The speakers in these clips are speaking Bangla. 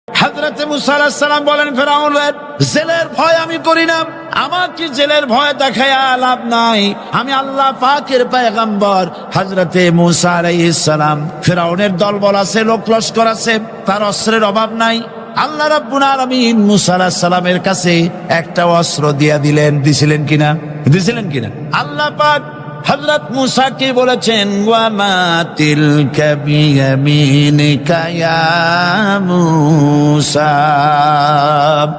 হযরত মুসা আলাইহিস সালাম বলেন, ফেরাউনের জেলের ভয় আমি করি না, আমাকে জেলের ভয় দেখায়া লাভ নাই, আমি আল্লাহ পাকের পয়গম্বর হযরত মুসা আলাইহিস সালাম। ফেরাউনের দলবল আছে, লোক লস্কর আছে, তার অস্ত্রের অভাব নাই। আল্লাহ রাব্বুল আলামিন মুসা আলাইহিস সালামের কাছে একটা অস্ত্র দিছিলেন কিনা আল্লাহ পাক হযরত মুসা কে বলেছেন, ওয়া মা তিলকা বিয়ামিনিকা ইয়া মুসা,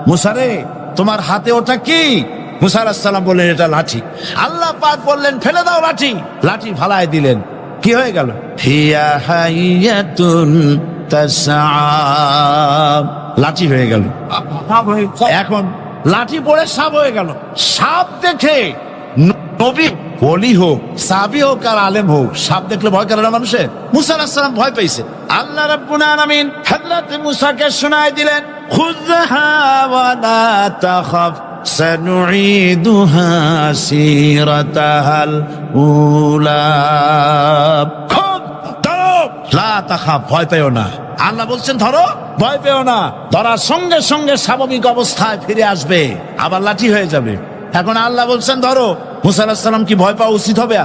মুসা রে তোমার হাতে ওটা কি? মুসা আলাইহিস সালাম বললেন, এটা লাঠি। আল্লাহ পাক বললেন, ফেলে দাও লাঠি। লাঠি ফালায় দিলেন, কি হয়ে গেল? হিয়া হাইয়াতুন তাসআ, লাঠি হয়ে গেল। এখন লাঠি পড়ে সাপ হয়ে গেল। সাপ দেখে নবী ওলি হোক, সাহাবী হোক আর আলেম হোক, সাপ দেখলে ভয় করে না মানুষের? মুসা আলাইহিস সালাম ভয় পেয়েছে। আল্লাহ রাব্বুল আলামিন হযরত মুসাকে শোনায় দিলেন, খুযহা ওয়া লা তাখাফ সানুঈদুহা সিরাতাহাল উলা, খুব ধরো, লা তাখাফ, ভয় পেও না। আল্লাহ বলছেন ধরো, ভয় পেও না। ধরার সঙ্গে সঙ্গে স্বাভাবিক অবস্থায় ফিরে আসবে, আবার লাঠি হয়ে যাবে। এখন আল্লাহ বলছেন ধরো। মুসা আলাইহিস সালাম কি ভয় পাওয়া উচিত হবে?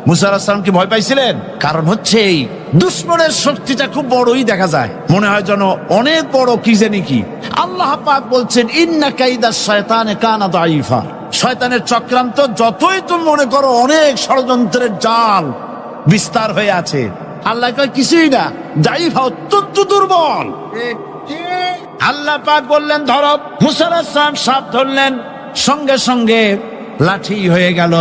মুসা আলাইহিস সালাম কি ভয় পাইছিলেন? কারণ হচ্ছে এই দুশমনের শক্তিটা খুব বড়ই দেখা যায়, মনে হয় যেন অনেক বড়, কি জানি কি। আল্লাহ পাক বলছেন, ইন্না কাইদাশ শয়তানে কানা দাঈফা, শয়তানের চক্রান্ত যতই তুমি মনে করো অনেক ষড়যন্ত্রের জাল বিস্তার হয়ে আছে, আল্লাহ কয় কিছুই না, দাঈফা, অত্যন্ত দুর্বল। আল্লাহ পাক বললেন ধরো। মুসা আলাইহিস সালাম সাপ ধরলেন, সঙ্গে সঙ্গে লাঠি হয়ে গেল।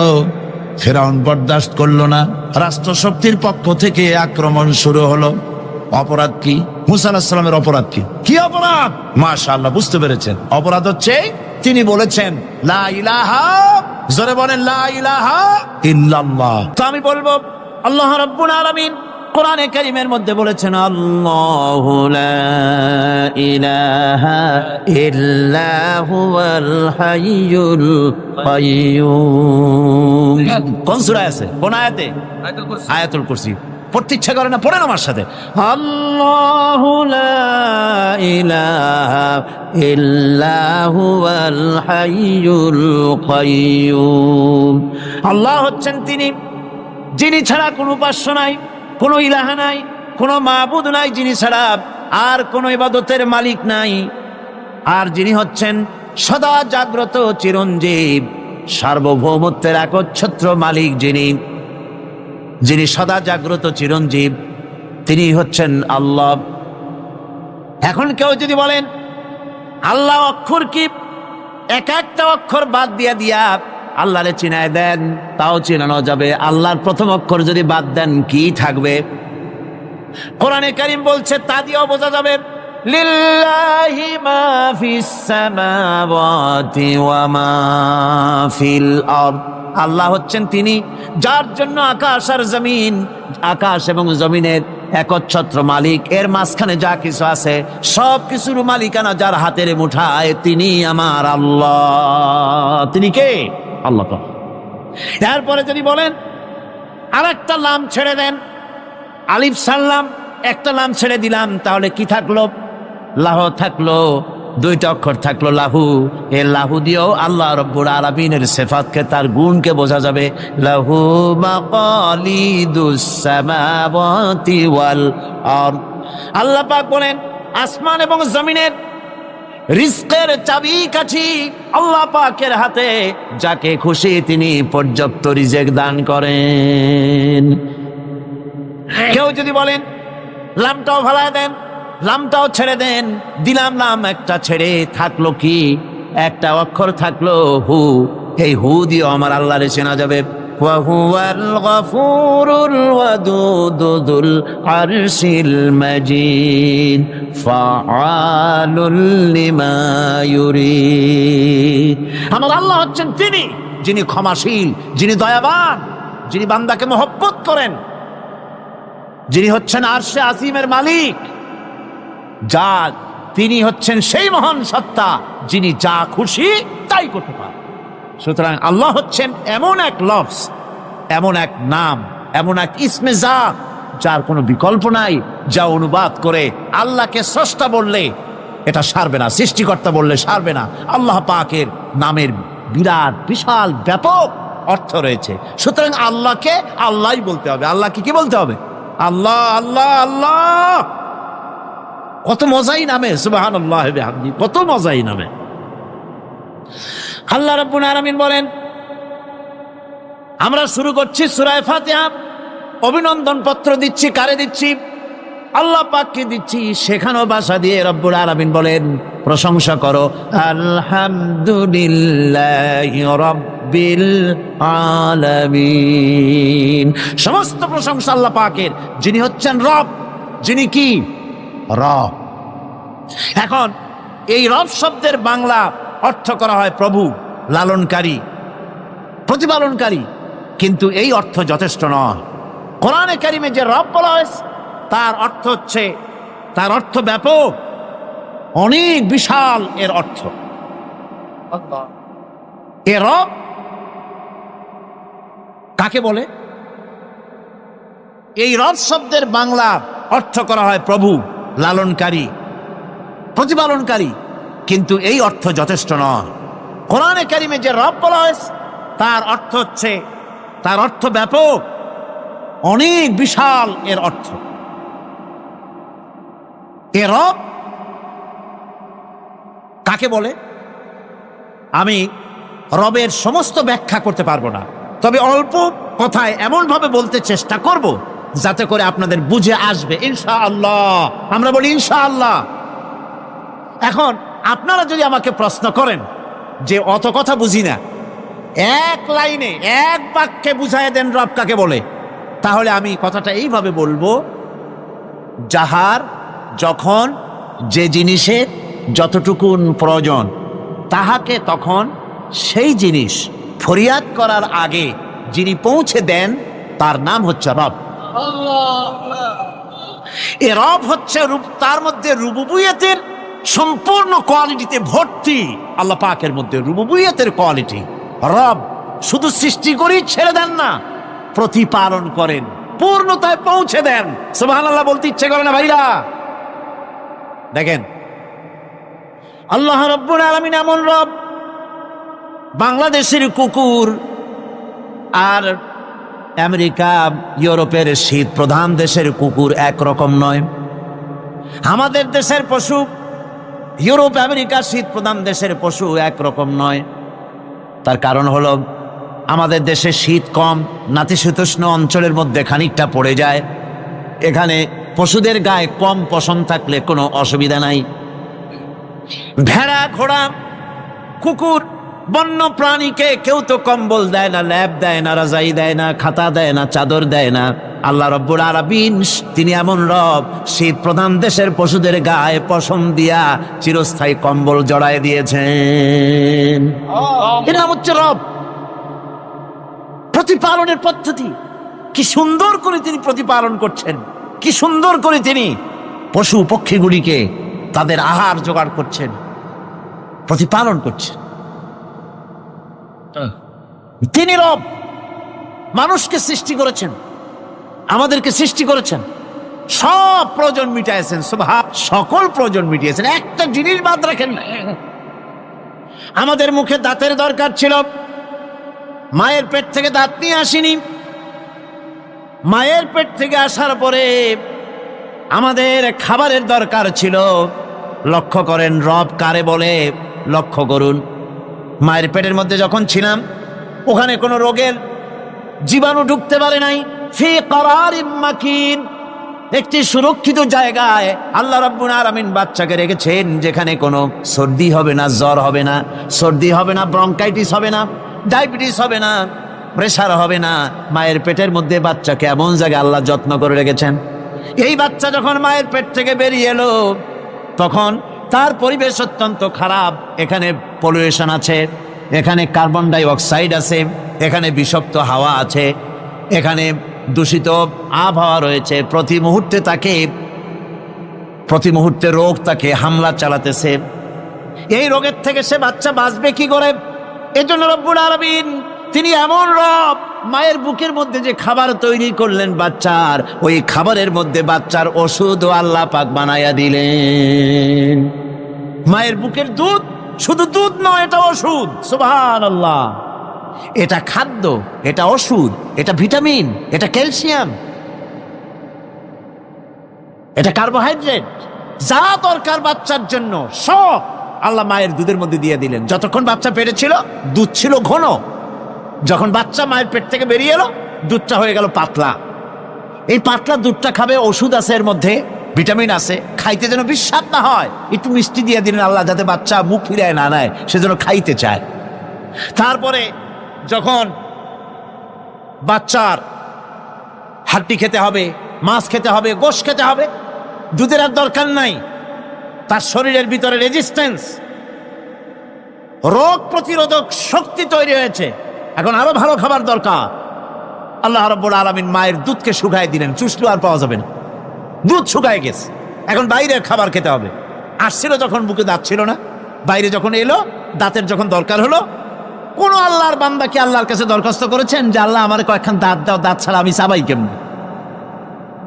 ফেরাউন বরদাস্ত করলো না, রাষ্ট্রশক্তির পক্ষ থেকে আক্রমণ শুরু হলো। অপরাধ কি? মুসা আলাইহিস সালামের অপরাধ কি অপরাধ? মাশাআল্লাহ, বুঝতে পেরেছেন। অপরাধ হচ্ছে তিনি বলেছেন লা ইলাহা, জোরে বলেন লা ইলাহা ইল্লাল্লাহ। তো আমি বলবো, আল্লাহ রাব্বুল আলামিন কোরআনে কারীমের মধ্যে বলেছেন, আল্লাহু লা ইলাহা ইল্লা হুয়াল হাইয়ুল কাইয়্যুম। কোন সূরায় আছে? কোন আয়াতে? আয়াতুল কুরসি। পড়তে ইচ্ছা করে না? পড়েন আমার সাথে, আল্লাহু লা ইলাহা ইল্লা হুয়াল হাইয়ুল কাইয়্যুম। আল্লাহ হচ্ছেন তিনি যিনি ছাড়া কোনো উপাস্য নাই, কোনো ইলাহা নাই, কোনো মাবুদ নাই, যিনি ছাড়া আর কোনো ইবাদতের মালিক নাই, আর যিনি হচ্ছেন সদা জাগ্রত চিরঞ্জীব, সার্বভৌমত্বের একচ্ছত্র মালিক, যিনি সদা জাগ্রত চিরঞ্জীব, তিনি হচ্ছেন আল্লাহ। এখন কেউ যদি বলেন আল্লাহ অক্ষর কি, এক একটা অক্ষর বাদ দিয়া আল্লাহরে চিনায় দেন, তাও চিনানো যাবে। আল্লাহর প্রথম অক্ষর যদি বাদ দেন, কি থাকবে? কোরআনে কারীম বলছে তা দিয়েও বোঝা যাবে, লিল্লাহি মা ফিস সামাওয়াতি ওয়া মা ফিল আরদ। আল্লাহ হচ্ছেন তিনি যার জন্য আকাশ আর জমিন, আকাশ এবং জমিনের একচ্ছত্র মালিক। এর মাঝখানে যা কিছু আছে সব কিছুর মালিকানা যার হাতের মুঠায়, তিনি আমার আল্লাহ। তিনি কে? আল্লাহ। এরপরে যদি বলেন আর একটা নাম ছেড়ে দেন, আলিফ সাল্লাম, একটা নাম ছেড়ে দিলাম, তাহলে কি থাকলো? লাহু থাকলো, দুইটা অক্ষর থাকলো লাহু। এই লাহু দিয়েও আল্লাহ রাব্বুল আলামিনের সিফাতকে, তার গুণকে বোঝা যাবে। লাহু মাকালিদুস সামাওয়াতি ওয়াল আরদ। আল্লাহ পাক বলেন আসমান এবং জমিনের রিজকের চাবি কাঠি আল্লাহ পাকের হাতে, যাকে খুশি তিনি পর্যাপ্ত রিজেক দান করেন। কেউ যদি বলেন লামটাও ভালায় দেন, লামটাও ছেড়ে দেন, দিলাম নাম একটা ছেড়ে, থাকলো কি? একটা অক্ষর থাকলো হু। এই হু দিয়ে আমার আল্লাহরে চেনা যাবে। ওয়া হুয়াল গফুরুল ওয়াদুদুল আরশিল মাজিদ ফাআলুল লিমা ইউরিদ। আমার আল্লাহ হচ্ছেন তিনি যিনি ক্ষমাশীল, যিনি দয়াবান, যিনি বান্দাকে মহব্বত করেন, যিনি হচ্ছেন আরশে আজিমের মালিক, তিনি হচ্ছেন সেই মহান সত্তা যিনি যা খুশি তাই করতে পারেন। সুতরাং আল্লাহ হচ্ছেন এমন এক লফজ, এমন এক নাম, এমন এক ইসমে জাত যার কোনো বিকল্প নাই, যা অনুবাদ করে আল্লাহকে স্রষ্টা বললে এটা সারবে না, সৃষ্টিকর্তা বললে সারবে না। আল্লাহ পাকের নামের বিরাট বিশাল ব্যাপক অর্থ রয়েছে। সুতরাং আল্লাহকে আল্লাহই বলতে হবে। আল্লাহকে কি বলতে হবে? আল্লাহ আল্লাহ আল্লাহ। কত মজাই নামে, সুবহানাল্লাহ বিহামদিহি, কত মজাই নামে। আল্লাহ রাব্বুল আলামিন বলেন, আমরা শুরু করছি সূরা ফাতিহা। অভিনন্দন পত্র দিচ্ছি, কারে দিচ্ছি? আল্লাহ পাককে দিচ্ছি। শেখানো ভাষা দিয়ে রব্বুল আলামিন বলেন, প্রশংসা করো আলহামদুলিল্লাহি রাব্বিল আলামিন। সমস্ত প্রশংসা আল্লাহ পাকের, যিনি হচ্ছেন রব, যিনি কি? রব। এখন এই রব শব্দের বাংলা অর্থ করা হয় প্রভু, লালনকারী, প্রতিপালনকারী, কিন্তু এই অর্থ যথেষ্ট নয়। কোরআনে কারিমে যে রব বলা হয়েছে তার অর্থ হচ্ছে, তার অর্থ ব্যাপক, অনেক বিশাল এর অর্থ। এ রব কাকে বলে? এই রব শব্দের বাংলা অর্থ করা হয় প্রভু, লালনকারী, প্রতিপালনকারী, কিন্তু এই অর্থ যথেষ্ট নয়। কোরআনে কারিমে যে রব বলা হয়েছে তার অর্থ হচ্ছে, তার অর্থ ব্যাপক, অনেক বিশাল এর অর্থ। এ রব কাকে বলে? আমি রবের সমস্ত ব্যাখ্যা করতে পারবো না, তবে অল্প কথায় এমন ভাবে বলতে চেষ্টা করব যাতে করে আপনাদের বুঝে আসবে ইনশাআল্লাহ। আমরা বলি ইনশাআল্লাহ। এখন আপনারা যদি আমাকে প্রশ্ন করেন যে অত কথা বুঝি না, এক লাইনে এক বাক্যে বুঝায় দেন রব কাকে বলে, তাহলে আমি কথাটা এইভাবে বলবো, যাহার যখন যে জিনিসের যতটুকুন প্রয়োজন তাহাকে তখন সেই জিনিস ফরিয়াদ করার আগে যিনি পৌঁছে দেন তার নাম হচ্ছে রব। এ রব হচ্ছে তার মধ্যে রুবুবিয়তের সম্পূর্ণ কোয়ালিটিতে ভর্তি। আল্লাহ পাকের মধ্যে রুবুবিয়তের কোয়ালিটি। রব শুধু সৃষ্টি করেই ছেড়ে দেন না, প্রতিপালন করেন, পূর্ণতায় পৌঁছে দেন। সুবহানাল্লাহ বলতে ইচ্ছে করে না ভাইরা? দেখেন, আল্লাহ রাব্বুল আলামিন এমন রব, বাংলাদেশের কুকুর আর আমেরিকা ইউরোপের শীত প্রধান দেশের কুকুর একরকম নয়। আমাদের দেশের পশু ইউরোপ আমেরিকা শীত প্রধান দেশের পশু একরকম নয়। তার কারণ হলো আমাদের দেশে শীত কম, নাতিশীতোষ্ণ অঞ্চলের মধ্যে খানিকটা পড়ে যায়। এখানে পশুদের গায়ে কম পশম থাকলে কোনো অসুবিধা নাই। ভেড়া, ঘোড়া, কুকুর, বন্য প্রাণীকে কেউ তো কম্বল দেয় না, ল্যাপ দেয় না, রাজাই দেয় না, খাতা দেয় না, চাদর দেয় না। আল্লাহ রাব্বুল আলামিন তিনি এমন রব, শীত প্রধান দেশের পশুদের গায়ে পশম দিয়া চিরস্থায়ী কম্বল জড়ায় দিয়েছেন। এটা হচ্ছে রব। প্রতিপালনের পদ্ধতি কি সুন্দর করে তিনি প্রতিপালন করছেন, কি সুন্দর করে তিনি পশু পক্ষীগুলিকে তাদের আহার জোগাড় করছেন, প্রতিপালন করছেন। তিনি রব। মানুষকে সৃষ্টি করেছেন, আমাদেরকে সৃষ্টি করেছেন, সব প্রয়োজন মিটাইছেন, সকল প্রয়োজন মিটিয়েছেন, একটা জিনিস বাদ রাখেন না। আমাদের মুখে দাঁতের দরকার ছিল, মায়ের পেট থেকে দাঁত নিয়ে আসিনি। মায়ের পেট থেকে আসার পরে আমাদের খাবারের দরকার ছিল। লক্ষ্য করেন রব কারে বলে, লক্ষ্য করুন। মায়ের পেটের মধ্যে যখন ছিলাম ওখানে কোনো রোগের জীবাণু ঢুকতে পারে নাই। ফি করারিম মাকিন, একটি সুরক্ষিত জায়গায় আল্লাহ রাব্বুল আলামিন বাচ্চাকে রেখেছেন, যেখানে কোনো সর্দি হবে না, জ্বর হবে না, সর্দি হবে না, ব্রঙ্কাইটিস হবে না, ডায়াবেটিস হবে না, প্রেসার হবে না। মায়ের পেটের মধ্যে বাচ্চাকে এমন জায়গায় আল্লাহ যত্ন করে রেখেছেন। এই বাচ্চা যখন মায়ের পেট থেকে বেরিয়ে এলো তখন তার পরিবেশ অত্যন্ত খারাপ। এখানে পলিউশন আছে, এখানে কার্বন ডাই অক্সাইড আছে, এখানে বিষাক্ত হাওয়া আছে, এখানে দূষিত আবহাওয়া রয়েছে। প্রতি মুহূর্তে রোগ তাকে হামলা চালাতেছে। এই রোগের থেকে সে বাচ্চা বাঁচবে কি করে? এজন্য রব্বুল আলামিন তিনি এমন রব, মায়ের বুকের মধ্যে যে খাবার তৈরি করলেন বাচ্চার, ওই খাবারের মধ্যে বাচ্চার ওষুধও আল্লাহ পাক বানায়া দিলেন। মায়ের বুকের দুধ শুধু দুধ নয়, এটা ওষুধ। সুবহানাল্লাহ। এটা খাদ্য, এটা ওষুধ, এটা ভিটামিন, এটা ক্যালসিয়াম, এটা কার্বোহাইড্রেট, যা দরকার বাচ্চার জন্য সব আল্লাহ মায়ের দুধের মধ্যে দিয়ে দিলেন। যতক্ষণ বাচ্চা পেটে ছিল দুধ ছিল ঘন, যখন বাচ্চা মায়ের পেট থেকে বেরিয়ে এলো দুধটা হয়ে গেল পাতলা। এই পাতলা দুধটা খাবে, ওষুধ আছে এর মধ্যে, ভিটামিন আছে, খাইতে যেন বিস্বাদ না হয় একটু মিষ্টি দিয়ে দিলেন আল্লাহ, যাতে বাচ্চা মুখ ফিরায় না নেয়, সেজন্য খাইতে চায়। তারপরে যখন বাচ্চার হাড্ডি খেতে হবে, মাছ খেতে হবে, গোশত খেতে হবে, দুধের আর দরকার নাই, তার শরীরের ভিতরে রেজিস্ট্যান্স, রোগ প্রতিরোধক শক্তি তৈরি হয়েছে, এখন আরো ভালো খাবার দরকার। আল্লাহ রাব্বুল আলামিন মায়ের দুধকে শুকায় দিলেন, চুষলো আর পাওয়া যাবে না, দুধ শুকায় গেছে, এখন বাইরের খাবার খেতে হবে। আসছিল যখন বুকে দাঁত ছিল না, বাইরে যখন এলো দাঁতের যখন দরকার হলো, কোন আল্লাহর বান্দা কি আল্লাহর কাছে দরখাস্ত করেছেন যে আল্লাহ আমার কয়েকখান দাঁত দাও, দাঁত ছাড়া আমি চাবাই কেমন?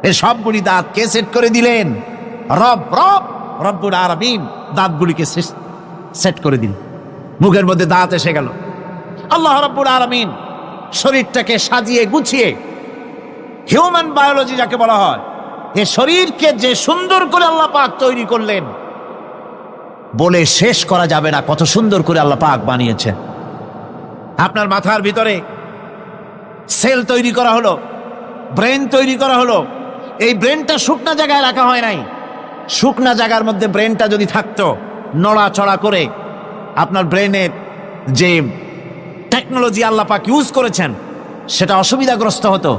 এই সবগুলি দাঁত কে সেট করে দিলেন? রব্বুল আলামিন দাঁতগুলিকে সেট করে দিলেন, মুখের মধ্যে দাঁত এসে গেল। আল্লাহ রব্বুল আলামিন শরীরটাকে সাজিয়ে গুছিয়ে, হিউম্যান বায়োলজি যাকে বলা হয়, এই শরীরকে যে সুন্দর করে আল্লাহ পাক তৈরি করলেন বলে শেষ করা যাবে না, কত সুন্দর করে আল্লাহ পাক বানিয়েছেন। আপনার মাথার ভিতরে সেল তৈরি করা হলো, ব্রেন তৈরি করা হলো। এই ব্রেনটা শুকনা জায়গায় রাখা হয় নাই। শুকনা জায়গার মধ্যে ব্রেনটা যদি থাকতো, নড়াচড়া করে আপনার ব্রেনের যে টেকনোলজি আল্লাহ পাক ইউজ করেছেন সেটা অসুবিধাগ্রস্ত হতো।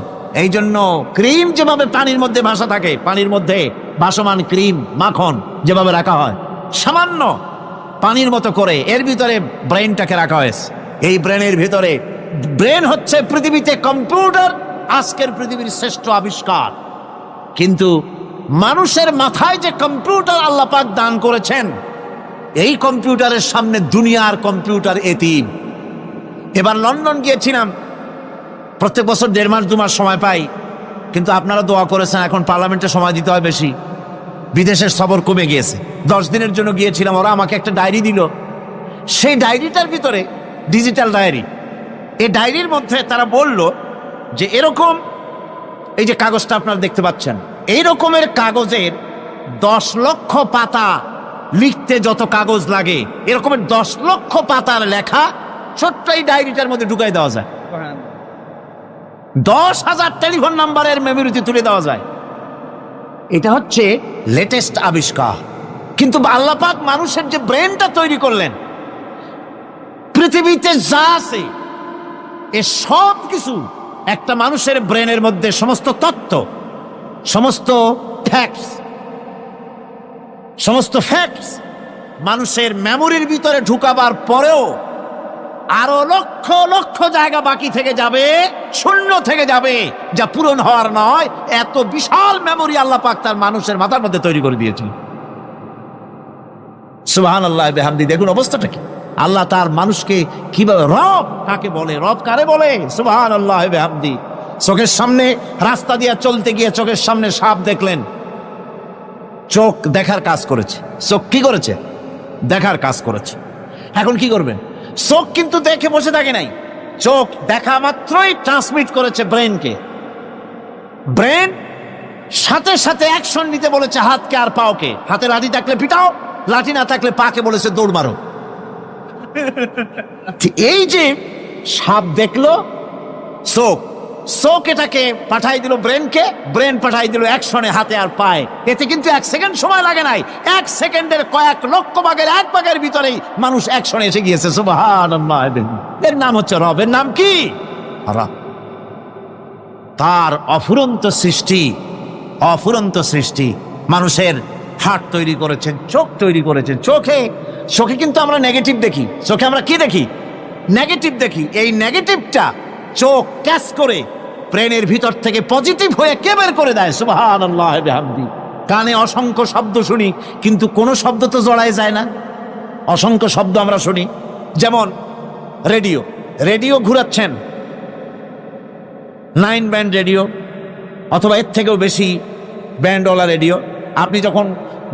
এই জন্য ক্রিম যেভাবে পানির মধ্যে ভাসা থাকে, পানির মধ্যে ভাসমান ক্রিম মাখন যেভাবে রাখা হয়, সামান্য পানির মতো করে এর ভিতরে ব্রেনটাকে রাখা হয়েছে। এই ব্রেনের ভিতরে, ব্রেন হচ্ছে পৃথিবীতে কম্পিউটার, আজকের পৃথিবীর শ্রেষ্ঠ আবিষ্কার। কিন্তু মানুষের মাথায় যে কম্পিউটার আল্লাহ পাক দান করেছেন, এই কম্পিউটারের সামনে দুনিয়ার কম্পিউটার এতিম। এবার লন্ডন গিয়েছিলাম, প্রত্যেক বছর 1.5 মাস 2 মাস সময় পাই, কিন্তু আপনারা দোয়া করেছেন এখন পার্লামেন্টে সময় দিতে হয় বেশি, বিদেশের সফর কমে গিয়েছে। 10 দিনের জন্য গিয়েছিলাম, ওরা আমাকে একটা ডায়েরি দিল। সেই ডায়েরিটার ভিতরে ডিজিটাল ডায়েরি, এই ডায়েরির মধ্যে তারা বলল যে এরকম, এই যে কাগজটা আপনারা দেখতে পাচ্ছেন, এই রকমের কাগজের 10 লক্ষ পাতা লিখতে যত কাগজ লাগে, এরকমের 10 লক্ষ পাতার লেখা ছোট্ট এই ডায়েরিটার মধ্যে ঢুকাই দেওয়া যায়। 10,000 টেলিফোন নাম্বারের মেমোরিতে তুলে দেওয়া যায়। এটা হচ্ছে লেটেস্ট আবিষ্কার। কিন্তু আল্লাহ পাক মানুষের যে ব্রেনটা তৈরি করলেন, পৃথিবীতে যা আছে এ সব কিছু একটা মানুষের ব্রেনের মধ্যে, সমস্ত তথ্য, সমস্ত ফ্যাক্টস মানুষের মেমোরির ভিতরে ঢুকাবার পরেও আরো লক্ষ লক্ষ জায়গা বাকি থেকে যাবে, শূন্য থেকে যাবে, যা পূরণ হওয়ার নয়। এত বিশাল মেমোরি আল্লাহ পাক তার মানুষের মাথার মধ্যে তৈরি করে দিয়েছেন। সুবহানাল্লাহ বিহামদি। দেখুন অবস্থাটা কি, আল্লাহ তার মানুষকে কিভাবে, রব কাকে বলে, রব কারে বলে, সুবহানাল্লাহ বিহামদি। চোখের সামনে রাস্তা দিয়ে চলতে গিয়ে চোখের সামনে সাপ দেখলেন, চোখ দেখার কাজ করেছে। চোখ কি করেছে? দেখার কাজ করেছে। এখন কি করবেন? চোখ কিন্তু দেখে বসে থাকে নাই, চোখ দেখা মাত্রই ট্রান্সমিট করেছে ব্রেনকে। ব্রেন সাথে সাথে অ্যাকশন নিতে বলেছে হাতকে আর পাওকে। হাতে লাঠি থাকলে পিটাও, লাঠি না থাকলে পাকে বলেছে দৌড় মারো। এই যে সাপ দেখলো, চোখ এটাকে পাঠাই দিল ব্রেনকে, ব্রেন পাঠাই দিল অ্যাকশনে হাতে আর পায়ে। এতে কিন্তু 1 সেকেন্ড সময় লাগে নাই, 1 সেকেন্ডের কয়েক লক্ষ ভাগের 1 ভাগের ভিতরেই মানুষ অ্যাকশনে এসে গিয়েছে। সুবহানাল্লাহ। এর নাম হচ্ছে রব। এর নাম কি? রব। তার অফুরন্ত সৃষ্টি। মানুষের হার্ট তৈরি করেছেন, চোখ তৈরি করেছেন। চোখে কিন্তু আমরা নেগেটিভ দেখি, চোখে আমরা কি দেখি? নেগেটিভ দেখি। এই নেগেটিভটা চোখ ক্যাচ করে ব্রেনের ভিতর থেকে পজিটিভ হয়ে কে বের করে দেয়? সুবহানাল্লাহ বিহামদি। কানে অসংখ্য শব্দ শুনি, কিন্তু কোনো শব্দ তো জড়ায় যায় না। অসংখ্য শব্দ আমরা শুনি, যেমন রেডিও। রেডিও ঘুরাচ্ছেন, 9 ব্যান্ড রেডিও অথবা এর থেকেও বেশি ব্যান্ডওয়ালা রেডিও, আপনি যখন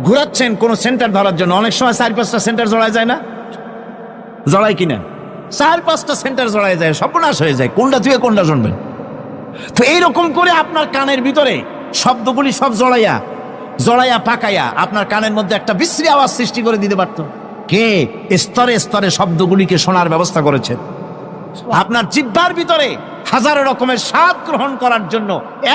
ঘুরাচ্ছেন কোনো সেন্টার ধরার জন্য, অনেক সময় 4-5টা সেন্টার জড়ায় যায় না? জড়ায় কিনা? 4-5টা সেন্টার জড়ায় যায়, সর্বনাশ হয়ে যায়, কোনটা থেকে কোনটা শুনবেন। তো এইরকম করে আপনার কানের ভিতরে শব্দগুলি সব জড়াইয়া পাকাইয়া আপনার কানের মধ্যে একটা বিশ্রী আওয়াজ সৃষ্টি করে দিতে পারত। কে স্তরে স্তরে শব্দগুলিকে শোনার ব্যবস্থা করেছে? আপনার জিহ্বার ভিতরে হাজারো রকমের স্বাদ গ্রহণ করার জন্য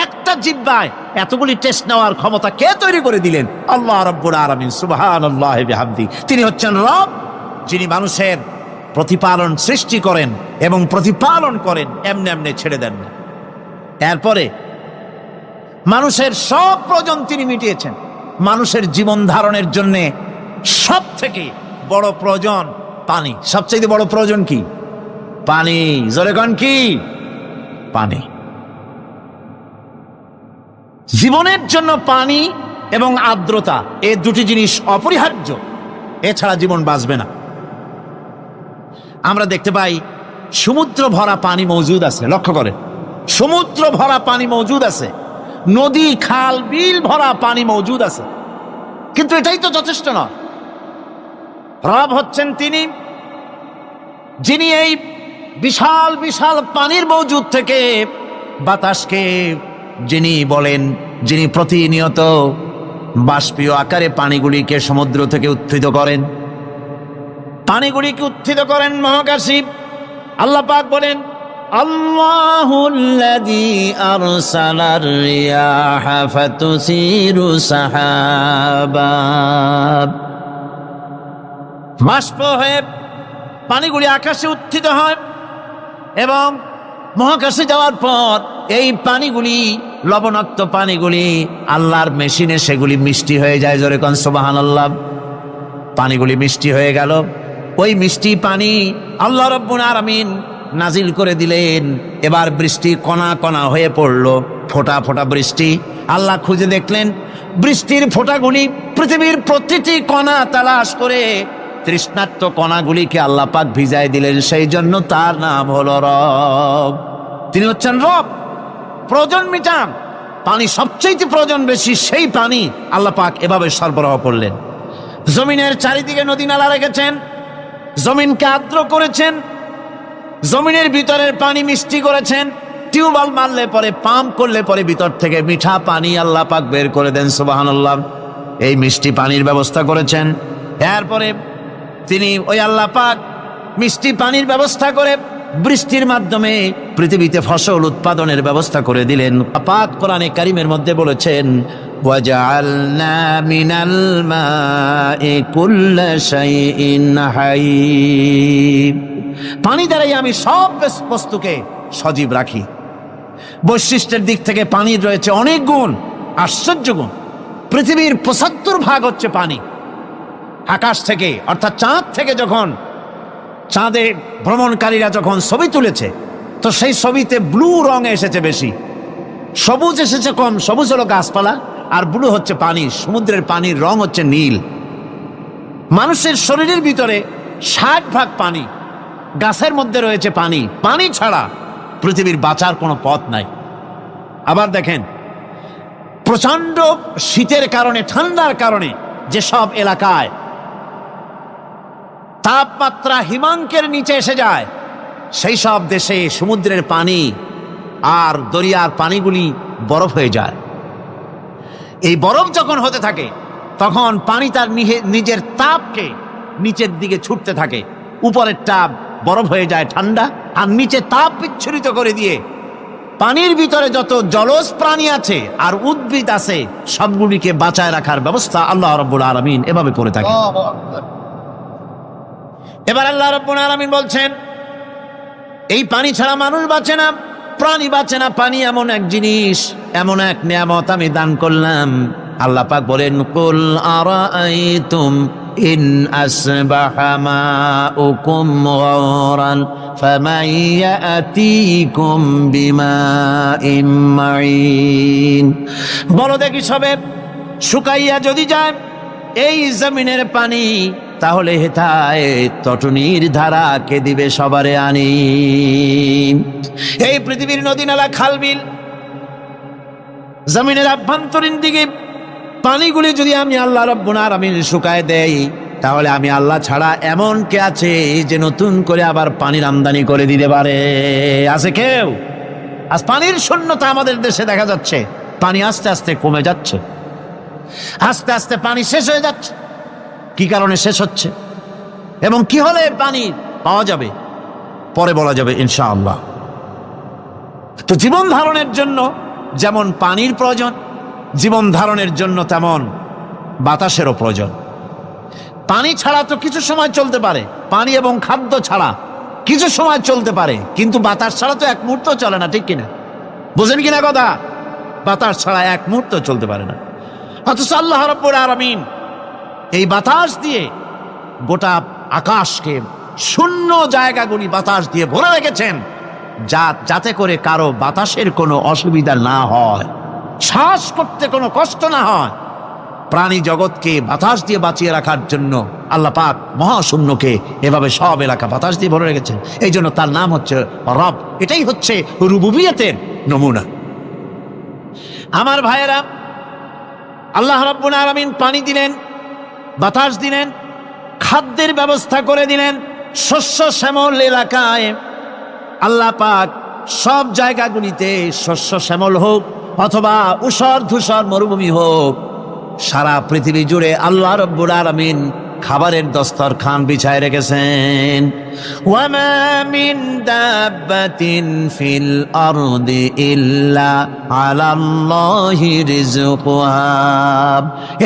একটা জিহ্বায় এতগুলি টেস্ট নেওয়ার ক্ষমতা কে তৈরি করে দিলেন? আল্লাহ রাব্বুল আলামিন সুবহানাল্লাহি বিহামদি। তিনি হচ্ছেন রব, যিনি মানুষের প্রতিপালন সৃষ্টি করেন এবং প্রতিপালন করেন, এমনি এমনি ছেড়ে দেন না। এরপরে মানুষের সব প্রয়োজন তিনি মিটিয়েছেন। মানুষের জীবন ধারণের জন্য সব থেকে বড় প্রয়োজন পানি। সবচেয়ে বড় প্রয়োজন কি? পানি। জোরে কোন কি? পানি। জীবনের জন্য পানি এবং আর্দ্রতা, এই দুটি জিনিস অপরিহার্য, এছাড়া জীবন বাঁচবে না। আমরা দেখতে পাই সমুদ্র ভরা পানি মজুদ আছে, লক্ষ্য করেন, সমুদ্র ভরা পানি মজুদ আছে, নদী খাল বিল ভরা পানি মজুদ আছে, কিন্তু এটাই তো যথেষ্ট নয়। রব হচ্ছেন তিনি, যিনি এই বিশাল বিশাল পানির মজুদ থেকে বাতাসকে যিনি বলেন, যিনি প্রতিনিয়ত বাষ্পীয় আকারে পানিগুলিকে সমুদ্র থেকে উত্থিত করেন, পানিগুলিকে উত্থিত করেন মহাকাশী। আল্লাহ পাক বলেন, আল্লাহুল্লাযী আরসালার রিয়াহা ফাতুসিরু সাহাবা, বাষ্প হয়ে পানিগুলি আকাশে উত্থিত হয় এবং মহাকাশে যাওয়ার পর এই পানিগুলি, লবণাক্ত পানিগুলি আল্লাহর মেশিনে সেগুলি মিষ্টি হয়ে যায়। জোরে কোন সুবহানাল্লাহ। পানিগুলি মিষ্টি হয়ে গেল, ওই মিষ্টি পানি আল্লাহ রাব্বুল আলামিন নাজিল করে দিলেন। এবার বৃষ্টি কণা কণা হয়ে পড়লো, ফোঁটা ফোঁটা বৃষ্টি। আল্লাহ খুঁজে দেখলেন বৃষ্টির ফোঁটাগুলি পৃথিবীর প্রতিটি কণা তালাশ করে তৃষ্ণার্ত কণাগুলিকে আল্লাহ পাক ভিজায় দিলেন। সেই জন্য তার নাম হলো রব। তিনি হচ্ছেন রব, প্রয়োজন মিটান। পানি সবচেয়ে প্রয়োজন বেশি, সেই পানি আল্লাহ পাক এভাবে সরবরাহ করলেন। জমিনের চারিদিকে নদী নালা রেখেছেন, জমিনকে আর্দ্র করেছেন, জমিনের ভিতরের পানি মিষ্টি করেছেন। টিউবওয়েল মারলে পরে, পাম্প করলে পরে ভিতর থেকে মিঠা পানি আল্লাহ পাক বের করে দেন। সুবহানাল্লাহ। এই মিষ্টি পানির ব্যবস্থা করেছেন। এরপরে তিনি ওই আল্লাহ পাক মিষ্টি পানির ব্যবস্থা করে বৃষ্টির মাধ্যমে পৃথিবীতে ফসল উৎপাদনের ব্যবস্থা করে দিলেন। পাক কোরআনে কারীমের মধ্যে বলেছেন, ওয়াজআলনা মিনাল মাই কুল্লা শাইইন হাই, পানি দ্বারাই আমি সব বস্তুকে সজীব রাখি। বৈশিষ্ট্যের দিক থেকে পানির রয়েছে অনেক গুণ, আশ্চর্য গুণ। পৃথিবীর ৭৫% হচ্ছে পানি। আকাশ থেকে অর্থাৎ চাঁদ থেকে যখন চাঁদে ভ্রমণকারীরা যখন ছবি তুলেছে, তো সেই ছবিতে ব্লু রং এসেছে বেশি, সবুজ এসেছে কম। সবুজ হলো গাছপালা, আর ব্লু হচ্ছে পানি। সমুদ্রের পানির রং হচ্ছে নীল। মানুষের শরীরের ভিতরে ৬০% পানি, গাছের মধ্যে রয়েছে পানি। পানি ছাড়া পৃথিবীর বাঁচার কোনো পথ নাই। আবার দেখেন, প্রচন্ড শীতের কারণে, ঠান্ডার কারণে যেসব এলাকায় তাপমাত্রা হিমাঙ্কের নিচে এসে যায়, সেই সব দেশে সমুদ্রের পানি আর দরিয়ার পানিগুলি বরফ হয়ে যায়। এই বরফ যখন হতে থাকে, তখন পানি তার নিজের তাপকে নিচের দিকে ছুটতে থাকে। উপরের তাপ বরফ হয়ে যায় ঠান্ডা, আর নিচে তাপ বিচ্ছুরিত করে দিয়ে পানির ভিতরে যত জলজ প্রাণী আছে আর উদ্ভিদ আছে, সবগুলিকে বাঁচায় রাখার ব্যবস্থা আল্লাহ রাব্বুল আলামিন এভাবে করে থাকে। এবার আল্লাহ রাব্বুল আলামিন বলছেন, এই পানি ছাড়া মানুষ বাঁচে না, প্রাণী বাঁচে না। পানি এমন এক জিনিস, এমন এক নিয়ামত আমি দান করলাম। আল্লাহ পাক বলেন, কুল আরাআইতুম ইন আসবাহা মাউকুম গাওরান ফামান ইয়াতিকুম বিমাইন মাইন। বলো দেখি, সবে শুকাইয়া যদি যায় এই জমিনের পানি, তাহলে হেথায় তটনির ধারা কে দিবে সবারে আনি। এই পৃথিবীর নদী নালা খাল বিল জমিনের আভ্যন্তরীণ দিকে পানিগুলি যদি আমি আল্লাহ রাব্বুল আলামিন শুকায় দেই, তাহলে আমি আল্লাহ ছাড়া এমন কে আছে যে নতুন করে আবার পানির আমদানি করে দিতে পারে? আছে কেউ? আজ পানির শূন্যতা আমাদের দেশে দেখা যাচ্ছে। পানি আস্তে আস্তে কমে যাচ্ছে, আস্তে আস্তে পানি শেষ হয়ে যাচ্ছে। কি কারণে শেষ হচ্ছে এবং কি হলে পানি পাওয়া যাবে পরে বলা যাবে ইনশাআল্লাহ। তো জীবন ধারণের জন্য যেমন পানির প্রয়োজন, জীবন ধারণের জন্য তেমন বাতাসেরও প্রয়োজন। পানি ছাড়া তো কিছু সময় চলতে পারে, পানি এবং খাদ্য ছাড়া কিছু সময় চলতে পারে, কিন্তু বাতাস ছাড়া তো এক মুহূর্ত চলে না, ঠিক কিনা? বুঝেন কিনা কথা? বাতাস ছাড়া এক মুহূর্ত চলতে পারে না। অথচ আল্লাহ রাব্বুল আলামিন এই বাতাস দিয়ে গোটা আকাশকে, শূন্য জায়গাগুলি বাতাস দিয়ে ভরে রেখেছেন, যাতে করে কারো বাতাসের কোনো অসুবিধা না হয়, শ্বাস করতে কোনো কষ্ট না হয়। প্রাণী জগৎকে বাতাস দিয়ে বাঁচিয়ে রাখার জন্য আল্লাহ পাক মহাশূন্যকে এভাবে সব এলাকা বাতাস দিয়ে ভরে রেখেছেন। এই জন্য তার নাম হচ্ছে রব। এটাই হচ্ছে রুবুবিয়তের নমুনা। আমার ভাইয়েরা, আল্লাহ রাব্বুল আলামিন পানি দিলেন, বাতাস দিলেন, খাদ্যের ব্যবস্থা করে দিলেন। শস্য শ্যামল এলাকায় আল্লাহ পাক সব জায়গাগুলিতে শস্য শ্যামল হোক অথবা উষর ধূসর মরুভূমি হোক, সারা পৃথিবী জুড়ে আল্লাহ রাব্বুল আলামিন খাবারের দস্তরখান বিছায় রেখেছেন। ওয়ামা মিন দাব্বাতিন ফিল আরদি ইল্লা আলাল্লাহি রিজকুহা।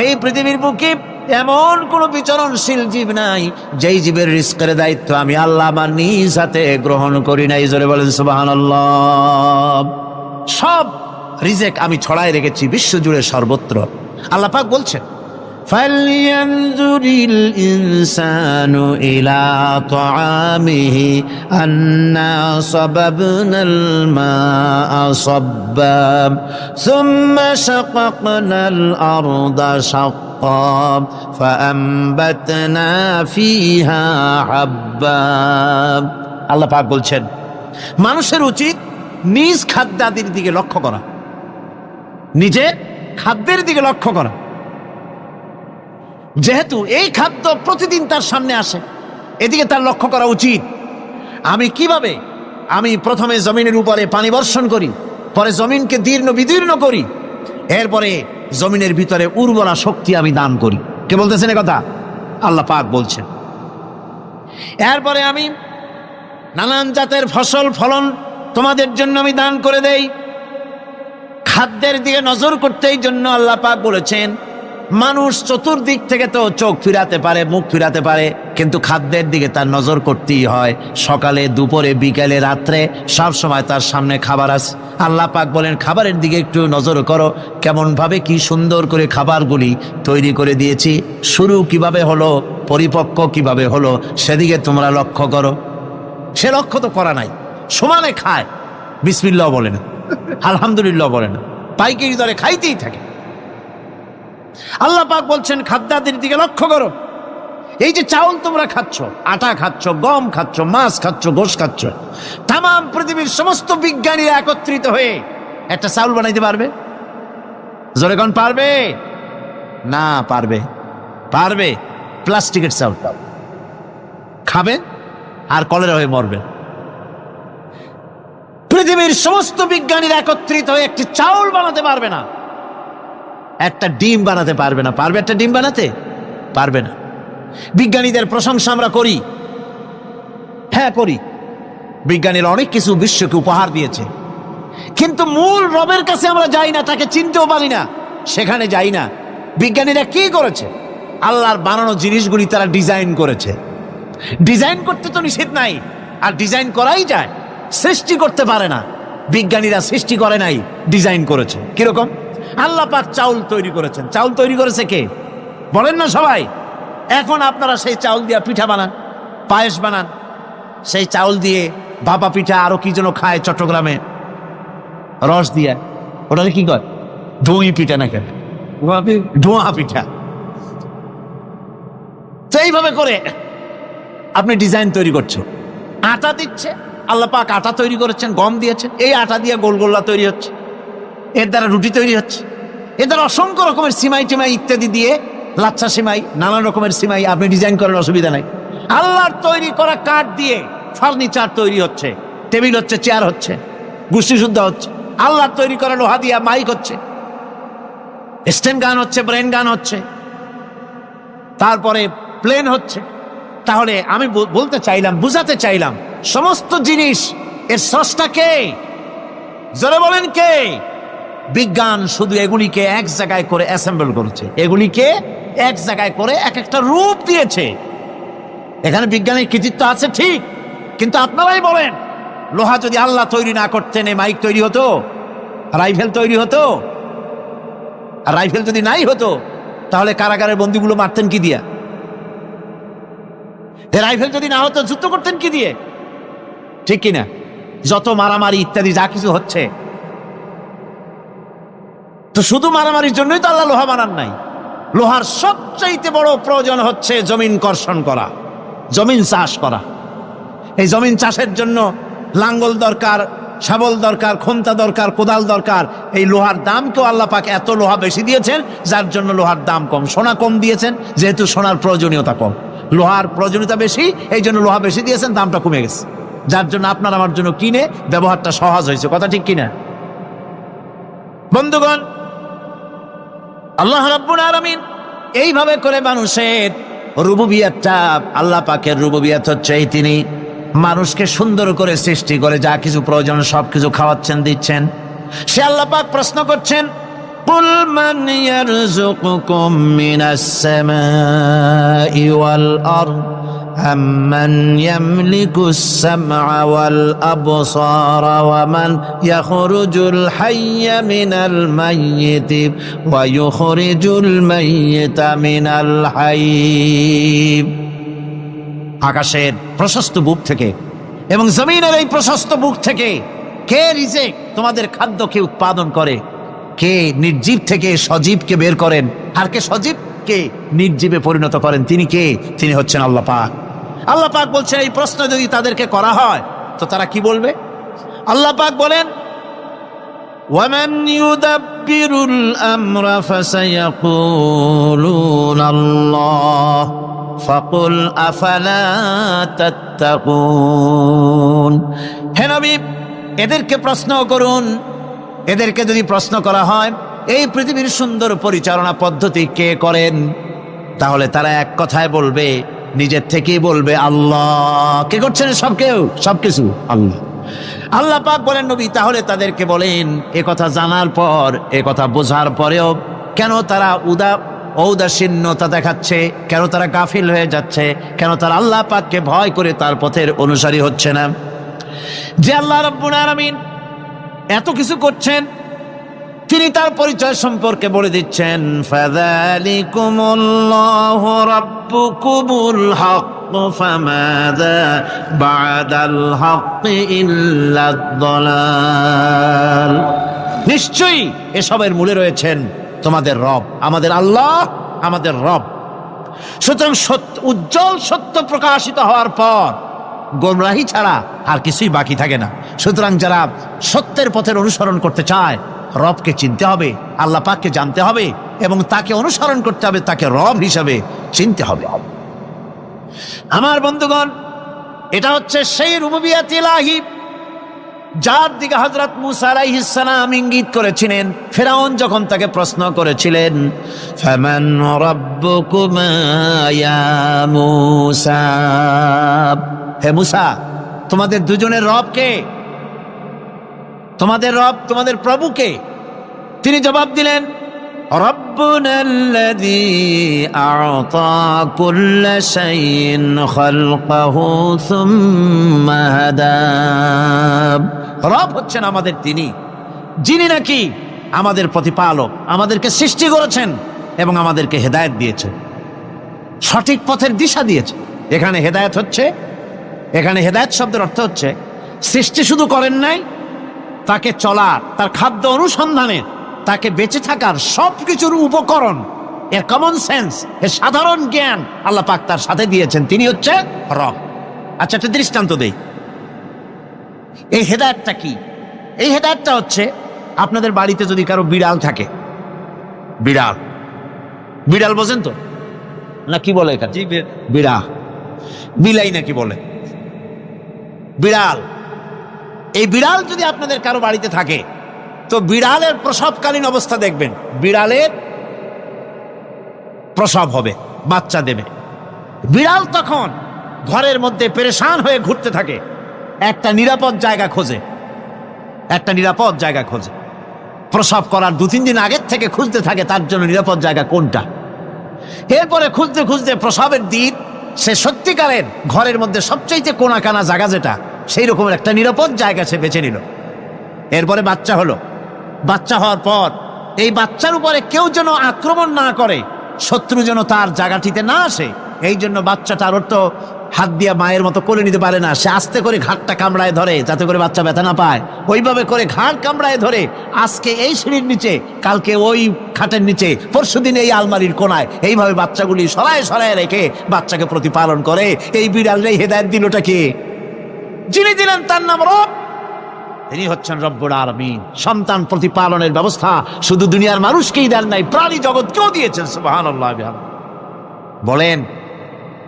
এই পৃথিবীর বুকে এমন কোন বিচরণশীল জীব নাই যেই জীবের রিজকের দায়িত্ব আমি আল্লাহ আমার নিজ হাতে গ্রহণ করি নাই। জোরে বলেন সুবহানাল্লাহ। সব রিজেক আমি ছড়াই রেখেছি বিশ্বজুড়ে সর্বত্র। আল্লাহ পাক বলছেন, ফালইয়ানজুরিল ইনসানু ইলা তাআমিহি আন্না সাবাবনাল মাআ সাব্বা সুম্মা শাকাকনাল আরদা শাক্কা ফাআমবাতনা ফিহা হাব্বা। আল্লাহ পাক বলছেন, মানুষের উচিত নিজ খাদ্যাদির দিকে লক্ষ্য করা, নিজের খাদ্যের দিকে লক্ষ্য করা। যেহেতু এই খাদ্য প্রতিদিন তার সামনে আসে, এদিকে তার লক্ষ্য করা উচিত। আমি প্রথমে জমিনের উপরে পানি বর্ষণ করি, পরে জমিনকে দীর্ণ বিদীর্ণ করি, এরপরে জমিনের ভিতরে উর্বরা শক্তি আমি দান করি। কে বলতেছেন কথা? আল্লাহ পাক বলছেন। এরপরে আমি নানান জাতের ফসল ফলন তোমাদের জন্য আমি দান করে দেই। খাদ্যের দিকে নজর করতেই জন্য আল্লাহ পাক বলেছেন, মানুষ চতুর্দিক থেকে তো চোখ ফিরাতে পারে, মুখ ফিরাতে পারে, কিন্তু খাদ্যের দিকে তার নজর করতেই হয়। সকালে, দুপুরে, বিকালে, রাত্রে সব সময় তার সামনে খাবার আছে। আল্লাহ পাক বলেন, খাবারের দিকে একটু নজর করো, কেমন ভাবে কি সুন্দর করে খাবারগুলি তৈরি করে দিয়েছি, শুরু কিভাবে হলো, পরিপক্ক কিভাবে হলো, সেদিকে তোমরা লক্ষ্য করো। সে লক্ষ্য তো করা নাই, সমানে খায়, বিসমিল্লাহ বলে না, আলহামদুলিল্লাহ বলে না, পাইকারি দরে খাইতেই থাকে। আল্লাহ পাক বলছেন, খাদ্যাদির দিকে লক্ষ্য করো। এই যে চাউল তোমরা খাচ্ছ, আটা খাচ্ছ, গম খাচ্ছ, মাছ খাচ্ছ, গোশ খাচ্ছ, তাম পৃথিবীর সমস্ত বিজ্ঞানীরা একত্রিত হয়ে একটা চাউল বানাইতে পারবে? জোরে কোন পারবে? না পারবে। পারবে? প্লাস্টিকের চাউল খাবে আর কলেরা হয়ে মরবে। পৃথিবীর সমস্ত বিজ্ঞানীরা একত্রিত হয়ে একটি চাউল বানাতে পারবে না, একটা ডিম বানাতে পারবে না। পারবে একটা ডিম বানাতে? পারবে না। বিজ্ঞানীদের প্রশংসা আমরা করি, হ্যাঁ করি, বিজ্ঞানীরা অনেক কিছু বিশ্বকে উপহার দিয়েছে, কিন্তু মূল রবের কাছে আমরা যাই না, তাকে চিনতেও পারি না, সেখানে যাই না। বিজ্ঞানীরা কি করেছে? আল্লাহর বানানো জিনিসগুলি তারা ডিজাইন করেছে। ডিজাইন করতে তো নিষেধ নাই, আর ডিজাইন করাই যায়, সৃষ্টি করতে পারে না। বিজ্ঞানীরা সৃষ্টি করে নাই, ডিজাইন করেছে। কিরকম? আল্লাহ পাক চাউল তৈরি করেছেন। চাউল তৈরি করেছে কে? বলেন না সবাই। এখন আপনারা সেই চাউল দিয়ে পিঠা বানান, পায়েস বানান, সেই চাউল দিয়ে ভাপা পিঠা, আরো কি যেন খায় চট্টগ্রামে রস দিয়ে, ওটা কি কয়? ধুই পিঠা না কেন? ধোঁয়া পিঠা। তো এইভাবে করে আপনি ডিজাইন তৈরি করছেন, আটা দিচ্ছে, আল্লাহ পাক আটা তৈরি করেছেন, গম দিয়েছেন, এই আটা দিয়ে গোলগোল্লা তৈরি হচ্ছে, এর দ্বারা রুটি তৈরি হচ্ছে, এর দ্বারা অসংখ্য রকমের সিমাই টিমাই ইত্যাদি দিয়ে, লাচ্ছা সিমাই, নানান রকমের সিমাই আপনি ডিজাইন করেন, অসুবিধা নাই। আল্লাহর তৈরি করা কাঠ দিয়ে ফার্নিচার তৈরি হচ্ছে, টেবিল হচ্ছে, চেয়ার হচ্ছে, গোষ্ঠী শুদ্ধ হচ্ছে। আল্লাহর তৈরি করা লোহা দিয়ে মাইক হচ্ছে, স্ট্যান্ড গান হচ্ছে, ব্রেন গান হচ্ছে, তারপরে প্লেন হচ্ছে। তাহলে আমি বলতে চাইলাম, বুঝাতে চাইলাম, সমস্ত জিনিস এর স্রষ্টা কে? জোরে বলেন কে? বিজ্ঞান শুধু এগুলিকে এক জায়গায় করে অ্যাসেম্বল করেছে, এগুলিকে এক জায়গায় করে এক একটা রূপ দিয়েছে। এখানে বিজ্ঞানের কৃতিত্ব আছে ঠিক, কিন্তু আপনারাই বলেন, লোহা যদি আল্লাহ তৈরি না করতেন এই মাইক তৈরি হতো, রাইফেল তৈরি হতো? আর রাইফেল যদি নাই হতো তাহলে কারাগারের বন্দীগুলো মারতেন কি দিয়া? রাইফেল যদি না হতো যুদ্ধ করতেন কি দিয়ে? ঠিক কিনা? যত মারামারি ইত্যাদি যা কিছু হচ্ছে, তো শুধু মারামারির জন্যই তো আল্লাহ লোহা বানান নাই। লোহার সবচাইতে বড় প্রয়োজন হচ্ছে জমিন কর্ষণ করা, জমিন চাষ করা। এই জমিন চাষের জন্য লাঙ্গল দরকার, শাবল দরকার, খন্তা দরকার, কোদাল দরকার। এই লোহার দামকেও আল্লাহ পাক এত লোহা বেশি দিয়েছেন, যার জন্য লোহার দাম কম। সোনা কম দিয়েছেন, যেহেতু সোনার প্রয়োজনীয়তা কম, লোহার প্রয়োজনীয়তা বেশি, এই জন্য লোহা বেশি দিয়েছেন, দামটা কমে গেছে, যার জন্য আপনার আমার জন্য কিনে ব্যবহারটা সহজ হয়েছে। কথা ঠিক কিনা বন্ধুগণ? আল্লাহ রাব্বুল আলামিন এইভাবে করে মানুষের রুবুবিয়াতটা, আল্লাহ পাকের রুবুবিয়াত হচ্ছে এই, তিনি মানুষকে সুন্দর করে সৃষ্টি করে যা কিছু প্রয়োজন সবকিছু খাওয়াচ্ছেন, দিচ্ছেন। সে আল্লাহ পাক প্রশ্ন করছেন, কুল মান ইয়ারযুকুকুম মিনাস সামাই ওয়াল আরদ আম্মান ইয়ামলিকুস সামআ ওয়াল আবসারা ওয়া মান ইয়াখরুজুল হাইয়্যা মিনাল মাইয়িতি ওয়া ইউখরিজুল মাইয়িতা মিনাল হাইয়্য। আকাশের প্রশস্ত বুক থেকে এবং জমিনের এই প্রশস্ত বুক থেকে কে রিজেক, তোমাদের খাদ্যকে উৎপাদন করে? কে নির্জীব থেকে সজীবকে বের করেন? আর কে সজীবকে নির্জীবে পরিণত করেন? তিনি কে? তিনি হচ্ছেন আল্লাহ পাক। আল্লাহ পাক বলছেন, এই প্রশ্ন যদি তাদেরকে করা হয় তো তারা কি বলবে? আল্লাহ পাক বলেন, ওয়ামান ইউদাব্বিরুল আমরা ফাসায়াকুলুনা আল্লাহ ফাকুল আফালা তাত্তাকুন। হে নবী, এদেরকে প্রশ্ন করুন। এদেরকে যদি প্রশ্ন করা হয় এই পৃথিবীর সুন্দর পরিচালনা পদ্ধতি কে করেন, তাহলে তারা এক কথায় বলবে, নিজের থেকেই বলবে আল্লাহ। কে করছেন? সবকিছু আল্লাহ। আল্লাহ পাক বলেন, নবী তাহলে তাদেরকে বলেন, এ কথা জানার পর, এ কথা বোঝার পরেও কেন তারা ঔদাসীন্যতা দেখাচ্ছে? কেন তারা গাফিল হয়ে যাচ্ছে? কেন তারা আল্লাহ পাককে ভয় করে তার পথের অনুসারী হচ্ছে না? যে আল্লাহ রাব্বুল আলামিন এত কিছু করছেন, তিনি তার পরিচয় সম্পর্কে বলে দিচ্ছেন, ফাযালিকুমুল্লাহু রাব্বুকুমুল হক ফামাযা বা'দাল হক ইল্লাদ দালাল। নিশ্চয়ই এসবের মূলে রয়েছেন তোমাদের রব, আমাদের আল্লাহ, আমাদের রব। সুতরাং উজ্জ্বল সত্য প্রকাশিত হওয়ার পর গোমরাহি ছাড়া আর কিছুই বাকি থাকে না। সুতরাং যারা সত্যের পথের অনুসরণ করতে চায়, রবকে চিনতে হবে, আল্লাহ পাককে জানতে হবে এবং তাকে অনুসরণ করতে হবে, তাকে রব হিসাবে চিনতে হবে। আমার বন্ধুগণ, এটা হচ্ছে সেই রুবুবিয়াত ইলাহি যার দিকে হযরত মূসা আলাইহিস সালাম ইঙ্গিত করেছিলেন ফেরাউন যখন তাকে প্রশ্ন করেছিলেন, ফামান রাব্বুকুমা ইয়া মূসা। হে মূসা, তোমাদের দুজনের রব কে? তোমাদের রব, তোমাদের প্রভু কে? তিনি জবাব দিলেন, রব্বুনাল্লাযী আ'তা কুল্লা শাইইন খালকাহু সুম্মা হাদা। রব হচ্ছেন আমাদের তিনি, যিনি নাকি আমাদের প্রতিপালক, আমাদেরকে সৃষ্টি করেছেন এবং আমাদেরকে হেদায়েত দিয়েছেন, সঠিক পথের দিশা দিয়েছেন। এখানে হেদায়েত হচ্ছে, এখানে হেদায়েত শব্দের অর্থ হচ্ছে সৃষ্টি শুধু করেন নাই, তাকে চলার, তার খাদ্য অনুসন্ধানের, তাকে বেঁচে থাকার সবকিছুর উপকরণ এর কমন সেন্স, এর সাধারণ জ্ঞান আল্লাহ পাক তার সাথে দিয়েছেন, তিনি হচ্ছে রব। আচ্ছা, একটা দৃষ্টান্ত দেই। এই হেদায়েতটা কি? এই হেদায়েতটা হচ্ছে, আপনাদের বাড়িতে যদি কারো বিড়াল থাকে, বিড়াল, বিড়াল বোঝেন তো না কি বলে এখানে? বিড়াল, বিলাই নাকি বলে, বিড়াল। এই বিড়াল যদি আপনাদের কারো বাড়িতে থাকে, তো বিড়ালের প্রসবকালীন অবস্থা দেখবেন, বিড়ালের প্রসব হবে, বাচ্চা দেবে। বিড়াল তখন ঘরের মধ্যে পেরেশান হয়ে ঘুরতে থাকে, একটা নিরাপদ জায়গা খোঁজে, একটা নিরাপদ জায়গা খোঁজে। প্রসব করার 2-3 দিন আগের থেকে খুঁজতে থাকে তার জন্য নিরাপদ জায়গা কোনটা। এরপরে খুঁজতে খুঁজতে প্রসবের দিন সে সত্যিকারের ঘরের মধ্যে সবচাইতে কোনা কানা জায়গা যেটা, সেই রকমের একটা নিরাপদ জায়গা সে বেছে নিল। এরপরে বাচ্চা হলো। বাচ্চা হওয়ার পর এই বাচ্চার উপরে কেউ যেন আক্রমণ না করে, শত্রু যেন তার জায়গাটিতে না আসে, এই জন্য বাচ্চাটার ওর তো হাত দিয়া মায়ের মতো কোলে নিতে পারে না, সে আস্তে করে ঘাটটা কামড়ায় ধরে যাতে করে বাচ্চা ব্যথা না পায়। ওইভাবে করে ঘাড় কামড়ায় ধরে, আজকে এই সিঁড়ির নিচে, কালকে ওই খাটের নিচে, পরশুদিন এই আলমারির কোনায়, এইভাবে বাচ্চাগুলি সরায় সরায় রেখে বাচ্চাকে প্রতিপালন করে। এই বিড়ালের হেদায়েত দিলটা কে? যিনি দিলেন তার নাম রব, তিনি হচ্ছেন রব্বুল আলামিন। সন্তান প্রতিপালনের ব্যবস্থা শুধু দুনিয়ার মানুষকেই দেন নাই, প্রাণী জগৎকেও দিয়েছেন। সুবহানাল্লাহ। বলেন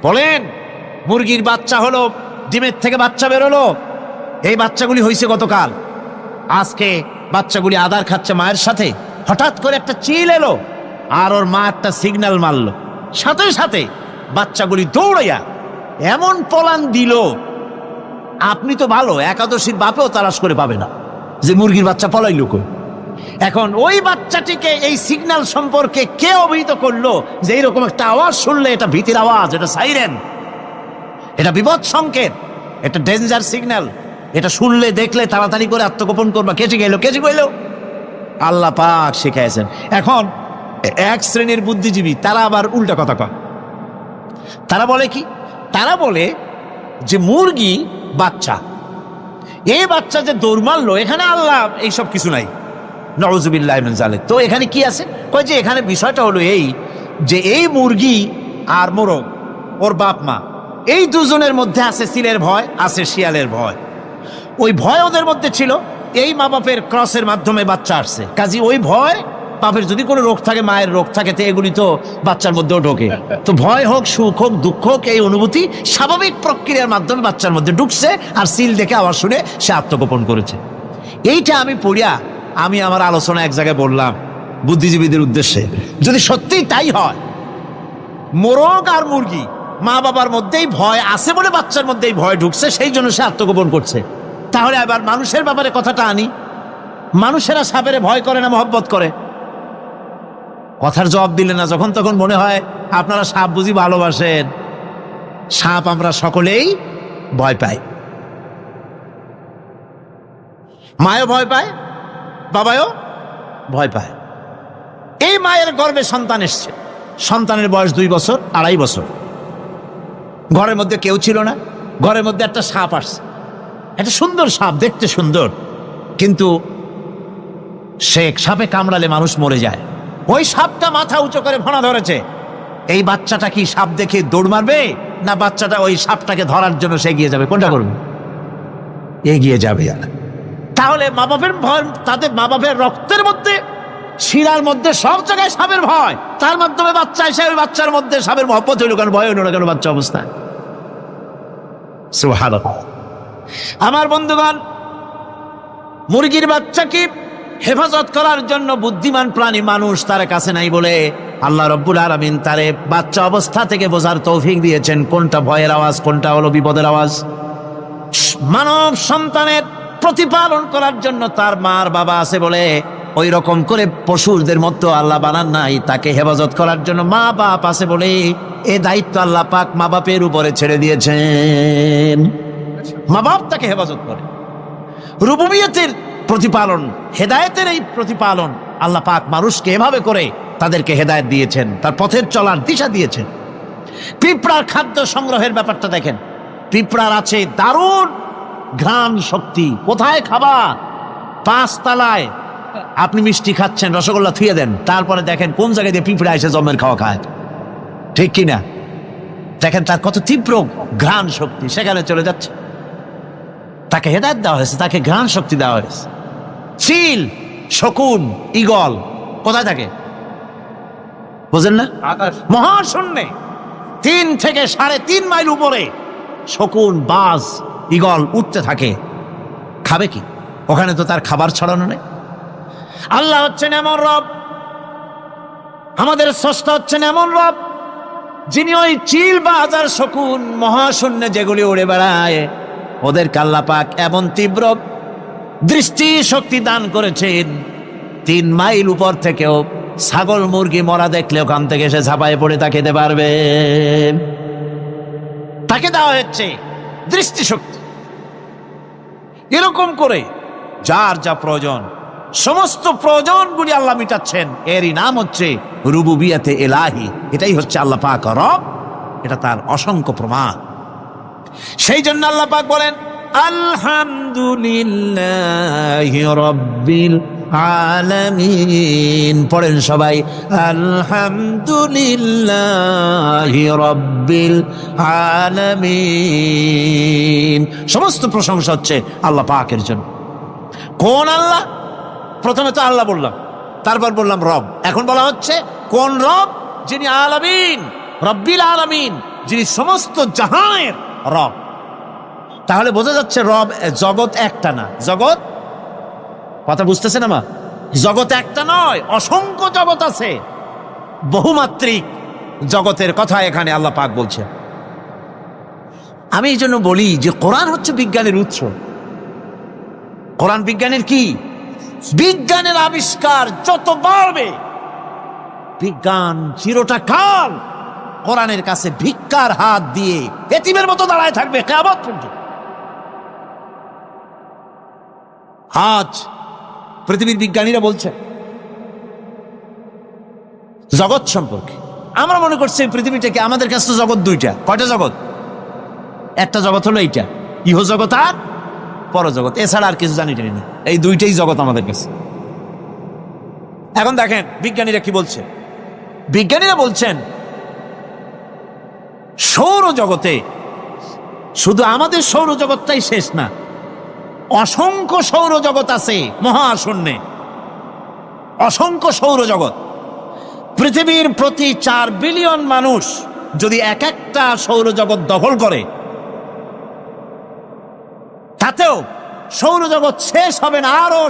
বলেন, মুরগির বাচ্চা হলো, ডিমের থেকে বাচ্চা বেরোলো, এই বাচ্চাগুলি হয়েছে গতকাল, আজকে বাচ্চাগুলি আদার খাচ্ছে মায়ের সাথে। হঠাৎ করে একটা চিল এলো আর ওর মা একটা সিগন্যাল মারলো, সাথে সাথে বাচ্চাগুলি দৌড়াইয়া এমন পলান দিল, আপনি তো ভালো একাদশীর বাপেও তালাশ করে পাবে না যে মুরগির বাচ্চা পলাইল কই। এখন ওই বাচ্চাটিকে এই সিগন্যাল সম্পর্কে কে অবহিত করলো যে এইরকম একটা আওয়াজ শুনলে এটা ভীতির আওয়াজ, এটা সাইরেন, এটা বিপদ সংকেত, এটা ডেঞ্জার সিগন্যাল, এটা শুনলে দেখলে তাড়াতাড়ি করে আত্মগোপন করবা। কে শিখাইলো? কে শিখাইলো? আল্লাহ পাক শিখাইছেন। এখন এক শ্রেণীর বুদ্ধিজীবী তারা আবার উল্টা কথা কয়। তারা বলে কি? তারা বলে যে মুরগি বাচ্চা, এই বাচ্চা যে দৌড় মারলো, এখানে আল্লাহ এইসব কিছু নাই, নাউযুবিল্লাহ মিন যালিক। তো এখানে কি আছে? কয় যে এখানে বিষয়টা হলো এই যে এই মুরগি আর মোরগ, ওর বাপ মা, এই দুজনের মধ্যে আছে সিলের ভয়, আছে শিয়ালের ভয়। ওই ভয় ওদের মধ্যে ছিল, এই মা বাপের ক্রসের মাধ্যমে বাচ্চা আসছে, কাজী ওই ভয়, বাপের যদি কোনো রোগ থাকে, মায়ের রোগ থাকে, তো এগুলি তো বাচ্চার মধ্যেও ঢোকে। তো ভয় হোক, সুখ হোক, দুঃখ হোক, এই অনুভূতি স্বাভাবিক প্রক্রিয়ার মাধ্যমে বাচ্চার মধ্যে ঢুকছে, আর সিল দেখে আওয়াজ শুনে সে আত্মগোপন করেছে। এইটা আমি পড়িয়া আমি আমার আলোচনা এক জায়গায় বললাম বুদ্ধিজীবীদের উদ্দেশ্যে, যদি সত্যিই তাই হয়, মোরগ আর মুরগি মা বাবার মধ্যেই ভয় আছে বলে বাচ্চার মধ্যেই ভয় ঢুকছে, সেই জন্য সে আত্মগোপন করছে, তাহলে আবার মানুষের ব্যাপারে কথাটা আনি, মানুষেরা সাপেরে ভয় করে না মহব্বত করে? কথার জবাব দিলে না, যখন তখন মনে হয় আপনারা সাপ বুঝি ভালোবাসেন। সাপ আমরা সকলেই ভয় পাই, মায়ও ভয় পায়, বাবাও ভয় পায়। এই মায়ের গর্ভে সন্তান এসছে, সন্তানের বয়স 2 বছর, 2.5 বছর, ঘরের মধ্যে কেউ ছিল না, ঘরের মধ্যে একটা সাপ আসছে, একটা সুন্দর সাপ, দেখতে সুন্দর, কিন্তু সে সাপে কামড়ালে মানুষ মরে যায়। ওই সাপটা মাথা উঁচু করে ফোনা ধরেছে, এই বাচ্চাটা কি সাপ দেখে দৌড় মারবে, না বাচ্চাটা ওই সাপটাকে ধরার জন্য সে এগিয়ে যাবে? কোনটা করবে? এগিয়ে যাবে। তাহলে মা বাপের ভয়, তাদের মা বাপের রক্তের মধ্যে, শিরার মধ্যে, সব জায়গায় সাপের ভয়, তার মাধ্যমে বাচ্চা এসে ওই বাচ্চার মধ্যে সাপের মহব্বত হইল কেন, ভয় হইল না কেন বাচ্চা অবস্থায়? সুবহানাল্লাহ। আমার বন্ধুগণ, মুরগির বাচ্চাকে হেফাজত করার জন্য বুদ্ধিমান প্রাণী মানুষ তার কাছে নাই বলে আল্লাহ রব্বুল আলামিন তারে বাচ্চা অবস্থা থেকে বোঝার তৌফিক দিয়েছেন কোনটা ভয়ের আওয়াজ, কোনটা হলো বিপদের আওয়াজ। মানব সন্তানের প্রতিপালন করার জন্য তার মার বাবা আছে বলে ওই রকম করে পশুদের মতো আল্লাহ বানান নাই, তাকে হেফাজত করার জন্য মা বাপ আছে বলে এই দায়িত্ব আল্লাহ পাক মা বাপের উপরে ছেড়ে দিয়েছেন। মা বাপ তাকে হেফাজত করে। রুবুবিয়তের প্রতিপালন, হেদায়েতের এই প্রতিপালন আল্লাহ পাক মানুষকে এভাবে করে তাদেরকে হেদায়েত দিয়েছেন, তার পথের চলার দিশা দিয়েছেন। পিঁপড়ার খাদ্য সংগ্রহের ব্যাপারটা দেখেন, পিঁপড়ার আছে দারুণ ঘ্রাণ শক্তি, কোথায় খাবার? 5 তলায় আপনি মিষ্টি খাচ্ছেন, রসগোল্লা থুয়ে দেন, তারপরে দেখেন কোন জায়গায় দিয়ে পিঁপড়া এসে জমের খাওয়া খায়, ঠিক কিনা? দেখেন তার কত তীব্র ঘ্রাণ শক্তি, সেখানে চলে যাচ্ছে। তাকে হেদায়েত দেওয়া হয়েছে, তাকে ঘ্রাণ শক্তি দেওয়া হয়েছে। চিল, শকুন, ঈগল কোথায় থাকে বুঝেন না? মহাশূন্যে 3 থেকে 3.5 মাইল উপরে শকুন, বাজ, ঈগল উঠতে থাকে। খাবে কি? ওখানে তো তার খাবার ছড়ানো নেই। আল্লাহ হচ্ছেন এমন রব, আমাদের স্রষ্টা হচ্ছেন এমন রব, যিনি ওই চিল, বাজ আর শকুন মহাশূন্যে যেগুলি উড়ে বেড়ায়, ওদেরকে আল্লাহ পাক এমন তীব্র দৃষ্টি শক্তি দান করেছেন, 3 মাইল উপর থেকেও ছাগল মুরগি মরা দেখলে ওখান থেকে এসে ঝাঁপায় পড়ে তা খেতে পারবে। তাকে দেওয়া হচ্ছে দৃষ্টিশক্তি। এরকম করে যার যা প্রয়োজন, সমস্ত প্রয়োজনগুলি আল্লাহ মিটাচ্ছেন। এরই নাম হচ্ছে রুবুবিয়াতে এলাহি। এটাই হচ্ছে আল্লাহ পাক রব, এটা তার অসংখ্য প্রমাণ। সেই জন্য আল্লাহ পাক বলেন আলহামদুলিল্লাহি রাব্বিল আলামিন। পড়েন সবাই, আলহামদুলিল্লাহি রাব্বিল আলামিন। সমস্ত প্রশংসা হচ্ছে আল্লাহ পাকের জন্য। কোন আল্লাহ? প্রথমে তো আল্লাহ বললাম, তারপর বললাম রব, এখন বলা হচ্ছে কোন রব? যিনি আলামিন, রব্বিল আলামিন, যিনি সমস্ত জাহানের রব। তাহলে বোঝা যাচ্ছে রব, জগৎ একটা না। জগৎ, কথা বুঝতেছেন আমার? জগৎ একটা নয়, অসংখ্য জগৎ আছে। বহুমাত্রিক জগতের কথা এখানে আল্লাহ পাক বলছে। আমি এই জন্য বলি যে কোরআন হচ্ছে বিজ্ঞানের উৎস। কোরআন বিজ্ঞানের কি? বিজ্ঞানের আবিষ্কার যত বাড়বে, বিজ্ঞান চিরটা কাল কোরআনের কাছে ভিক্ষার হাত দিয়ে এতিমের মতো দাঁড়ায় থাকবে কিয়ামত পর্যন্ত। আজ পৃথিবীর বিজ্ঞানীরা বলছে জগৎ সম্পর্কে, আমরা মনে করছি পৃথিবীটাকে, আমাদের কাছে তো জগৎ 2টা। কয়টা জগৎ? একটা জগৎ হলো এইটা, ইহ জগৎ আর পরজগৎ, এছাড়া আর কিছু জানি না। এই 2টাই জগৎ আমাদের কাছে। এখন দেখেন বিজ্ঞানীরা কি বলছে। বিজ্ঞানীরা বলছেন সৌরজগতে শুধু আমাদের সৌরজগৎটাই শেষ না, অসংখ্য সৌরজগৎ আছে মহাশূন্যে, অসংখ্য সৌরজগৎ। পৃথিবীর প্রতি 4 বিলিয়ন মানুষ যদি এক একটা সৌরজগৎ দখল করে, তাতেও সৌরজগৎ শেষ হবে না। আরো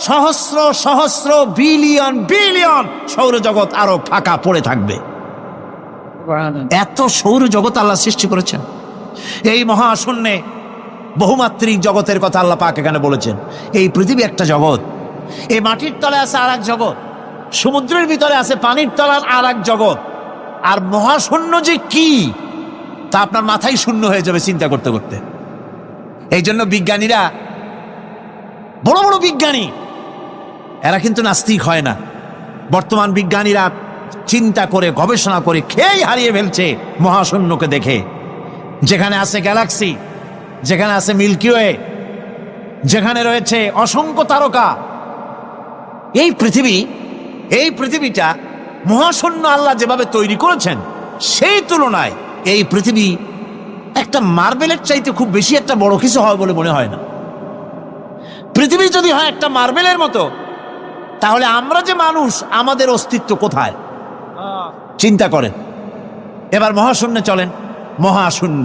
সহস্র সহস্র বিলিয়ন বিলিয়ন সৌরজগৎ আরো ফাঁকা পড়ে থাকবে। এত সৌরজগৎ আল্লাহ সৃষ্টি করেছেন। এই মহাশূন্যে বহুমাত্রিক জগতের কথা আল্লাহ পাক এখানে বলেছেন। এই পৃথিবী একটা জগৎ, এই মাটির তলে আছে আর এক জগৎ, সমুদ্রের ভিতরে আছে পানির তলার আর এক জগৎ। আর মহাশূন্য যে কি তা আপনার মাথায় শূন্য হয়ে যাবে চিন্তা করতে করতে। এই জন্য বিজ্ঞানীরা, বড় বড় বিজ্ঞানী, এরা কিন্তু নাস্তিক হয় না। বর্তমান বিজ্ঞানীরা চিন্তা করে গবেষণা করে খেয়েই হারিয়ে ফেলছে মহাশূন্যকে দেখে। যেখানে আছে গ্যালাক্সি, যেখানে আছে মিল্কি ওয়ে, যেখানে রয়েছে অসংখ্য তারকা, এই পৃথিবীটা মহাশূন্য আল্লাহ যেভাবে তৈরি করেছেন, সেই তুলনায় এই পৃথিবী একটা মার্বেলের চাইতে খুব বেশি একটা বড় কিছু হয় বলে মনে হয় না। পৃথিবী যদি হয় একটা মার্বেলের মতো, তাহলে আমরা যে মানুষ, আমাদের অস্তিত্ব কোথায় চিন্তা করেন। এবার মহাশূন্যে চলেন। মহাশূন্য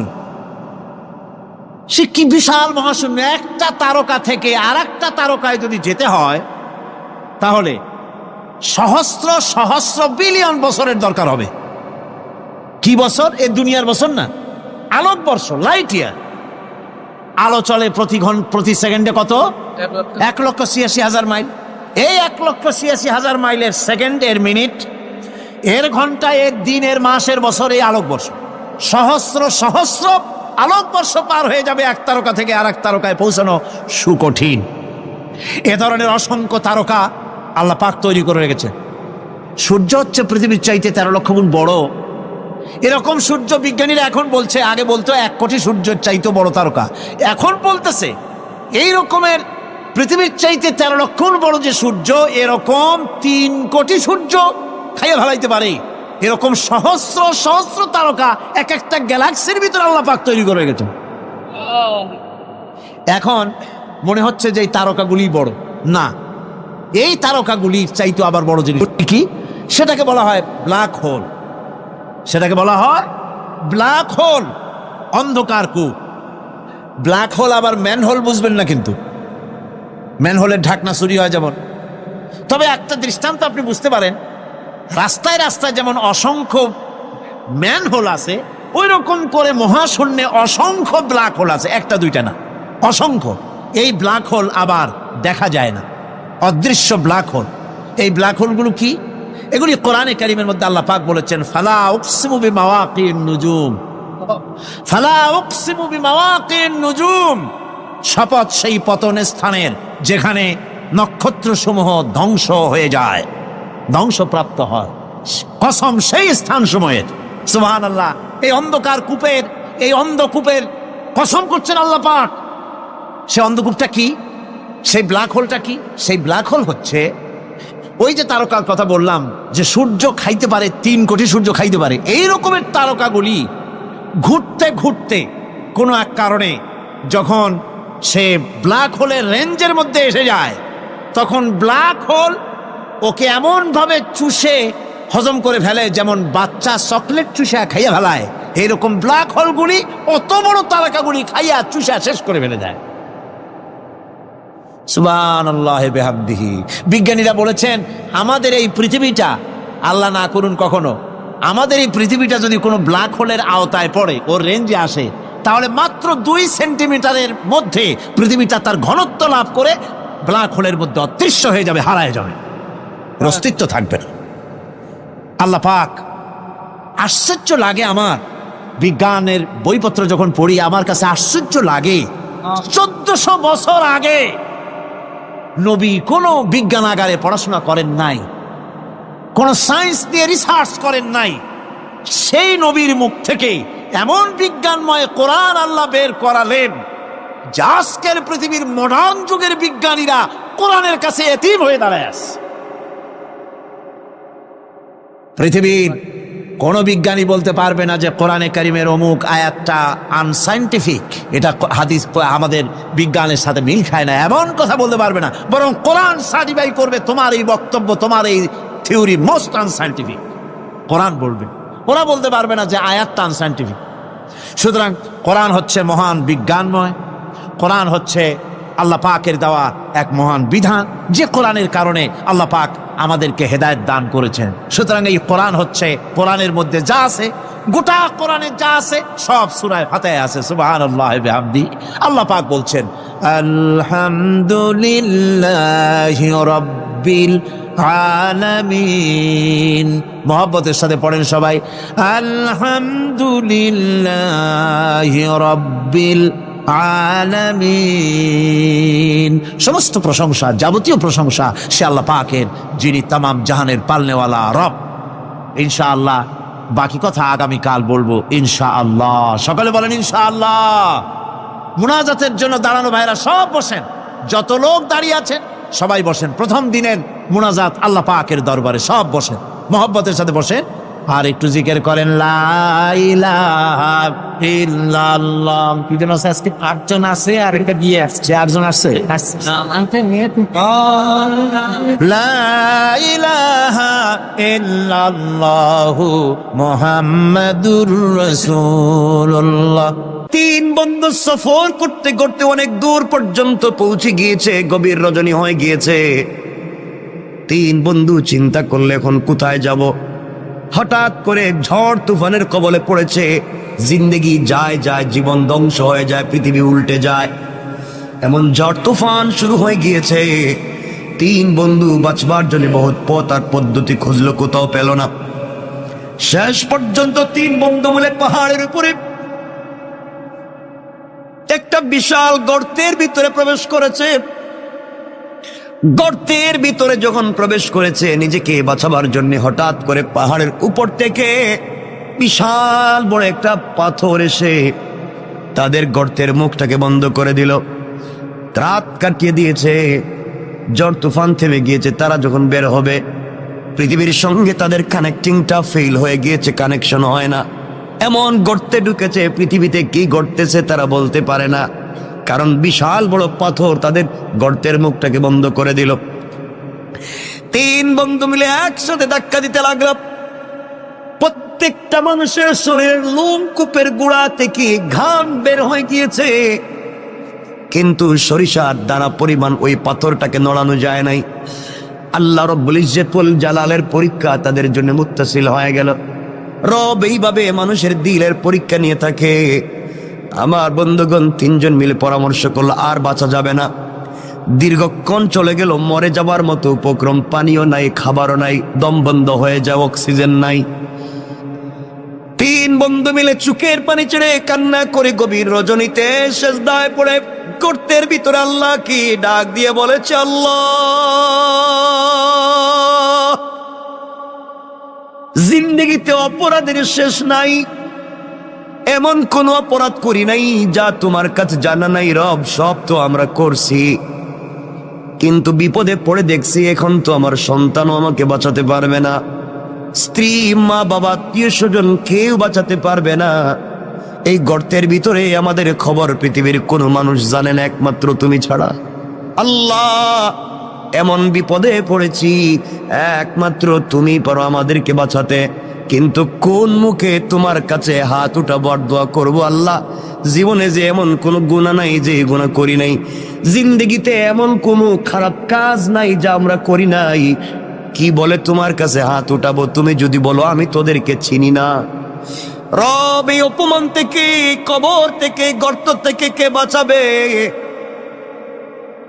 সে কি বিশাল মহাশূন্য। একটা তারকা থেকে আর একটা তারকায় যদি যেতে হয়, তাহলে সহস্র সহস্র বিলিয়ন বছরের দরকার হবে। কি বছর? এ দুনিয়ার বছর না, আলোকবর্ষ, লাইট ইয়ার। আলো চলে প্রতি সেকেন্ডে কত? 1,86,000 মাইল। এই 1,86,000 মাইলের সেকেন্ড, এর মিনিট, এর ঘন্টা, এর দিন, এর মাস, এর বছর, এই আলোকবর্ষ। সহস্র সহস্র আলোকবর্ষ পার হয়ে যাবে এক তারকা থেকে আর এক তারকায় পৌঁছানো সুকঠিন। এ ধরনের অসংখ্য তারকা আল্লাহ পাক তৈরি করে রেখেছে। সূর্য হচ্ছে পৃথিবীর চাইতে 13 লক্ষ গুণ বড়। এরকম সূর্য বিজ্ঞানীরা এখন বলছে, আগে বলতো 1 কোটি সূর্যের চাইতে বড় তারকা, এখন বলতেছে এই রকমের পৃথিবীর চাইতে 13 লক্ষ গুণ বড় যে সূর্য, এরকম 3 কোটি সূর্য খাইয়া ফেলাইতে পারে। এরকম সহস্র সহস্র তারকা এক একটা গ্যালাক্সির ভিতরে আল্লাহ পাক তৈরি করে গেছেন। এখন মনে হচ্ছে যে এই তারকাগুলি বড়, না, এই তারকাগুলির চাইতে আবার বড় জিনিস কি, সেটাকে বলা হয় ব্ল্যাক হোল। সেটাকে বলা হয় ব্ল্যাক হোল, অন্ধকার কূপ। ব্ল্যাক হোল আবার ম্যান হোল বুঝবেন না, কিন্তু ম্যান হোলের ঢাকনা চুরি হয় যেমন। তবে একটা দৃষ্টান্ত আপনি বুঝতে পারেন, রাস্তায় রাস্তায় যেমন অসংখ্য ম্যান হোল আছে, ওই রকম করে মহাশূন্যে অসংখ্য ব্ল্যাক হোল আছে, একটা দুইটা না, অসংখ্য। এই ব্ল্যাক হোল আবার দেখা যায় না, অদৃশ্য ব্ল্যাক হোল। এই ব্ল্যাক হোলগুলো কি? এগুলি কোরআনে কারীমের মধ্যে আল্লাহ পাক বলেছেন, ফালা উকসিমু বিমাওয়াকিন নুজুম, ফালা উকসিমু বিমাওয়াকিন নুজুম, শপথ সেই পতনের স্থানের যেখানে নক্ষত্রসমূহ ধ্বংস হয়ে যায়, ধ্বংসপ্রাপ্ত হয়, কসম সেই স্থান সময়ের। সুবহানাল্লাহ। এই অন্ধকার কূপের, এই অন্ধকূপের কসম করছেন আল্লাহ পাক। সে অন্ধকূপটা কি? সেই ব্ল্যাক হোলটা কি? সেই ব্ল্যাক হোল হচ্ছে ওই যে তারকার কথা বললাম, যে সূর্য খাইতে পারে, 3 কোটি সূর্য খাইতে পারে, এই রকমের তারকাগুলি ঘুরতে ঘুরতে কোনো এক কারণে যখন সে ব্ল্যাক হোলের রেঞ্জের মধ্যে এসে যায়, তখন ব্ল্যাক হোল ওকে এমন ভাবে চুষে হজম করে ফেলে, যেমন বাচ্চা চকলেট চুষা খাইয়া ফেলায়, এইরকম ব্ল্যাক হোলগুলি অত বড় তারকাগুলি খাইয়া চুষা শেষ করে ফেলে যায়। সুবহানাল্লাহ বিহামদিহি। বিজ্ঞানীরা বলেছেন, আমাদের এই পৃথিবীটা, আল্লাহ না করুন কখনো, আমাদের এই পৃথিবীটা যদি কোনো ব্ল্যাক হোলের আওতায় পড়ে, ওর রেঞ্জে আসে, তাহলে মাত্র 2 সেন্টিমিটারের মধ্যে পৃথিবীটা তার ঘনত্ব লাভ করে ব্ল্যাক হোলের মধ্যে অদৃশ্য হয়ে যাবে, হারায় যাবে, অস্তিত্ব থাকবে না। আল্লাহ পাক, আশ্চর্য লাগে আমার, বিজ্ঞানের বইপত্র যখন পড়ি আমার কাছে আশ্চর্য লাগে। 1400 বছর আগে নবী কোনো বিজ্ঞানাগারে পড়াশোনা করেন নাই, কোন সায়েন্স নিয়ে রিসার্চ করেন নাই, সেই নবীর মুখ থেকে এমন বিজ্ঞানময় কোরআন আল্লাহ বের করালেন, যে আজকের পৃথিবীর মডার্ন যুগের বিজ্ঞানীরা কোরআনের কাছে এতিম হয়ে দাঁড়ায় আছে। পৃথিবীর কোন বিজ্ঞানী বলতে পারবে না যে কোরআনে কারিমের অমুক আয়াতটা আনসাইন্টিফিক, এটা হাদিস আমাদের বিজ্ঞানের সাথে মিল খায় না, এমন কথা বলতে পারবে না। বরং কোরআন সার্টিফাই করবে তোমার এই বক্তব্য, তোমার এই থিওরি মোস্ট আনসাইন্টিফিক, কোরআন বলবে। ওরা বলতে পারবে না যে আয়াতটা আনসাইন্টিফিক। সুতরাং কোরআন হচ্ছে মহান বিজ্ঞানময়, কোরআন হচ্ছে আল্লাহ পাকের দেওয়া এক মহান বিধান, যে কোরআনের কারণে আল্লাহ পাক আমাদেরকে হেদায়েত দান করেছেন। সুতরাং এই কোরআন হচ্ছে, কোরআনের মধ্যে যা আছে, গোটা কোরআনে যা আছে সব সূরা ফাতিহায় আছে। সুবহানাল্লাহ বিহামদিহি। আল্লাহ পাক বলছেন, আলহামদুলিল্লাহি রাব্বিল আলামিন। মহব্বতের সাথে পড়েন সবাই, আলহামদুলিল্লাহি রাব্বিল আলামিন। সমস্ত প্রশংসা, যাবতীয় প্রশংসা সে আল্লাহ পাকের, যিনি তামাম জাহানের পালনেওয়ালা রব। ইনশাআল্লাহ বাকি কথা আগামীকাল বলবো ইনশাআল্লাহ। সকালে বলেন ইনশাআল্লাহ। মুনাজাতের জন্য দাঁড়ানো ভাইরা সব বসেন, যত লোক দাঁড়িয়ে আছেন সবাই বসেন। প্রথম দিনের মুনাজাত আল্লাহ পাকের দরবারে, সব বসেন, মহব্বতের সাথে বসেন, আর একটু জিকির করেন, লা ইলাহা ইল্লাল্লাহ। কিজন আছে আজকে? 8 জন আছে, আর এটা দিয়ে আসছে 8 জন আছে। লা ইলাহা ইল্লাল্লাহু মুহাম্মাদুর রাসূলুল্লাহ। 3 বন্ধু সফর করতে করতে অনেক দূর পর্যন্ত পৌঁছে গিয়েছে, গভীর রজনী হয়ে গিয়েছে। 3 বন্ধু চিন্তা করলে এখন কোথায় যাব। হঠাৎ করে ঝড় তুফানের কবলে পড়েছে, জিন্দেগি যায় যায়, জীবন ধ্বংস হয়ে যায়, পৃথিবী উল্টে যায়, এমন ঝড় তুফান শুরু হয়ে গিয়েছে। 3 বন্ধু বাঁচবার জন্য বহুত পথ আর পদ্ধতি খুঁজলো, কোথাও পেল না। শেষ পর্যন্ত 3 বন্ধু মিলে পাহাড়ের উপরে একটা বিশাল গর্তের ভিতরে প্রবেশ করেছে। গর্তের ভিতরে যখন প্রবেশ করেছে নিজেকে বাঁচাবার জন্য, হঠাৎ করে পাহাড়ের উপর থেকে বিশাল বড় একটা পাথর এসে তাদের গর্তের মুখটাকে বন্ধ করে দিল। রাত কাটিয়ে দিয়েছে, ঝড় তুফান থেমে গিয়েছে। তারা যখন বের হবে, পৃথিবীর সঙ্গে তাদের কানেক্টিংটা ফেল হয়ে গিয়েছে, কানেকশন হয় না। এমন গর্তে ঢুকেছে, পৃথিবীতে কি ঘটতেছে তারা বলতে পারে না, কারণ বিশাল বড় পাথর তাদের গর্তের মুখটাকে বন্ধ করে দিল। তিন বন্ধু মিলে একসাথে ধাক্কা দিতে লাগলো। প্রত্যেকটা মানুষের শরীরের লোমকূপের গোড়া থেকে ঘাম বের হয়ে গিয়েছে, কিন্তু সরিষার দানা পরিমাণ ওই পাথরটাকে নড়ানো যায় নাই। আল্লাহ রব্বুল ইজ্জতুল জালালের পরীক্ষা তাদের জন্য মুত্তাসিল হয়ে গেল। রব এইভাবে মানুষের দিলের পরীক্ষা নিয়ে থাকে। আমার বন্ধুগণ, তিনজন মিলে পরামর্শ করলো আর বাঁচা যাবে না। দীর্ঘক্ষণ চলে গেল, মরে যাবার মতো উপক্রম, পানিও নাই, খাবারও নাই, দম বন্ধ হয়ে যায়, অক্সিজেন নাই। তিন বন্ধু মিলে চোখের পানি ছেড়ে কান্না করে গভীর রজনীতে সেজদায় পড়ে গর্তের ভিতরে আল্লাহ কি ডাক দিয়ে বলেছে, আল্লাহ, জিন্দেগিতে অপরাধের শেষ নাই, এমন কোন অপরাধ করি নাই যা তোমার কাছে জানা নাই। রব, সব তো আমরা করছি, কিন্তু বিপদে পড়ে দেখছি এখন তো আমার সন্তানও আমাকে বাঁচাতে পারবে না, স্ত্রী, মা, বাবা, আত্মীয় স্বজন কেউ বাঁচাতে পারবে না। এই গর্তের ভিতরে আমাদের খবর পৃথিবীর কোনো মানুষ জানে না, একমাত্র তুমি ছাড়া। আল্লাহ, এমন বিপদে পড়েছি, একমাত্র তুমি পারো আমাদেরকে বাঁচাতে, কিন্তু কোন মুখে তোমার কাছে হাত উঠাবো আর দোয়া করবো? আল্লাহ, জীবনে যে এমন কোনো গুনাহ নাই যে গুনাহ করি নাই, জিন্দেগিতে এমন কোনো খারাপ কাজ নাই যা আমরা করি নাই, কি বলে তোমার কাছে হাত উঠাবো? তুমি যদি বলো আমি তোদেরকে চিনি না। রব, এই অপমান থেকে, কবর থেকে, গর্ত থেকে কে বাঁচাবে?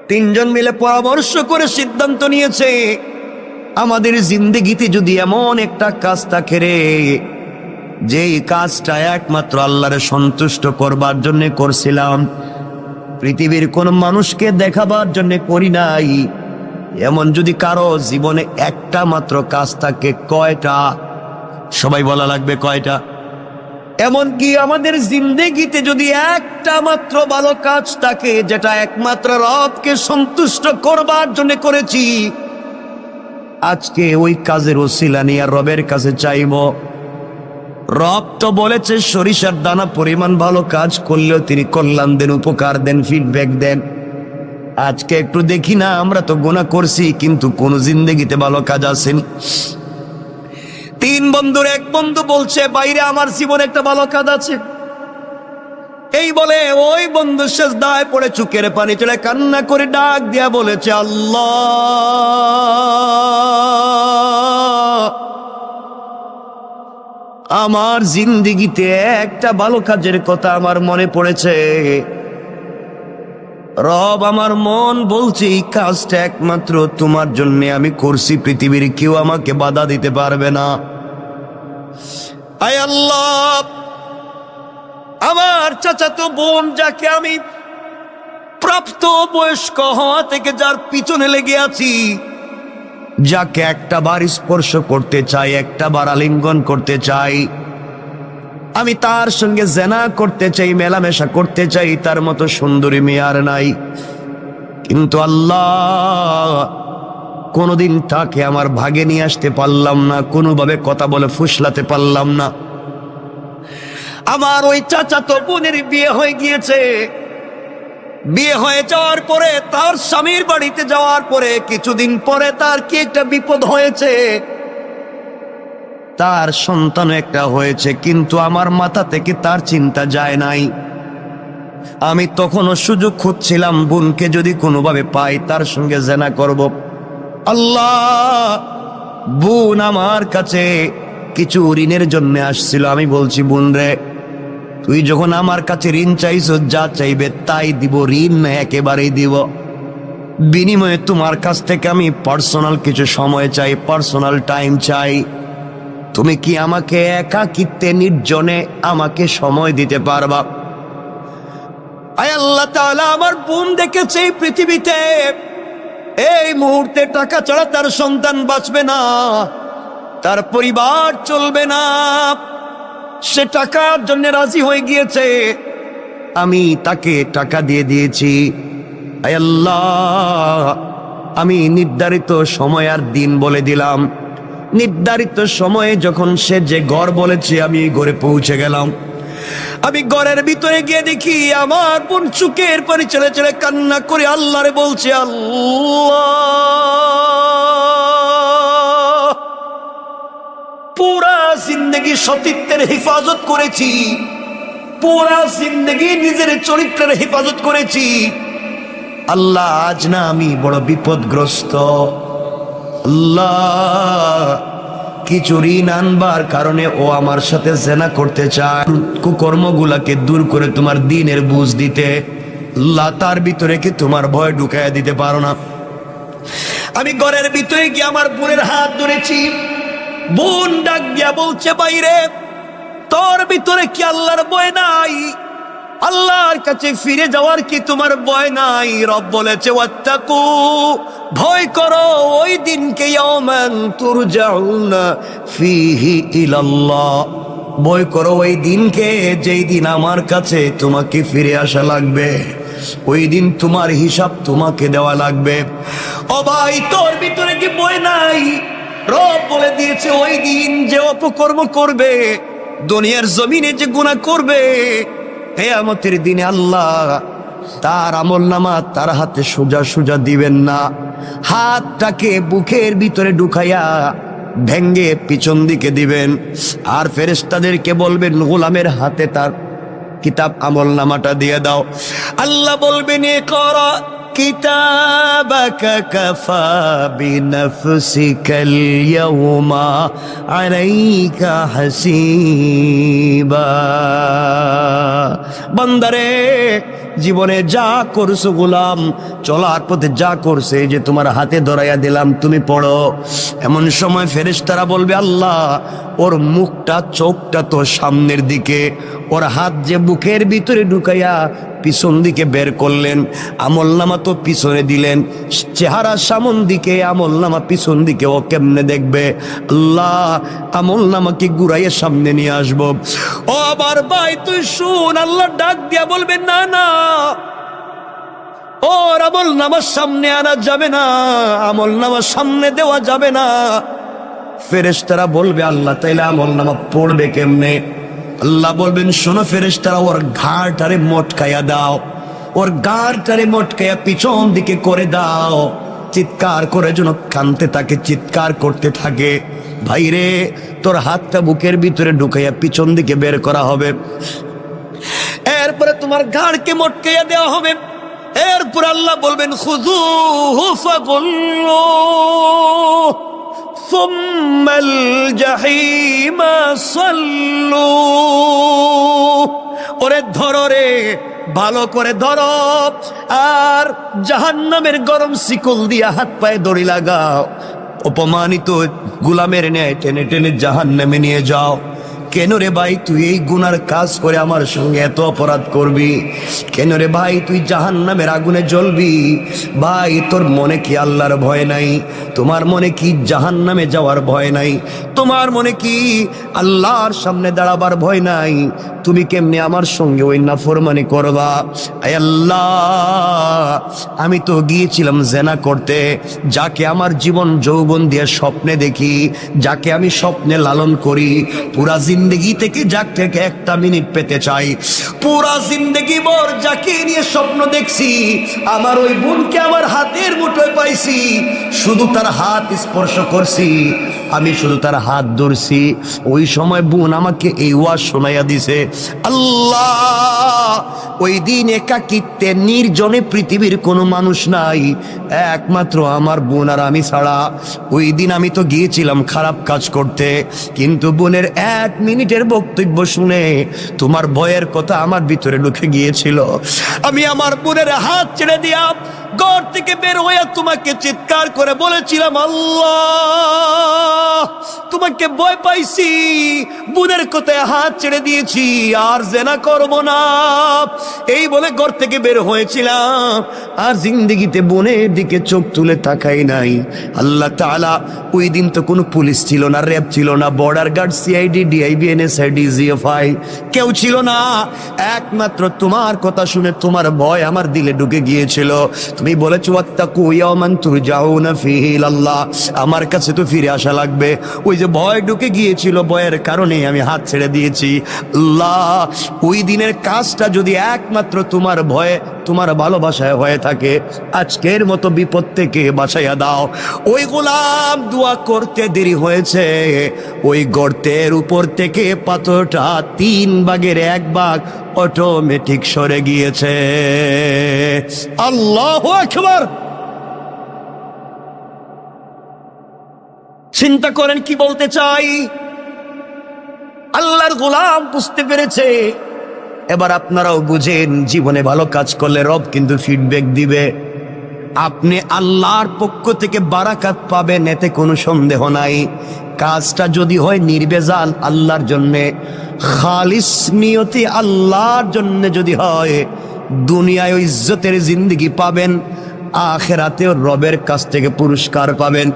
তিনজন মিলে পরামর্শ করে সিদ্ধান্ত নিয়েছে, আমাদের জিন্দেগিতে যদি এমন একটা কাজ থাকে রে, যেই কাজটা একমাত্র আল্লাহরে সন্তুষ্ট করবার জন্য করছিলাম, পৃথিবীর কোন মানুষকে দেখাবার জন্য করি নাই, এমন যদি কারো জীবনে একটা মাত্র কাজ থাকে, কয়টা? সবাই বলা লাগবে কয়টা? এমন কি আমাদের জিন্দেগিতে যদি একটা মাত্র ভালো কাজ থাকে, যেটা একমাত্র রবকে সন্তুষ্ট করবার জন্য করেছি, আজকে ওই কাজের ওসিলা নিয়ে রবের কাছে চাইব। রব তো বলেছে সরিষার দানা পরিমাণ ভালো কাজ করলেও তিনি কল্যাণ দেন, উপকার দেন, ফিডব্যাক দেন। আজকে একটু দেখি না, আমরা তো গুনাহ করছি কিন্তু কোন জিন্দেগিতে ভালো কাজ আসেনি। তিন বন্ধুর এক বন্ধু বলছে, বাইরে আমার জীবনে একটা ভালো কাজ আছে। এই বলে ওই বন্ধু সেজদায় পড়ে চোখের পানি চলে কান্না করে ডাক দিয়া বলেছে, আল্লাহ, আমার জিন্দেগিতে একটা ভালো কাজের কথা আমার মনে পড়েছে। রব, আমার মন বলছে এই কাজটা একমাত্র তোমার জন্য আমি করছি, পৃথিবীর কেউ আমাকে বাধা দিতে পারবে না। আয় আল্লাহ, আমার চাচাতো বোন, যাকে আমি প্রাপ্ত বয়স্ক হওয়া থেকে যার পিছনে লেগে আছি, যাকে একটা বার স্পর্শ করতে চাই, একটা বার আলিঙ্গন করতে চাই, আমি তার সঙ্গে জেনা করতে চাই, মেলামেশা করতে চাই, তার মতো সুন্দরী মেয়ে আর নাই। কিন্তু আল্লাহ, কোনোদিন তাকে আমার ভাগে নিয়ে আসতে পারলাম না, কোনোভাবে কথা বলে ফুসলাতে পারলাম না। আমার ওই চাচাতো বোনের বিয়ে হয়ে গিয়েছে। বিয়ে হয়ে যাওয়ার পরে, তার স্বামীর বাড়িতে যাওয়ার পরে কিছুদিন পরে তার কি একটা বিপদ হয়েছে, তার সন্তান একটা হয়েছে, কিন্তু আমার মাথা থেকে তার চিন্তা যায় নাই। আমি তখনও সুযোগ খুঁজছিলাম, বোনকে যদি কোনোভাবে পাই তার সঙ্গে জেনা করব। আল্লাহ, বোন আমার কাছে কিছু ঋণের জন্য আসছিল। আমি বলছি, বোন রে, তুই যখন আমার কাছে ঋণ চাইছ, যা চাইবে তাই দিব, ঋণ না একেবারেই দিব। বিনিময়ে তোমার কাছ থেকে আমি পার্সোনাল কিছু সময় চাই, পার্সোনাল টাইম চাই। তুমি কি আমাকে একাকিত্বে, নির্জনে আমাকে সময় দিতে পারবা? আয় আল্লাহ তাআলা, আমার বোন দেখেছে এই পৃথিবীতে এই মুহূর্তে টাকা ছাড়া তার সন্তান বাঁচবে না, তার পরিবার চলবে না। সে টাকার জন্য রাজি হয়ে গিয়েছে। আমি তাকে টাকা দিয়ে দিয়েছি, আয় আল্লাহ, আমি নির্ধারিত সময় আর দিন বলে দিলাম। নির্ধারিত সময়ে যখন সে যে ঘর বলেছে আমি ঘরে পৌঁছে গেলাম। আমি ঘরের ভিতরে গিয়ে দেখি আমার বোন চুকের পানি ছেড়ে ছেড়ে কান্না করে আল্লাহরে বলছে, আল্লাহ, পুরা জিন্দগি সতীত্বের হেফাজত করেছি, পুরা জিন্দগি নিজের চরিত্রের হেফাজত করেছি। আল্লাহ, আজ না আমি বড় বিপদগ্রস্ত। আল্লাহ, কিছু ঋণ আনবার কারণে ও আমার সাথে জেনা করতে চায়, কুকর্মগুলাকে দূর করে তোমার দ্বীনের বুঝ দিতে। আল্লাহ, তার ভিতরে কি তোমার ভয় ঢুকাইয়া দিতে পারো না? আমি ঘরের ভিতরে গিয়ে আমার বোনের হাত ধরেছি। বোন ডাক দিয়া বলছে, বাইরে তোর ভিতরে কি আল্লাহর ভয় নাই? আল্লাহর কাছে ফিরে যাওয়ার কি তোমার ভয় নাই? রব বলেছে, ওয়াত্তাকু, ভয় করো ওই দিনকে, ইয়াওমান তুরজাউনা ফীহি ইলাল্লাহ, ভয় করো ওই দিনকে যেই দিন আমার কাছে তোমাকে ফিরে আসা লাগবে, ওই দিন তোমার হিসাব তোমাকে দেওয়া লাগবে। ও ভাই, তোর ভিতরে কি ভয় নাই? রব বলে দিয়েছে, ওই দিন যে অপকর্ম করবে, দুনিয়ার জমিনে যে গুনাহ করবে, কিয়ামতের দিনে আল্লাহ তার আমলনামা তার হাতে সোজা সোজা দিবেন না। হাতটাকে বুকের ভিতরে ঢুকাইয়া ভেঙ্গে পিছন দিকে দিবেন, আর ফেরেশতাদেরকে বলবেন, গোলামের হাতে তার কিতাব আমলনামাটা দিয়ে দাও। আল্লাহ বলবেন, ইকরা কিতাবাকা কাফা বিনাফসিকাল ইয়াওমা আলাইকা হাসিবা। বান্দারে, জীবনে যা করছো গোলাম, চলার পথে যা করছে, যে তোমার হাতে ধরাইয়া দিলাম, তুমি পড়ো। এমন সময় ফেরেশতারা বলবে, আল্লাহ, ওর মুখটা চোখটা তো সামনের দিকে, ওর হাত যে বুকের ভিতরে ঢুকাইয়া পিছন দিকে বের করলেন, আমলনামা তো পিছনে দিলেন, চেহারা সামন দিকে, আমলনামা পিছন দিকে, ও কেমনে দেখবে? আল্লাহ, আমলনামাকে ঘুরাইয়া সামনে নিয়ে আসবো। ও আবার ভাই, তুই শুন, আল্লাহ ডাক দিয়া বলবেন, না না, ওর আমলনামার সামনে আনা যাবে না, আমলনামার সামনে দেওয়া যাবে না। ফেরেশতারা বলবে, আল্লাহ, তাইলে আমলনামা পড়বে কেমনে? আল্লাহ বলবেন, শোনো ফেরেশতারা, ওর ঘাড়টারে মটকাইয়া দাও, ওর ঘাড়টারে মটকাইয়া পিছন দিকে করে দাও, চিৎকার করে যেন কানতে থাকে, চিৎকার করতে থাকে। ভাইরে, তোর হাতটা বুকের ভিতরে ঢুকাইয়া পিছন দিকে বের করা হবে, এরপরে তোমার ঘাড়কে মটকাইয়া দেওয়া হবে। এরপর আল্লাহ বলবেন, খুযূহু ফাগুল্লুহু সুম্মাল জাহিমা সাল্লু। ওরে ধরো রে, ভালো করে ধরো, আর জাহান্নামের গরম শিকল দিয়া হাত পায়ে দড়ি লাগাও, অপমানিত গোলামের ন্যায় টেনে টেনে জাহান্নামে নিয়ে যাও। কেন রে ভাই, তুই এই গুনার কাজ করে আমার সঙ্গে এত অপরাধ করবি? কেন রে ভাই, তুই জাহান্নামের আগুনে জ্বলবি? ভাই, তোর মনে কি আল্লাহর ভয় নাই? তোমার মনে কি জাহান্নামে যাওয়ার ভয় নাই? তোমার মনে কি আল্লাহর সামনে দাঁড়াবার ভয় নাই? তুমি কেমনে আমার সঙ্গে ওই নাফরমানি করবা? আয় আল্লাহ, আমি তো গিয়েছিলাম জেনা করতে, যাকে আমার জীবন যৌবন দিয়ে স্বপ্নে দেখি, যাকে আমি স্বপ্নে লালন করি, পুরা জিন্দগি থেকে যাক থেকে একটা মিনিট পেতে চাই, পুরা জিন্দগি ভর যাকে নিয়ে স্বপ্ন দেখছি, আমার ওই বোনকে আমার হাতের মুঠোয় পাইছি, শুধু তার হাত স্পর্শ করছি, আমি শুধু তার হাত ধরছি। ওই সময় বোন আমাকে এই ওয়াজ শোনাইয়া দিছে, আল্লাহ, ওই দিন একাকিত্বে নির্জনে পৃথিবীর কোনো মানুষ নাই, একমাত্র আমার বোন আর আমি ছাড়া। ওই দিন আমি তো গিয়েছিলাম খারাপ কাজ করতে, কিন্তু বোনের 1 মিনিটের বক্তব্য শুনে তোমার ভয়ের কথা আমার ভিতরে ঢুকে গিয়েছিল। আমি আমার বোনের হাত ছেড়ে দিয়া ঘর থেকে বের হয়ে তোমাকে চিৎকার করে বলেছিলাম, আল্লাহ তোমাকে ভয় পাইছি, বোনের কথায় হাত ছেড়ে দিয়েছি, আর জেনা করব না, এই বলে ঘর থেকে বের হয়েছিলাম, আর জিন্দেগিতে বোনের দিকে চোখ তুলে তাকাই নাই। আল্লাহ তাআলা ওই দিন তো কোনো পুলিশ ছিল না, র্যাব ছিল না, border guard, CID, DIB, NSI, DGFI কেউ ছিল না। একমাত্র তোমার কথা শুনে তোমার ভয় আমার দিলে ঢুকে গিয়েছিল। তুমি বলেছো ওয়াত্তাকু ইয়াওমান তুরজাউনা ফীহি ইলাল্লাহ, আমার কাছে তো ফিরে আসা লাগবে। ওই যে ভয় ঢুকে গিয়েছিল, ভয়ের কারণে আমি হাত ছেড়ে দিয়েছি। আল্লাহ ওই দিনের কাজটা যদি একমাত্র তোমার ভয়ে, তোমার ভালোবাসায় হয়ে থাকে, আজকের মতো বিপদ থেকে বাঁচাইয়া দাও। ওই গোলাম দোয়া করতে দেরি হয়েছে, ওই গর্তের উপর থেকে পাথরটা 3 ভাগের 1 ভাগ অটোমেটিক সরে গিয়েছে। আল্লাহু আকবার। চিন্তা করেন কি বলতে চাই। আল্লাহর গোলাম বুঝতে পেরেছে। এবার আপনারাও বুঝেন, জীবনে ভালো কাজ করলে রব কিন্তু ফিডব্যাক দিবে। আপনি আল্লাহর পক্ষ থেকে বারাকাত পাবেন, এতে কোনো সন্দেহ নাই। কাজটা যদি হয় নির্বেজাল আল্লাহর জন্যে, খালিস নিয়তি আল্লাহর জন্য যদি হয়, দুনিয়ায় ইজ্জতের জিন্দেগি পাবেন, আখিরাতেও রবের কাছ থেকে পুরস্কার পাবেন।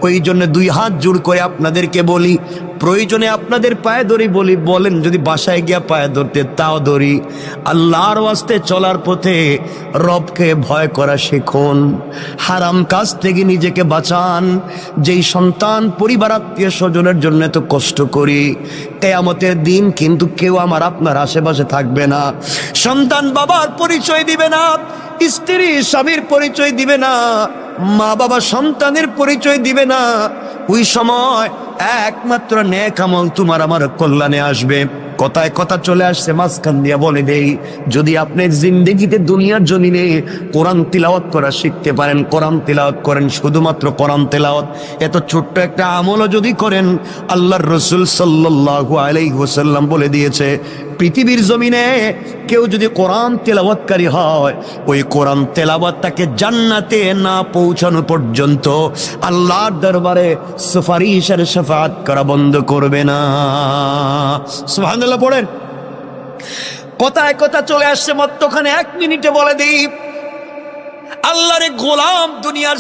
ওই জন্য 2 হাত জোড় করে আপনাদেরকে বলি, প্রয়োজনে আপনাদের পায়ে ধরি বলি, বলেন যদি বাসায় গিয়া পায়ে ধরতে তাও ধরি। আল্লাহর ওয়াস্তে চলার পথে রবকে ভয় করা শিখুন, হারাম কাজ থেকে নিজেকে বাঁচান। যেই সন্তান পরিবার আত্মীয় স্বজনের জন্য এত কষ্ট করি, কিয়ামতের দিন কিন্তু কেউ আমার আপনার আশেপাশে থাকবে না। সন্তান বাবার পরিচয় দিবে না, স্ত্রী স্বামীর পরিচয় দিবে না, মা বাবা সন্তানের পরিচয় দিবে না। ওই সময় একমাত্র নেক আমল তোমার আমার কল্যাণে আসবে। কথায় কথা চলে আসছে, মাঝখান দিয়া বলে দেই, যদি আপনি জিন্দেগিতে দুনিয়ার জমিনে কোরআন তিলাওয়াত করা শিখতে পারেন, কোরআন তিলাওয়াত করেন, শুধুমাত্র কোরআন তিলাওয়াত, এত ছোট্ট একটা আমলও যদি করেন, আল্লাহর রাসূল সাল্লাল্লাহু আলাইহি ওয়াসাল্লাম বলে দিয়েছে, পৃথিবীর জমিনে কেউ যদি কোরআন তেলাওয়াতকারী হয়, ওই কোরআন তেলাওয়াত তাকে জান্নাতে না পৌঁছানো পর্যন্ত আল্লাহর দরবারে সুপারিশের শাফাআত করা বন্ধ করবে না। সুবহানাল্লাহ পড়েন। কথায় কথা চলে আসছে, মধ্যখানে 1 মিনিটে বলে দিই, আল্লাহর গোলাম দুনিয়ার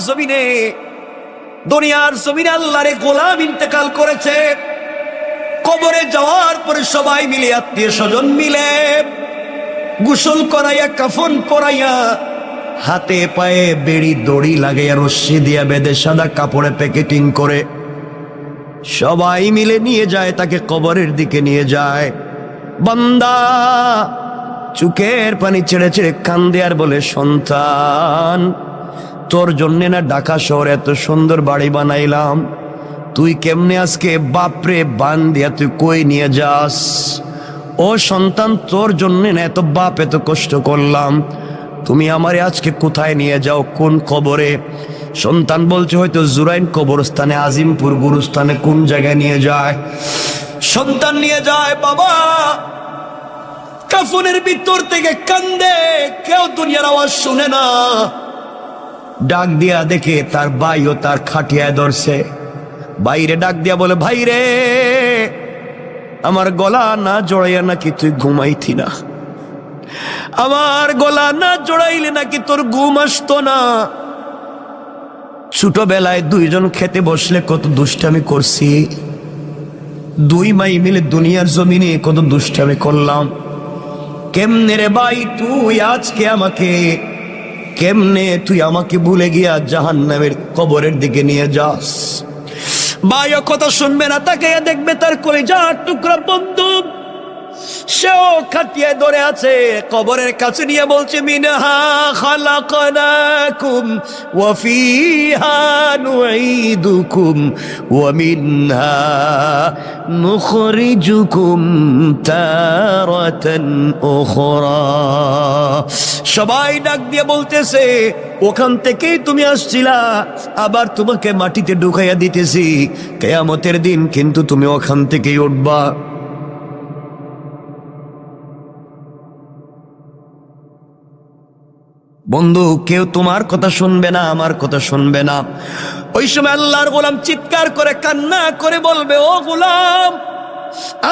জমিনে আল্লাহর গোলাম ইন্তেকাল করেছে। কবরে যাওয়ার পরে সবাই মিলে, আত্মীয় স্বজন মিলে গোসল করাইয়া, কাফন পরাইয়া, হাতে পায়ে বেড়ি দড়ি লাগাইয়া, রশ্মি দিয়া বেঁধে সাদা কাপড়ে প্যাকেটিং করে সবাই মিলে নিয়ে যায়, তাকে কবরের দিকে নিয়ে যায়। বান্দা চোখের পানি ছেড়ে ছেড়ে কান্দে আর বলে, সন্তান তোর জন্য না ঢাকা শহরে এত সুন্দর বাড়ি বানাইলাম, তুই কেমনে আজকে বাপরে বান দিয়া তুই কই নিয়ে যাস? ও সন্তান, তোর জন্য না এত বাপ এত কষ্ট করলাম, তুমি আমারে আজকে কোথায় নিয়ে যাও, কোন কবরে? সন্তান বলছে, হয়তো জুরাইন কবরস্থানে, আজিমপুর গুরুস্থানে, কোন জায়গায় নিয়ে যায়? সন্তান নিয়ে যায়, বাবা কাফনের ভিতর থেকে কান্দে, কেউ দুনিয়ার আওয়াজ শুনে না। ডাক দিয়া দেখে তার ভাইও তার খাটিয়ায় ধরছে। বাইরে ডাক দিয়া বলে, ভাই রে, আমার গলা না জড়াইয়া নাকি তুই ঘুমাইতি না? আমার গলা না জড়াইলে নাকি তোর ঘুম আসতো না? ছোটবেলায় 2 জন খেতে বসলে কত দুষ্টামি করছি, 2 ভাই মিলে দুনিয়ার জমিনে কত দুষ্টামি করলাম। কেমনে রে ভাই তুই আজকে আমাকে, কেমনে তুই আমাকে ভুলে গিয়া জাহান্নামের কবরের দিকে নিয়ে যাস? ভাই ও কথা শুনবে না, তাকে দেখবে তার কলিজার টুকরা বন্ধু, সেও খাটিয়ে ধরে আছে, কবরের কাছে নিয়ে বলছে, মিনহা খালাকনাকুম ওয়া ফিহা নুঈদুকুম ওয়া মিনহা নুখরিজুকুম তারাতান উখরা। সবাই ডাক দিয়ে বলতেছে, ওখান থেকেই তুমি আসছিলা, আবার তোমাকে মাটিতে ঢুকাইয়া দিতেছি, কিয়ামতের দিন কিন্তু তুমি ওখান থেকেই উঠবা। বন্ধু, কেউ তোমার কথা শুনবে না, আমার কথা শুনবে না। ওই সময় আল্লাহর গোলাম চিৎকার করে কান্না করে বলবে, ও গোলাম,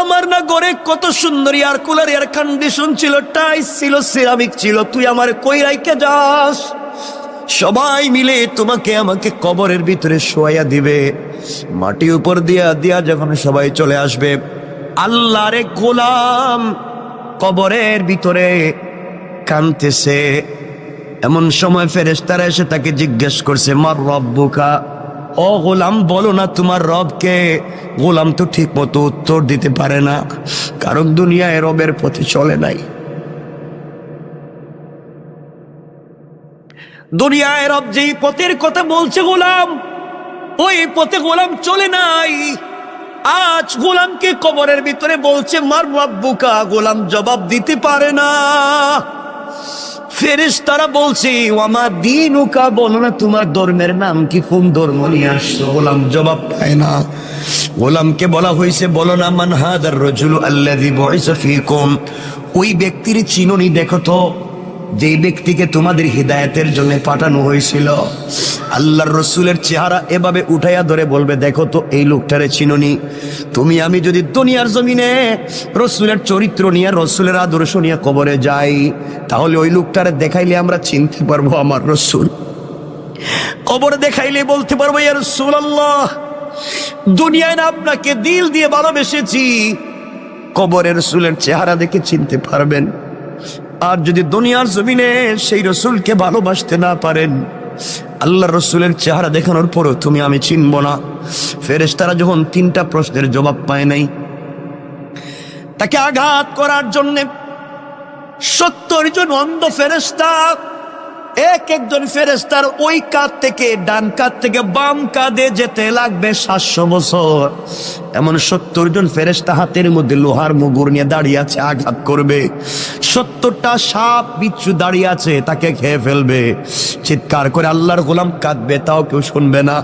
আমার না ঘরে কত সুন্দর এয়ার কুলার, এয়ার কন্ডিশন ছিল, টাইস ছিল, সিরামিক ছিল, তুই আমার কই রাইখে যাস? সবাই মিলে তোমাকে আমাকে কবরের ভিতরে শোয়া দিবে। মাটি উপর দিয়া দিয়া যখন সবাই চলে আসবে, আল্লাহরে গোলাম কবরের ভিতরে কাঁদতেছে। এমন সময় ফেরেশতারা এসে তাকে জিজ্ঞেস করছে, মার রব্বুকা, ও গোলাম বলো না তোমার রবকে। গোলাম তো ঠিক মতো উত্তর দিতে পারে না, কারণ দুনিয়ায় রবের পথে চলে নাই। দুনিয়ায় রব যেই পথের কথা বলছে গোলাম, ওই পথে গোলাম চলে নাই। আজ গোলামকে কবরের ভিতরে বলছে মার রব্বুকা, গোলাম জবাব দিতে পারে না। ফেরেশতারা বলছে ওয়ামা দীনুকা, বলো না তোমার ধর্মের নাম কি, কোন ধর্ম নিয়ে আসছো? গোলাম জবাব পায় না। গোলামকে বলা হয়েছে, বলো না মান হাদার রাজুলু আল্লাযী বুইসা ফীকুম, ওই ব্যক্তির চিনুনি দেখো তো, যেই ব্যক্তিকে তোমাদের হিদায়াতের জন্য পাঠানো হয়েছিল। আল্লাহর রসুলের চেহারা এভাবে উঠাইয়া ধরে বলবে, দেখো তো এই লোকটারে চিনুনি? তুমি আমি যদি দুনিয়ার জমিনে রসুলের চরিত্র নিয়ে, রসুলের আদর্শ নিয়ে কবরে যাই, তাহলে ওই লোকটারে দেখাইলে আমরা চিনতে পারবো আমার রসুল। কবরে দেখাইলে বলতে পারবো, ইয়া রাসূলুল্লাহ, দুনিয়ায় না আপনাকে দিল দিয়ে ভালোবেসেছি, কবরে রসুলের চেহারা দেখে চিনতে পারবেন। আর যদি দুনিয়ার জমিনে সেই রসুলকে ভালোবাসতে না পারেন, আল্লাহ রসুলের চেহারা দেখানোর পরও তুমি আমি চিনব না। ফেরেশতারা যখন 3টা প্রশ্নের জবাব পায় নাই, তাকে আঘাত করার জন্য 70 জন অন্ধ ফেরেশতা, এক একজন ফেরেশতার ওই কাঁধ থেকে ডান কাঁধ থেকে বাম কাঁধে যেতে লাগবে 700 বছর। এমন 70 জন ফেরেশতা হাতের মধ্যে লোহার মুগুর নিয়ে দাঁড়িয়ে আছে, আঘাত করবে। 70টা সাপ বিচ্ছু দাঁড়িয়ে আছে, তাকে খেয়ে ফেলবে। চিৎকার করে আল্লাহর গোলাম কাঁদবে, তাও কেউ শুনবে না,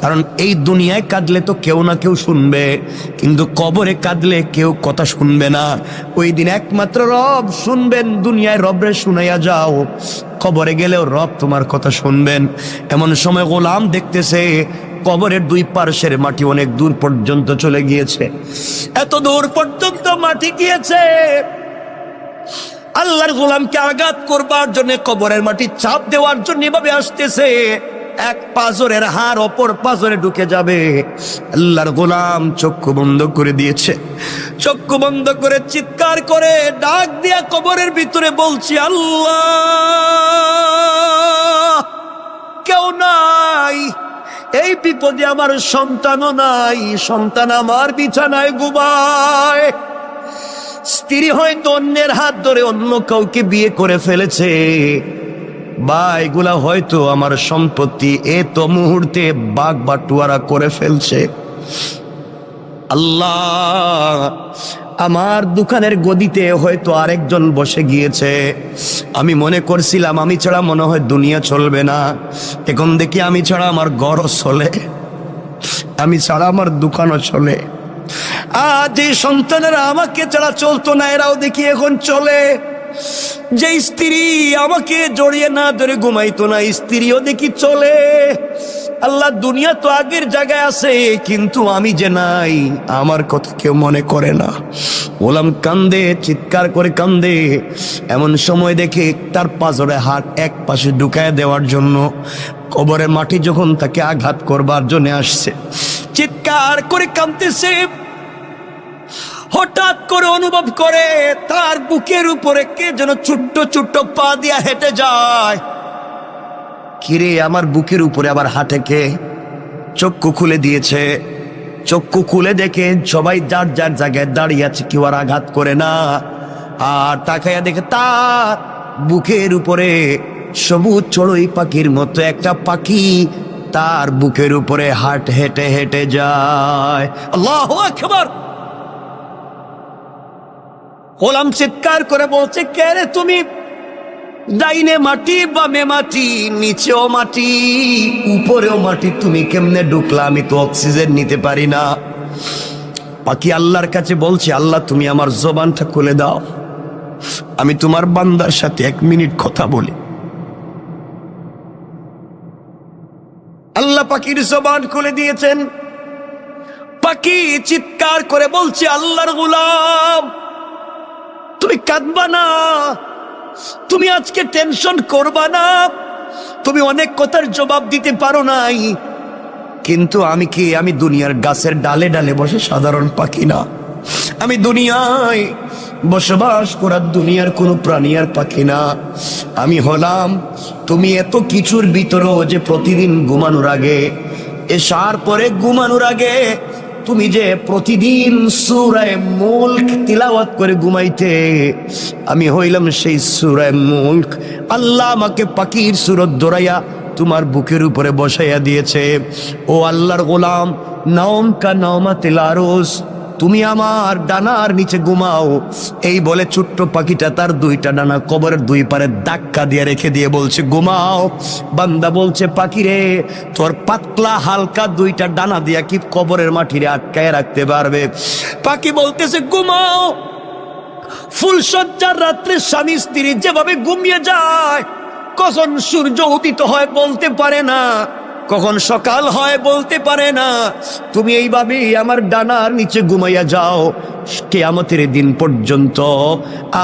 কারণ এই দুনিয়ায় কাঁদলে তো কেউ না কেউ শুনবে, কিন্তু কবরে কাঁদলে কেউ কথা শুনবে না। ওই দিন একমাত্র রব শুনবেন। দুনিয়ায় রবরে শুনাইয়া যাও, কবরে গেলেও রব তোমার কথা শুনবেন। এমন সময় গোলাম দেখতেছে কবরের 2 পার্শ্বের মাটি অনেক দূর পর্যন্ত চলে গিয়েছে। এত দূর পর্যন্ত মাটি গিয়েছে, আল্লাহর গোলামকে আঘাত করবার জন্য, কবরের মাটি চাপ দেওয়ার জন্য এভাবে আসতেছে। এক পাঁজরের হাড় অপর পাঁজরে ঢুকে যাবে। আল্লাহর গোলাম চক্ষু বন্ধ করে দিয়েছে। চক্ষু বন্ধ করে চিৎকার করে ডাক দিয়া কবরের ভিতরে বলছি, আল্লাহ, কেউ নাই, এই বিপদে আমার সন্তানও নাই, সন্তান আমার বিছানায় ঘুমায়। স্ত্রী হয়তো অন্যের হাত ধরে অন্য কাউকে বিয়ে করে ফেলেছে, বা এগুলা হয়তো আমার সম্পত্তি এত মুহূর্তে বাগ বাটুয়ারা করে ফেলছে। আল্লাহ, আমার দোকানের গদিতে হয়তো আরেকজন বসে গিয়েছে। আমি মনে করছিলাম আমি ছাড়া মনে হয় দুনিয়া চলবে না, এখন দেখি আমি ছাড়া আমার ঘরও চলে, আমি ছাড়া আমার দোকানও চলে। আজ এই সন্তানেরা আমাকে ছাড়া চলতো না, এরাও দেখি এখন চলে। যে স্ত্রী আমাকে জড়িয়ে না ধরে ঘুমাইতো না, স্ত্রীও দেখি চলে। আল্লাহ, দুনিয়া তো আগের জায়গায় আছে, কিন্তু আমি যে নাই, আমার কথা কেউ মনে করে না। গোলাম কান্দে, চিৎকার করে কান্দে। এমন সময় দেখে তার পাঁজরে হাত এক পাশে ঢুকায় দেওয়ার জন্য কবরের মাটি যখন তাকে আঘাত করবার জন্য আসছে, চিৎকার করে কাঁদতেছে। হঠাৎ করে অনুভব করে তার বুকের উপরে কে যেন ছোট্ট ছোট্ট পা দিয়া হেঁটে যায়। কিরে, আমার বুকের উপরে আবার হাঁটে কে? চক্ষু খুলে দিয়েছে। চক্ষু খুলে দেখে সবাই যার যার জায়গায় দাঁড়িয়ে আছে, কেউ আর আঘাত করে না। আর তাকাইয়া দেখে তার বুকের উপরে সবুজ চড়ুই পাখির মতো একটা পাখি তার বুকের উপরে হেঁটে হেঁটে যায়। আল্লাহু আকবার। গোলাম চিৎকার করে বলছে, কে রে তুমি? ডাইনে মাটি, বামে মাটি, নিচেও মাটি, উপরেও মাটি, তুমি কেমনে ঢুকলা? আমি তো অক্সিজেন নিতে পারি না। পাখি আল্লাহর কাছে বলছে, আল্লাহ তুমি আমার জবানটা খুলে দাও, আমি তোমার বান্দার সাথে 1 মিনিট কথা বলি। পাখির জবান খুলে দিয়েছেন। পাখি চিৎকার করে বলছে, আল্লাহর গোলাম, তুমি কাঁদবা না, তুমি আজকে টেনশন করবা না, তুমি অনেক কথার জবাব দিতে পারো নাই, কিন্তু আমি কি, আমি দুনিয়ার গাছের ডালে ডালে বসে সাধারণ পাখি না, আমি দুনিয়ায় বসবাস করার দুনিয়ার কোনো প্রাণী আর পাখি না, আমি হলাম তুমি এত কিছুর ভিতরেও যে প্রতিদিন ঘুমানোর আগে, এশার পরে ঘুমানোর আগে তুমি যে প্রতিদিন সূরা মুলক তিলাওয়াত করে ঘুমাইতে, আমি হইলাম সেই সূরা মুলক। আল্লাহ আমাকে পাখির সূরত ধরাইয়া তোমার বুকের উপরে বসাইয়া দিয়েছে। ও আল্লাহর গোলাম, নাওম কা নাওমাতিল আরুস, তুমি আমার ডানার নিচে ঘুমাও। এই বলে ছোট্ট পাখিটা তার দুইটা ডানা কবরের দুই পারে ধাক্কা দিয়ে রেখে দিয়ে বলছে, ঘুমাও। বান্দা বলছে, পাখি রে, তোর পাতলা হালকা দুইটা ডানা দিয়া কি কবরের মাটিরে আটকায় রাখতে পারবে? পাখি বলতেছে, ঘুমাও। ফুলসজ্জার রাত্রে স্বামী স্ত্রী যেভাবে ঘুমিয়ে যায়, কখন সূর্য উদিত হয় বলতে পারে না, কখন সকাল হয় বলতে পারে না, তুমি এইভাবেই আমার ডানার নিচে ঘুমাইয়া যাও, কিয়ামতের দিন পর্যন্ত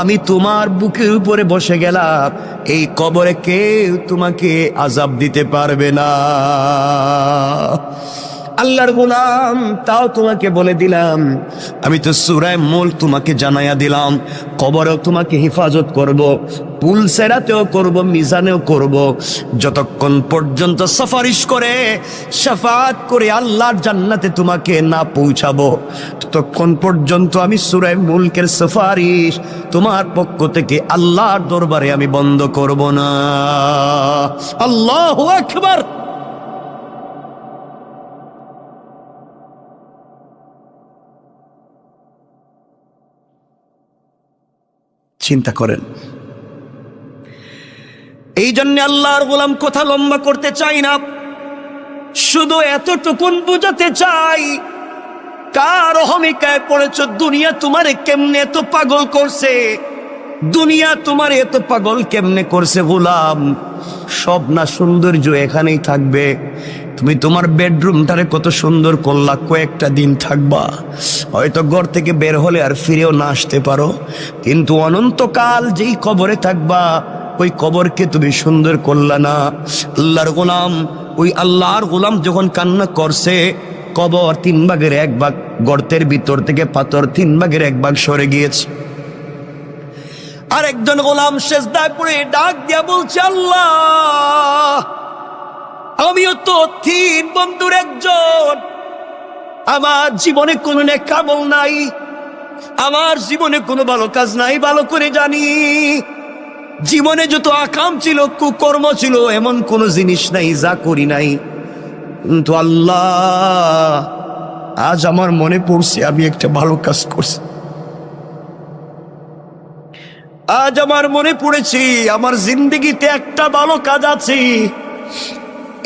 আমি তোমার বুকের উপরে বসে গেলাম, এই কবরে কেউ তোমাকে আযাব দিতে পারবে না। আল্লাহর গোলাম, তাও তোমাকে বলে দিলাম, আমি তো সূরা মুলক তোমাকে জানাইয়া দিলাম, কবরেও তোমাকে হেফাজত করব, পুল সেরাতেও করব, মিজানেও করব, যতক্ষণ পর্যন্ত সুপারিশ করে শাফাআত করে আল্লাহর জান্নাতে তোমাকে না পৌঁছাবো, ততক্ষণ পর্যন্ত আমি সূরা মুলকের সুপারিশ তোমার পক্ষ থেকে আল্লাহর দরবারে আমি বন্ধ করব না। আল্লাহু আকবার। চিন্তা করেন। এই জন্য আল্লাহর গোলাম কথা লম্বা করতে চাই না, শুধু এতটুকুন বুঝাতে চাই, কার অহমিকায় পড়েছ? দুনিয়া তোমারে কেমনে এত পাগল করছে? দুনিয়া তোমার এত পাগল কেমনে করছে গোলাম? সব না সৌন্দর্য এখানেই থাকবে। তুমি তোমার বেডরুমটারে কত সুন্দর করলা, কয়েকটা দিন থাকবা, হয়তো ঘর থেকে বের হলে আর ফিরেও না আসতে পারো, কিন্তু অনন্তকাল যেই কবরে থাকবা, ওই কবরকে তুমি সুন্দর করলা না। আল্লাহর গোলাম, ওই আল্লাহর গোলাম যখন কান্না করছে, কবর 3 ভাগের 1 ভাগ, গর্তের ভিতর থেকে পাথর 3 ভাগের 1 ভাগ সরে গিয়েছে। আর একজন গোলাম সেজদায় পড়ে ডাক দিয়া বলছে, আল্লাহ, আমিও তো 3 বন্ধুর একজন, আমার জীবনে কোনো নেক আমল নাই, আমার জীবনে কোনো ভালো কাজ নাই, ভালো করে জানি, জীবনে যত আকাম ছিল, কুকর্ম ছিল, এমন কোন জিনিস নাই যা করি নাই, কিন্তু আল্লাহ, আজ আমার মনে পড়ছে আমি একটা ভালো কাজ করছি। আজ আমার মনে পড়েছি আমার জিন্দেগিতে একটা ভালো কাজ আছে,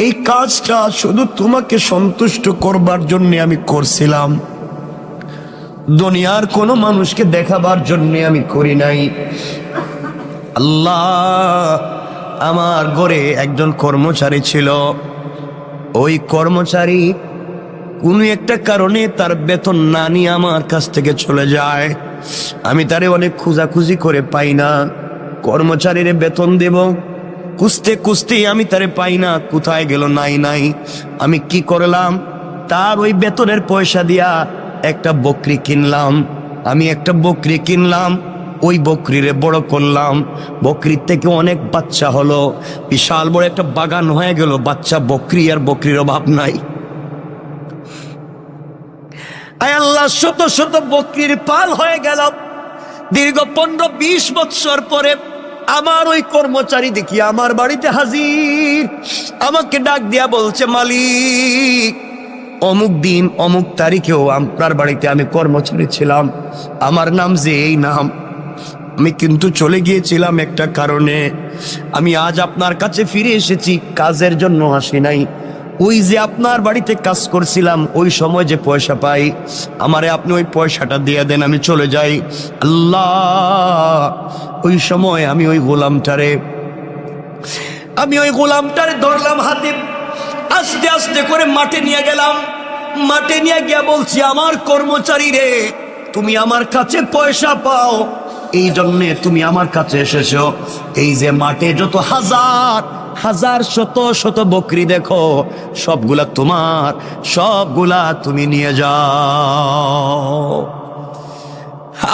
এই কাজটা শুধু তোমাকে সন্তুষ্ট করবার জন্য আমি করছিলাম, দুনিয়ার কোনো মানুষকে দেখাবার জন্য আমি করি নাই। আল্লাহ, আমার ঘরে একজন কর্মচারী ছিল, ওই কর্মচারী কোনো একটা কারণে তার বেতন না নিয়ে আমার কাছ থেকে চলে যায়, আমি তারে অনেক খোঁজাখুঁজি করে পাই না, কর্মচারীর বেতন দেব, খুঁজতে খুঁজতে আমি তারে পাই না, কোথায় গেল নাই নাই। আমি কি করলাম, তার ওই বেতনের পয়সা দিয়া একটা বকরি কিনলাম, আমি একটা বকরি কিনলাম, ওই বকরিরে বড় করলাম, বকরির থেকে অনেক বাচ্চা হলো, বিশাল বড় একটা বাগান হয়ে গেল, বাচ্চা বকরি আর বকরির অভাব নাই। আয় আল্লাহ, শত শত বকরির পাল হয়ে গেল। দীর্ঘ 15-20 বৎসর পরে আমার ওই কর্মচারী দেখি আমার বাড়িতে হাজির, আমাকে ডাক দিয়া বলছে, মালিক, অমুক দিন অমুক তারিখেও আপনার বাড়িতে আমি কর্মচারী ছিলাম, আমার নাম যে এই নাম, আমি কিন্তু চলে গিয়েছিলাম একটা কারণে, আমি আজ আপনার কাছে ফিরে এসেছি, কাজের জন্য আসি নাই, ওই যে আপনার বাড়িতে কাজ করছিলাম, ওই সময় যে পয়সা পাই, আমারে আপনি ওই পয়সাটা দিয়ে দেন, আমি চলে যাই। আল্লাহ, ওই সময় আমি ওই গোলামটারে ধরলাম হাতে, আস্তে আস্তে করে মাঠে নিয়ে গেলাম। মাঠে নিয়ে গিয়া বলছি, আমার কর্মচারী রে, তুমি আমার কাছে পয়সা পাও, এই জন্যে তুমি আমার কাছে এসেছো। এই যে মাঠে যত হাজার হাজার শত শত বকরি দেখো, সবগুলা তোমার, সবগুলা তুমি নিয়ে যাও।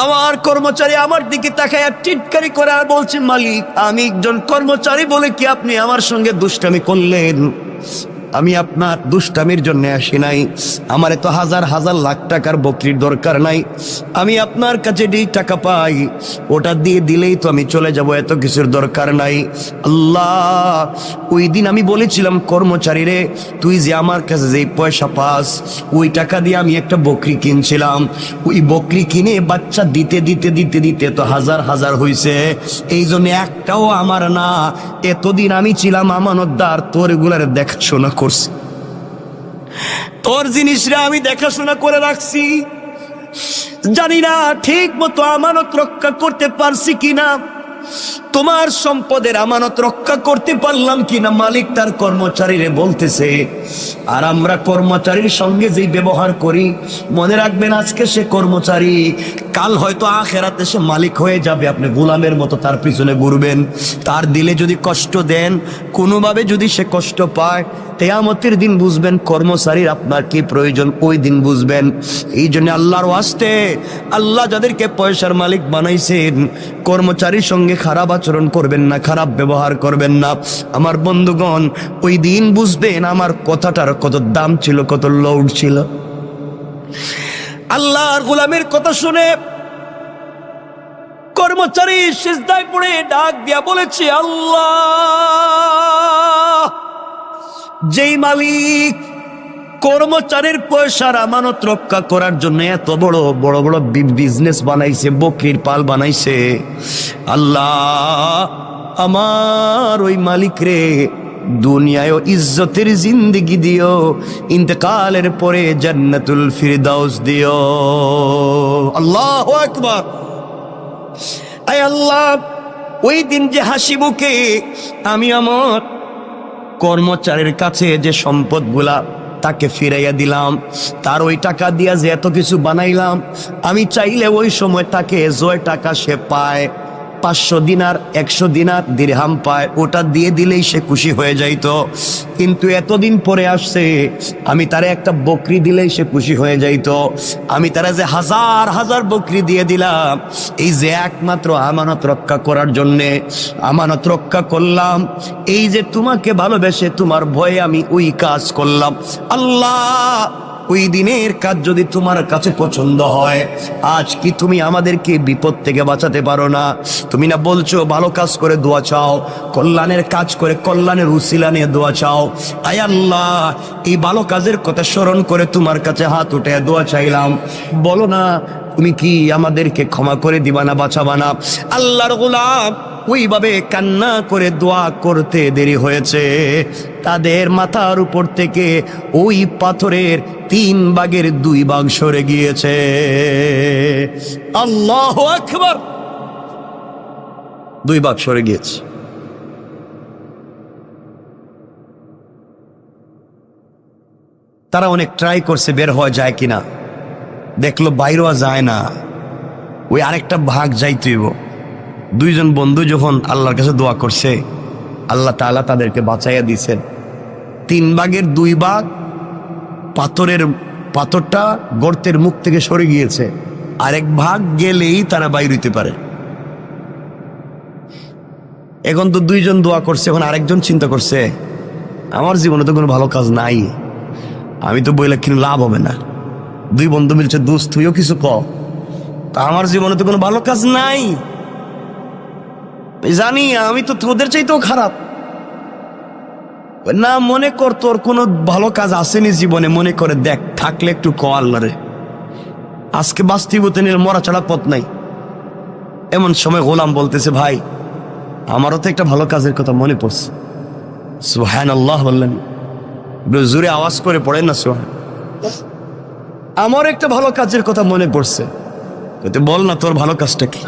আমার কর্মচারী আমার দিকে তাকায় টিটকারি করে আর বলছে, মালিক, আমি একজন কর্মচারী বলে কি আপনি আমার সঙ্গে দুষ্টামি করলেন? আমি আপনার দুষ্টামির জন্য আসি নাই। আমার এত হাজার হাজার লাখ টাকার বকরির দরকার নাই। আমি আপনার কাছে যেই টাকা পাই ওটা দিয়ে দিলেই তো আমি চলে যাব, এত কিছুর দরকার নাই। আল্লাহ, ওই দিন আমি বলেছিলাম, কর্মচারী রে, তুই যে আমার কাছে যেই পয়সা পাস ওই টাকা দিয়ে আমি একটা বকরি কিনছিলাম। ওই বকরি কিনে বাচ্চা দিতে দিতে দিতে দিতে তো হাজার হাজার হইছে। এই জন্য একটাও আমার না। এতদিন আমি ছিলাম আমানতদার, তোর এগুলার দেখাশোনা করছি, তোর জিনিসরা আমি দেখাশোনা করে রাখছি। জানি না ঠিক মতো আমানত রক্ষা করতে পারছি কিনা, তোমার সম্পদের আমানত রক্ষা করতে পারলাম কিনা। মালিক তার কর্মচারীরে বলতেছে, আর আমরা কর্মচারীর সঙ্গে যে ব্যবহার করি, মনে রাখবেন আজকে সে কর্মচারী, কাল হয়তো আখেরাতে সে মালিক হয়ে যাবে। আপনি গোলামের মতো তার পিছনে ঘুরবেন। তার দিলে যদি কষ্ট দেন, কোনোভাবে যদি সে কষ্ট পায়, কিয়ামতের দিন বুঝবেন কর্মচারীর আপনার কি প্রয়োজন, ওই দিন বুঝবেন। এই জন্য আল্লাহর ওয়াস্তে, আল্লাহ যাদেরকে পয়সার মালিক বানাইছেন, কর্মচারীর সঙ্গে খারাপ আচরণ করবেন না, খারাপ ব্যবহার করবেন না। আমার বন্ধুগণ, ওই দিন বুঝবেন আমার কথাটার কত দাম ছিল, কত লৌড ছিল। আল্লাহর গোলামের কথা শুনে কর্মচারী সিজদায় পড়ে ডাক দিয়া বলেছে, আল্লাহ, যেই মালিক কর্মচারীর পয়সার আমানত রক্ষা করার জন্য এত বড় বড় বড় বিজনেস বানাইছে, বকরির পাল বানাইছে, আল্লাহ, আমার ওই মালিক রে দুনিয়ায় ইজ্জতের জিন্দেগি দিও, ইন্তেকালের পরে জান্নাতুল ফিরদাউস দিও। আল্লাহু আকবার। আয় আল্লাহ, ওই দিন যে হাসি মুখে আমি আমার কর্মচারীর কাছে যে সম্পদগুলা তাকে ফিরাইয়া দিলাম, তার ওই টাকা দিয়া যে এত কিছু বানাইলাম, আমি চাইলে ওই সময় তাকে যে টাকা সে পায়, 500 দিনার 100 দিনার দিরহাম পায়, ওটা দিয়ে দিলেই সে খুশি হয়ে যাইতো। কিন্তু এতদিন পরে আসছে, আমি তারে একটা বকরি দিলেই সে খুশি হয়ে যাইতো। আমি তারা যে হাজার হাজার বকরি দিয়ে দিলাম, এই যে একমাত্র আমানত রক্ষা করার জন্যে। আমানত রক্ষা করলাম, এই যে তোমাকে ভালোবেসে তোমার ভয়ে আমি ওই কাজ করলাম। আল্লাহ, ওই দিনের কাজ যদি তোমার কাছে পছন্দ হয়, আজ কি তুমি আমাদেরকে বিপদ থেকে বাঁচাতে পারো না? তুমি না বলছো ভালো কাজ করে দোয়া চাও, কল্যাণের কাজ করে কল্যাণের উসিলা নিয়ে দোয়া চাও। আয় আল্লাহ, এই ভালো কাজের কথা স্মরণ করে তোমার কাছে হাত উঠে দোয়া চাইলাম। বলো না, তুমি কি আমাদেরকে ক্ষমা করে দিবা না, বাঁচাবা না? আল্লাহর গোলাম ওইভাবে কান্না করে দোয়া করতে দেরি হয়েছে, তাদের মাথার উপর থেকে ওই পাথরের 3 ভাগের 2 ভাগ সরে গিয়েছে। আল্লাহু আকবার। 2 ভাগ সরে গিয়েছে। তারা অনেক ট্রাই করছে বের হওয়া যায় কিনা, দেখলো বাইরেও যায় না, ওই আরেকটা ভাগ যাইতেইব। 2 জন বন্ধু যখন আল্লাহর কাছে দোয়া করছে, আল্লাহ তাআলা তাদেরকে বাঁচাইয়া দিয়েছেন। 3 ভাগের 2 ভাগ পাথরটা গর্তের মুখ থেকে সরে গিয়েছে, আরেক ভাগ গেলেই তারা বাইর হইতে পারে। এখন তো 2 জন দোয়া করছে, এখন আরেকজন চিন্তা করছে, আমার জীবনে তো কোনো ভালো কাজ নাই, আমি তো বইলে কিন্তু লাভ হবে না। 2 বন্ধু মিলছে, দোস্ত তুইও কিছু কর, আমার জীবনে তো কোনো ভালো কাজ নাই, জানি আমি তো তোদের চাইতেও খারাপ। না, মনে কর তোর কোনো ভালো কাজ আসেনি জীবনে, মনে করে দেখ, থাকলে একটু ক আল্লাহরে, আজকে বাস্তবতে নিলে মরা ছাড়া পথ নাই। এমন সময় গোলাম বলতেছে, ভাই আমারও তো একটা ভালো কাজের কথা মনে পড়ছে। সুবহানাল্লাহ বললেন, জোরে আওয়াজ করে পড়েন না সুবহান। আমার একটা ভালো কাজের কথা মনে পড়ছে, বল না তোর ভালো কাজটা কি?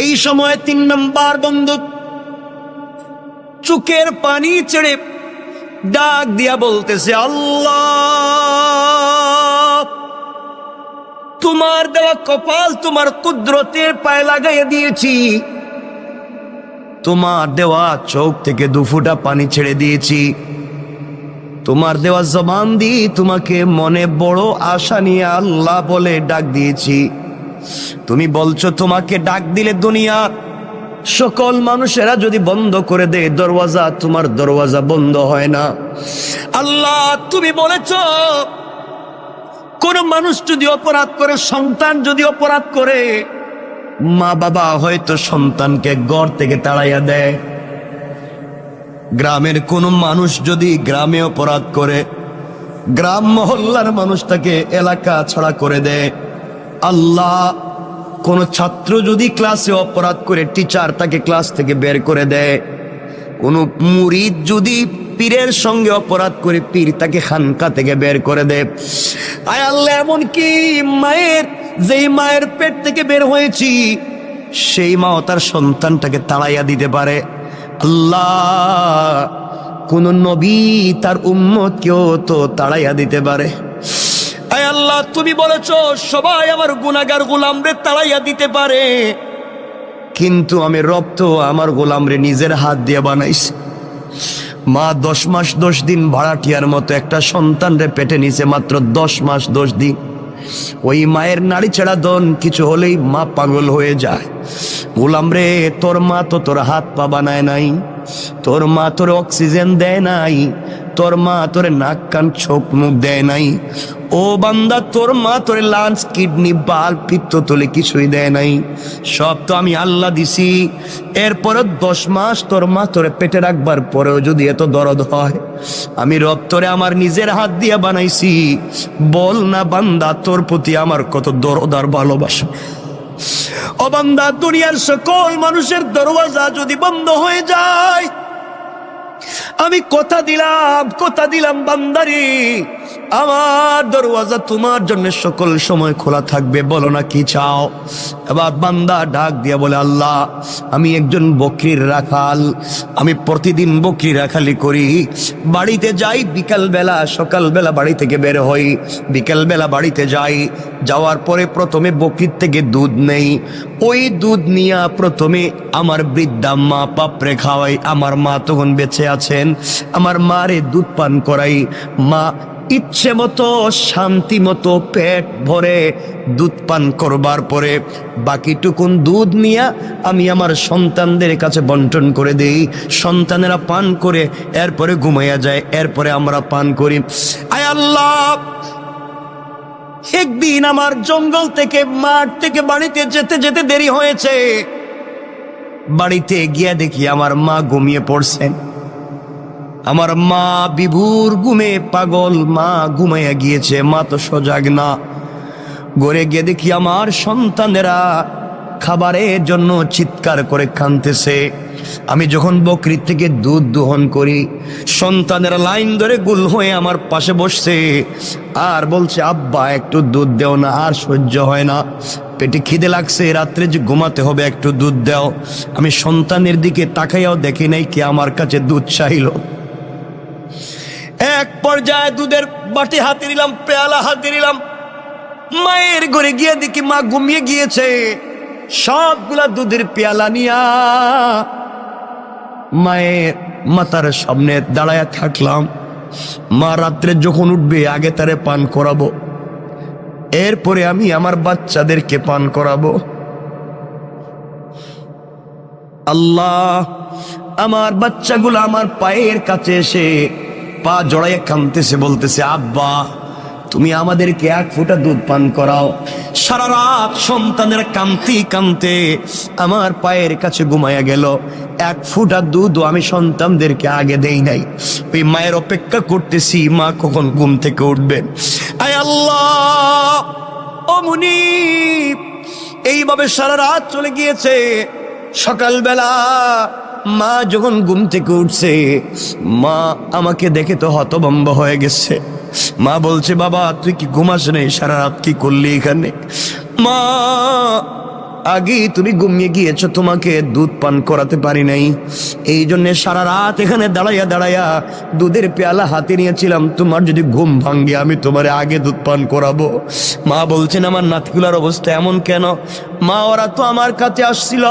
এই সময় 3 নম্বর বন্ধু চোখের পানি ছেড়ে ডাক দিয়া বলতেছে, আল্লাহ, তোমার দেওয়া কপাল তোমার কুদরতের পায়ে লাগাইয়া দিয়েছি, তোমার দেওয়া চোখ থেকে দুফুটা পানি ছেড়ে দিয়েছি, তোমার দেওয়া জবান দিয়ে তোমাকে মনে বড় আশা নিয়ে আল্লাহ বলে ডাক দিয়েছি। তুমি বলছো তোমাকে ডাক দিলে দুনিয়ার সকল মানুষেরা যদি বন্ধ করে দেয় দরওয়াজা, তোমার দরওয়াজা বন্ধ হয় না। আল্লাহ, তুমি বলেছ কোন মানুষ যদি অপরাধ করে, সন্তান যদি অপরাধ করে, মা বাবা হয়তো সন্তানকে ঘর থেকে তাড়াইয়া দেয়। গ্রামের কোন মানুষ যদি গ্রামে অপরাধ করে, গ্রাম মহল্লার মানুষ তাকে এলাকা ছাড়া করে দেয়। আল্লাহ, কোন ছাত্র যদি ক্লাসে অপরাধ করে, টিচার তাকে ক্লাস থেকে বের করে দেয়। কোন মুরিদ যদি পীরের সঙ্গে অপরাধ করে, পীর তাকে খানকা থেকে বের করে দেয়। আয় আল্লাহ, এমনকি মায়ের, যেই মায়ের পেট থেকে বের হয়েছি, সেই মাও তার সন্তানটাকে তাড়াইয়া দিতে পারে। আল্লাহ, কোন নবী তার উম্মতকেও তো তাড়াইয়া দিতে পারে। আয় আল্লাহ, তুমি বলেছো সবাই আমার গুনাহগার গোলামরে তাড়াইয়া দিতে পারে, কিন্তু আমি রব তো আমার গোলামরে নিজের হাত দিয়ে বানাইছি। মা 10 মাস 10 দিন ভাড়াটিয়ার মতো একটা সন্তানরে পেটে নিছে, মাত্র 10 মাস 10 দিন। ওই মায়ের নাড়ি ছেড়া দন কিছু হলেই মা পাগল হয়ে যায়। গোলাম রে, তোর মা তো তোর হাত পা বানায় নাই, তোর মা তোর অক্সিজেন দেয় নাই, তোর মা তোর নাক কান চোখ মুখ দেয় নাই। ও বান্দা, তোর মা তোর লাঞ্চ, কিডনি, বাল, পিত্তথলি কিছুই দেয় নাই, সব তো আমি আল্লাহ দিছি। এরপরে 10 মাস তোর মা তোরে পেটে রাখবার পরেও যদি এত দরদ হয়, আমি রব তোরে আমার নিজের হাত দিয়ে বানাইছি। বল না বান্দা, তোর প্রতি আমার কত দরদ আর ভালোবাসা। ও বান্দা, দুনিয়ার সকল মানুষের দরওয়াজা যদি বন্ধ হয়ে যায়, আমি কথা দিলাম বান্দারি, আমার দরওয়াজা তোমার জন্য সকল সময় খোলা থাকবে। বলো না কি চাও? এবার বান্দা ডাক দিয়া বলে, আল্লাহ, আমি একজন বকরির রাখাল, আমি প্রতিদিন বকরি রাখালি করি। বাড়িতে যাই বিকাল বেলা, সকাল বেলা বাড়ি থেকে বের হই, বিকাল বেলা বাড়িতে যাই। যাওয়ার পরে প্রথমে বকরির থেকে দুধ নেই, ওই দুধ নিয়ে প্রথমে আমার বৃদ্ধা মা পাপড়ে খাওয়াই। আমার মা তখন বেঁচে আছেন, আমার মারে দুধ পান করাই। মা ইচ্ছে মতো শান্তি মতো পেট ভরে দুধ পান করবার পরে বাকিটুকুন দুধ নিয়ে আমি আমার সন্তানদের কাছে বন্টন করে দেই। সন্তানেরা পান করে এরপরে ঘুমাইয়া যায়, এরপরে আমরা পান করি। আয় আল্লাহ, একদিন আমার জঙ্গল থেকে, মাঠ থেকে বাড়িতে যেতে যেতে দেরি হয়েছে। বাড়িতে গিয়ে দেখি আমার মা ঘুমিয়ে পড়ছেন। আমার মা বিভোর ঘুমে পাগল, মা ঘুমাইয়া গিয়েছে, মা তো সজাগ না। ঘরে গিয়ে দেখি আমার সন্তানেরা খাবারের জন্য চিৎকার করে কাঁদতেছে। আমি যখন বকরির থেকে দুধ দোহন করি, সন্তানেরা লাইন ধরে গুল হয়ে আমার পাশে বসছে আর বলছে, আব্বা একটু দুধ দেও না, আর সহ্য হয় না, পেটে খিদে লাগছে, রাত্রে যে ঘুমাতে হবে, একটু দুধ দাও। আমি সন্তানের দিকে তাকাইয়াও দেখি নাই কে আমার কাছে দুধ চাইলো। এক পর্যায়ে দুধের বাটি হাতে নিলাম, পেয়ালা হাতে নিলাম, মায়ের ঘরে গিয়ে দেখি মা ঘুমিয়ে গিয়েছে। সবগুলা দুধের পেয়ালা নিয়া মায়ের মাথার সামনে দাঁড়ায় থাকলাম। মা রাত্রে যখন উঠবে আগে তারে পান করাবো, এরপরে আমি আমার বাচ্চাদেরকে পান করাবো। আল্লাহ, আমার বাচ্চাগুলো আমার পায়ের কাছে এসে পা জড়াইয়া কাঁদতেছে, বলতেছে, আব্বা তুমি আমাদেরকে 1 ফোঁটা দুধ পান করাও। সারা রাত সন্তানের কাঁদতে কাঁদতে আমার পায়ের কাছে ঘুমাইয়া গেল। 1 ফোঁটা দুধও আমি সন্তানদেরকে আগে দেই নাই। ওই মায়ের অপেক্ষা করতেছি মা কখন ঘুম থেকে উঠবে। আয় আল্লাহ, ও মুনিব, এইভাবে সারা রাত চলে গিয়েছে। সকালবেলা মা যখন ঘুম থেকে উঠছে, মা আমাকে দেখে তো হতভম্ব হয়ে গেছে। মা বলছে, বাবা তুই কি ঘুমাস নেই? সারা রাত কি করলি এখানে? মা আগে তুমি ঘুমিয়ে গিয়েছো, তোমাকে দুধ পান করাতে পারি নাই, এই জন্য সারা রাত এখানে দাঁড়াইয়া দাঁড়াইয়া দুধের পেয়ালা হাতে নিয়েছিলাম, তোমার যদি ঘুম ভাঙ্গে আমি তোমার আগে দুধ পান করাবো। মা বলছেন আমার নাতিগুলার অবস্থা এমন কেন? মা ওরা তো আমার কাছে আসছিল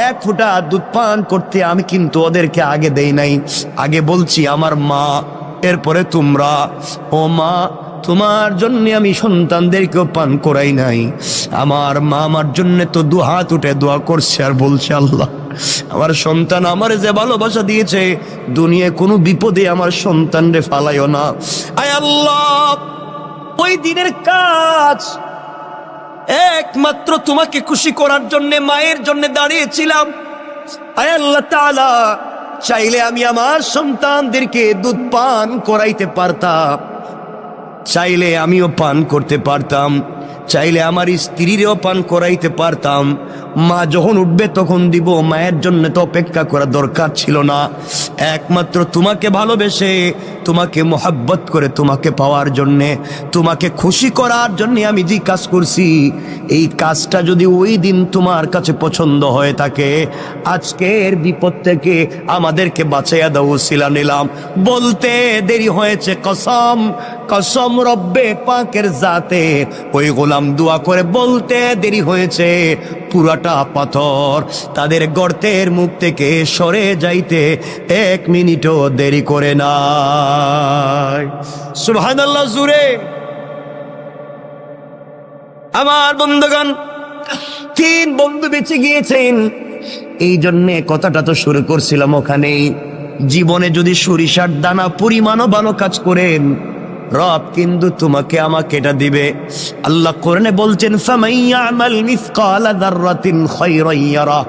এক ফোঁটা দুধ পান করতে, আমি কিন্তু ওদেরকে আগে দেই নাই, আগে বলছি আমার মা, এরপরে তোমরা। ও মা, তোমার জন্য আমি সন্তানদেরকেও পান করাই নাই। আমার মা আমার জন্য তো দু হাত উঠে দোয়া করছে আর বলছে, আল্লাহ আমার সন্তান আমার যে ভালোবাসা দিয়েছে, দুনিয়ায় কোনো বিপদে আমার সন্তানরে ফালাইও না। আয় আল্লাহ, ওই দিনের কাজ একমাত্র তোমাকে খুশি করার জন্য মায়ের জন্য দাঁড়িয়েছিলাম। আয় আল্লাহ তাআলা, চাইলে আমি আমার সন্তানদেরকে দুধ পান করাইতে পারতাম, চাইলে আমিও পান করতে পারতাম, চাইলে আমার স্ত্রীরও পান করাইতে পারতাম। মা যখন উঠবে তখন দিব, মায়ের জন্য তো অপেক্ষা করা দরকার ছিল না। একমাত্র তোমাকে ভালোবেসে, তোমাকে মোহাব্বত করে, তোমাকে পাওয়ার জন্যে, তোমাকে খুশি করার জন্যে আমি যে কাজ করছি, এই কাজটা যদি ওই দিন তোমার কাছে পছন্দ হয়ে থাকে, আজকের বিপদ থেকে আমাদেরকে বাঁচাইয়া দাও ওসিলা নিলাম। বলতে দেরি হয়েছে, কসম কসম রব্বে পাকের জাতে, ওই গোলাম দোয়া করে বলতে দেরি হয়েছে, পুরাটা পাথর তাদের গর্তের মুখ থেকে সরে যাইতে 1 মিনিটও দেরি করে নাই। সুবহানাল্লাহ জুরে। আমার বন্ধুগণ, 3 বন্ধু বেঁচে গিয়েছেন, এই জন্যে কথাটা তো শুরু করছিলাম ওখানেই। জীবনে যদি সরিষার দানা পরিমাণও ভালো কাজ করেন, রব কিন্তু তোমাকে আমাকে এটা দিবে। আল্লাহ কোরআনে বলছেন, ফামাইয়ামাল মিসকালা যাররাতিন খায়রান ইয়ারা,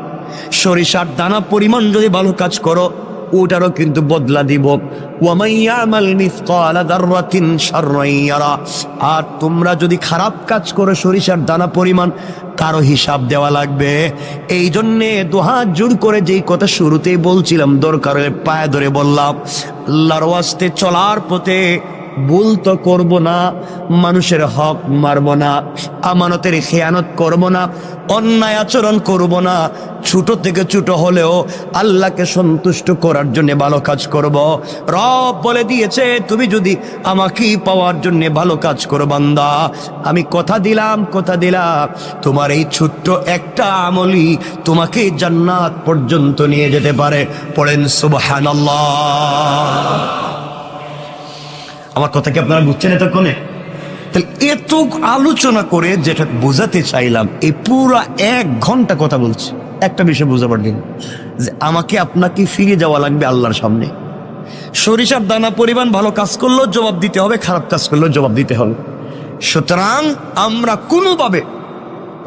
সরিষার দানা পরিমাণ যদি ভালো কাজ করো, ওটারও কিন্তু বদলা দিব। ওয়া মাইয়ামাল মিসকালা যাররাতিন শাররান ইয়ারা, আর তোমরা যদি খারাপ কাজ করো সরিষার দানা পরিমাণ, তারও হিসাব দেওয়া লাগবে। এই জন্যে দুহাত জোর করে যেই কথা শুরুতেই বলছিলাম, দরকারে পায়ে ধরে বললাম, আল্লাহর ওয়াস্তে চলার পথে ভুল তো করবো না, মানুষের হক মারবো না, আমানতের খেয়ানত করবো না, অন্যায় আচরণ করবো না, ছোট থেকে ছোট হলেও আল্লাহকে সন্তুষ্ট করার জন্য ভালো কাজ করব। রব বলে দিয়েছে, তুমি যদি আমাকে পাওয়ার জন্য ভালো কাজ করো বান্দা, আমি কথা দিলাম তোমার এই ছোট্ট একটা আমলই তোমাকে জান্নাত পর্যন্ত নিয়ে যেতে পারে। পড়েন সুবহানাল্লাহ। আমার কথা কি আপনারা বুঝছেন এতক্ষণে? তাহলে এত আলোচনা করে যেটা বোঝাতে চাইলাম, এই পুরো 1 ঘন্টা কথা বলছি, একটা বিষয় বোঝাবার দিন, যে আমাকে আপনাকে ফিরে যাওয়া লাগবে আল্লাহর সামনে। সরিষার দানা পরিমাণ ভালো কাজ করলেও জবাব দিতে হবে, খারাপ কাজ করলেও জবাব দিতে হবে। সুতরাং আমরা কোনোভাবে